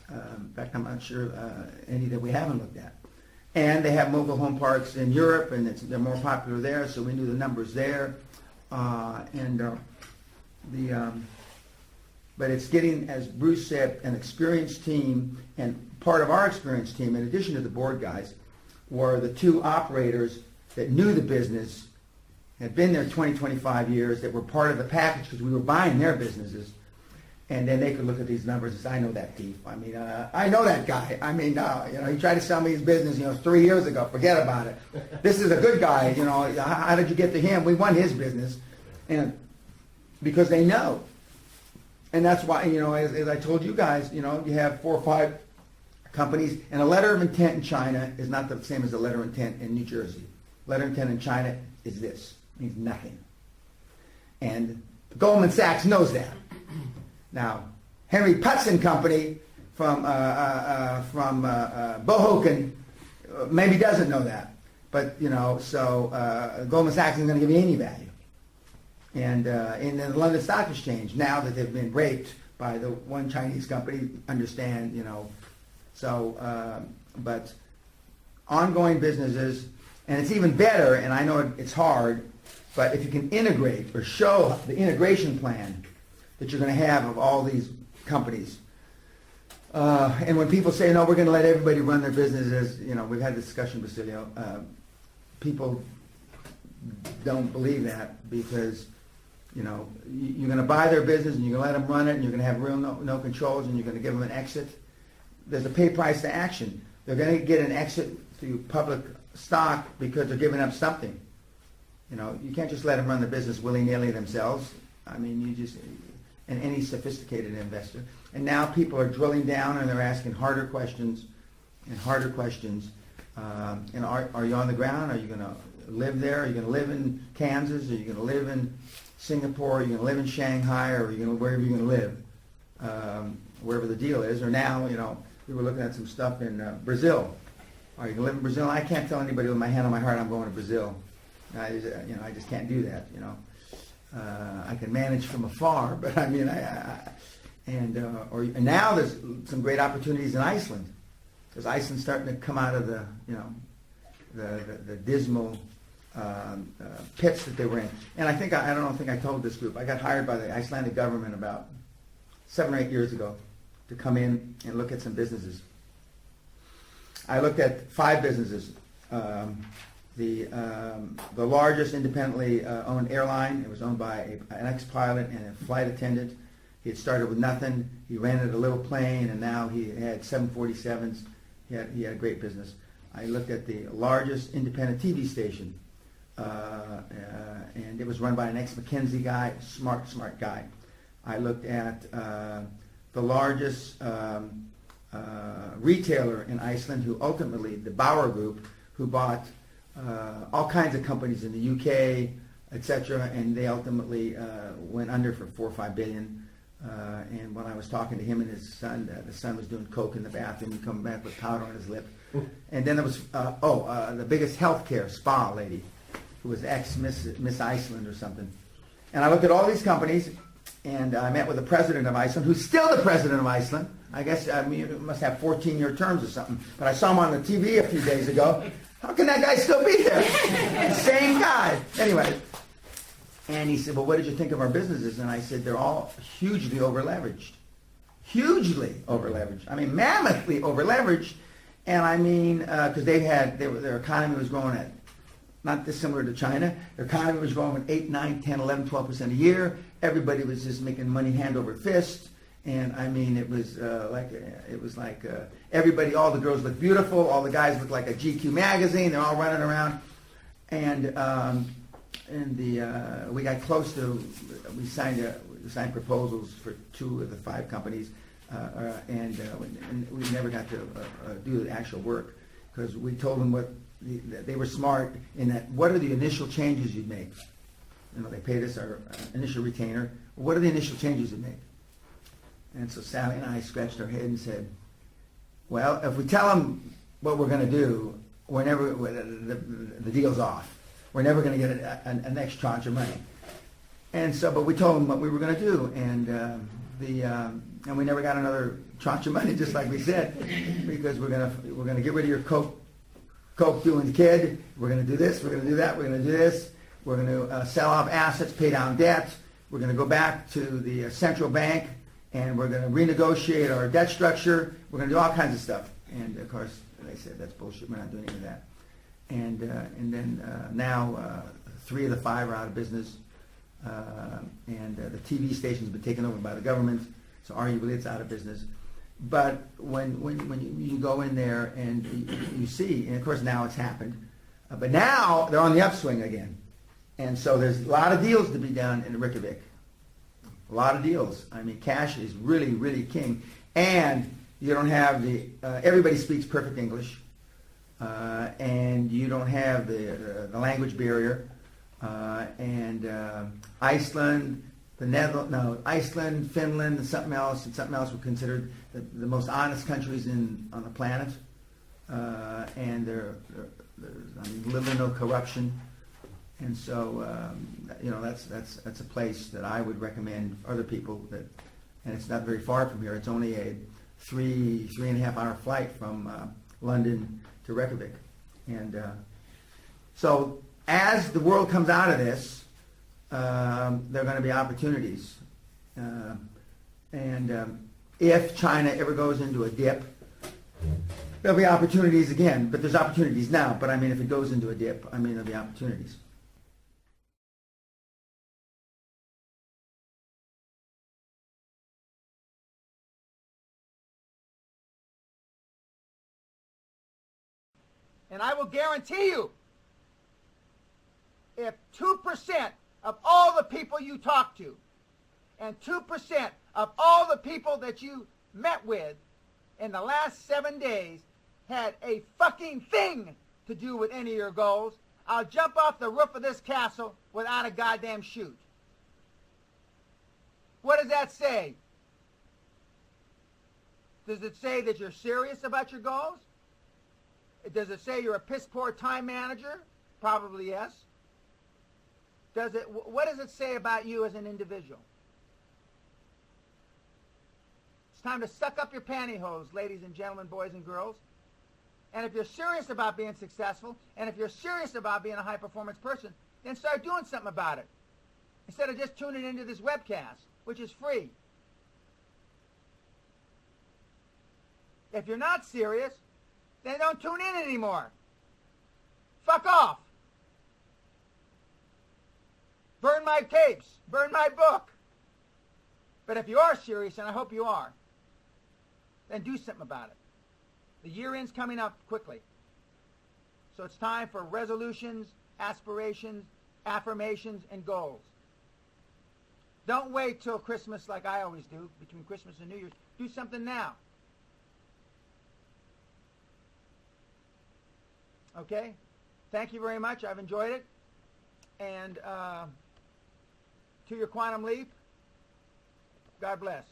In fact, I'm not sure any that we haven't looked at. And they have mobile home parks in Europe, and they're more popular there, so we knew the numbers there. But it's getting, as Bruce said, an experienced team, and part of our experienced team, in addition to the board guys, were the two operators that knew the business, had been there 20, 25 years, that were part of the package because we were buying their businesses. And then they could look at these numbers and say, I know that thief. I mean, I know that guy. I mean, you know, he tried to sell me his business, you know, 3 years ago. Forget about it. This is a good guy. You know, how did you get to him? We won his business. And because they know. And that's why, you know, as I told you guys, you know, you have 4 or 5 companies. And a letter of intent in China is not the same as a letter of intent in New Jersey. Letter of intent in China is this. It means nothing. And Goldman Sachs knows that. Now, Henry Putz and Company from Bohoken maybe doesn't know that, but you know, so Goldman Sachs isn't going to give you any value. And in the London Stock Exchange, now that they've been raped by the one Chinese company, understand, you know, so but ongoing businesses, and it's even better. And I know it's hard, but if you can integrate or show the integration plan that you're going to have of all these companies. And when people say, no, we're going to let everybody run their businesses, you know, we've had this discussion, Basilio, people don't believe that because, you know, you're going to buy their business and you're going to let them run it and you're going to have real no controls and you're going to give them an exit. There's a pay price to action. They're going to get an exit through public stock because they're giving up something. You know, you can't just let them run the business willy-nilly themselves. I mean, you just... and any sophisticated investor. And now people are drilling down and they're asking harder questions and harder questions. And are you on the ground? Are you going to live there? Are you going to live in Kansas? Are you going to live in Singapore? Are you going to live in Shanghai? Or are you going to wherever you're going to live? Wherever the deal is. Or now, you know, we were looking at some stuff in Brazil. Are you going to live in Brazil? I can't tell anybody with my hand on my heart I'm going to Brazil. I just can't do that, you know. I can manage from afar, but I mean, and now there's some great opportunities in Iceland, because Iceland's starting to come out of the, you know, the dismal pits that they were in. And I don't think I told this group. I got hired by the Icelandic government about 7 or 8 years ago to come in and look at some businesses. I looked at 5 businesses. The largest independently owned airline. It was owned by an ex-pilot and a flight attendant. He had started with nothing. He rented a little plane, and now he had 747s. He had a great business. I looked at the largest independent TV station, and it was run by an ex-McKinsey guy, smart guy. I looked at the largest retailer in Iceland, who ultimately, the Bauer Group, who bought all kinds of companies in the UK, etc., and they ultimately went under for $4 or $5 billion. And when I was talking to him and his son, the son was doing coke in the bathroom. He come back with powder on his lip. And then there was the biggest healthcare spa lady, who was ex-Miss Iceland or something. And I looked at all these companies, and I met with the president of Iceland, who's still the president of Iceland. I guess it must have 14-year terms or something. But I saw him on the TV a few days ago. How can that guy still be there? Same guy. Anyway. And he said, well, what did you think of our businesses? And I said, they're all hugely over-leveraged. Hugely over-leveraged. I mean, mammothly over-leveraged. And I mean, because their economy was growing at, not dissimilar to China, their economy was growing at 8, 9, 10, 11, 12% a year. Everybody was just making money hand over fist. And I mean, it was like everybody, all the girls looked beautiful, all the guys looked like a GQ magazine. They're all running around, and we got close to, we signed proposals for 2 of the 5 companies, and we never got to do the actual work because we told them they were smart in that. What are the initial changes you'd make? You know, they paid us our initial retainer. What are the initial changes you'd make? And so Sally and I scratched our head and said, well, if we tell them what we're going to do, the deal's off. We're never going to get a next tranche of money. And so, but we told them what we were going to do, and we never got another tranche of money, just like we said, because we're going to get rid of your coke doing kid. We're going to do this. We're going to do that. We're going to do this. We're going to sell off assets, pay down debt. We're going to go back to the central bank, and we're going to renegotiate our debt structure. We're going to do all kinds of stuff. And of course, they said that's bullshit. We're not doing any of that. And then now 3 of the 5 are out of business, and the TV station's been taken over by the government. So arguably, it's out of business. But when you go in there and you see, and of course now it's happened, but now they're on the upswing again. And so there's a lot of deals to be done in Reykjavik. A lot of deals. I mean, cash is really, really king. And you don't have everybody speaks perfect English. And you don't have the language barrier. Iceland, Iceland, Finland, and something else were considered the most honest countries on the planet. And there's little or no corruption. And so, that's a place that I would recommend other people and it's not very far from here. It's only a 3.5 hour flight from London to Reykjavik. And so as the world comes out of this, there are going to be opportunities. If China ever goes into a dip, there'll be opportunities again. But there's opportunities now. But I mean, if it goes into a dip, I mean, there'll be opportunities. And I will guarantee you, if 2% of all the people you talk to and 2% of all the people that you met with in the last 7 days had a fucking thing to do with any of your goals, I'll jump off the roof of this castle without a goddamn chute. What does that say? Does it say that you're serious about your goals? Does it say you're a piss-poor time manager? Probably yes. What does it say about you as an individual? It's time to suck up your pantyhose, ladies and gentlemen, boys and girls. And if you're serious about being successful, and if you're serious about being a high-performance person, then start doing something about it. Instead of just tuning into this webcast, which is free. If you're not serious, then don't tune in anymore. Fuck off. Burn my tapes. Burn my book. But if you are serious, and I hope you are, then do something about it. The year end's coming up quickly. So it's time for resolutions, aspirations, affirmations, and goals. Don't wait till Christmas like I always do, between Christmas and New Year's. Do something now. Okay? Thank you very much. I've enjoyed it. And to your quantum leap, God bless.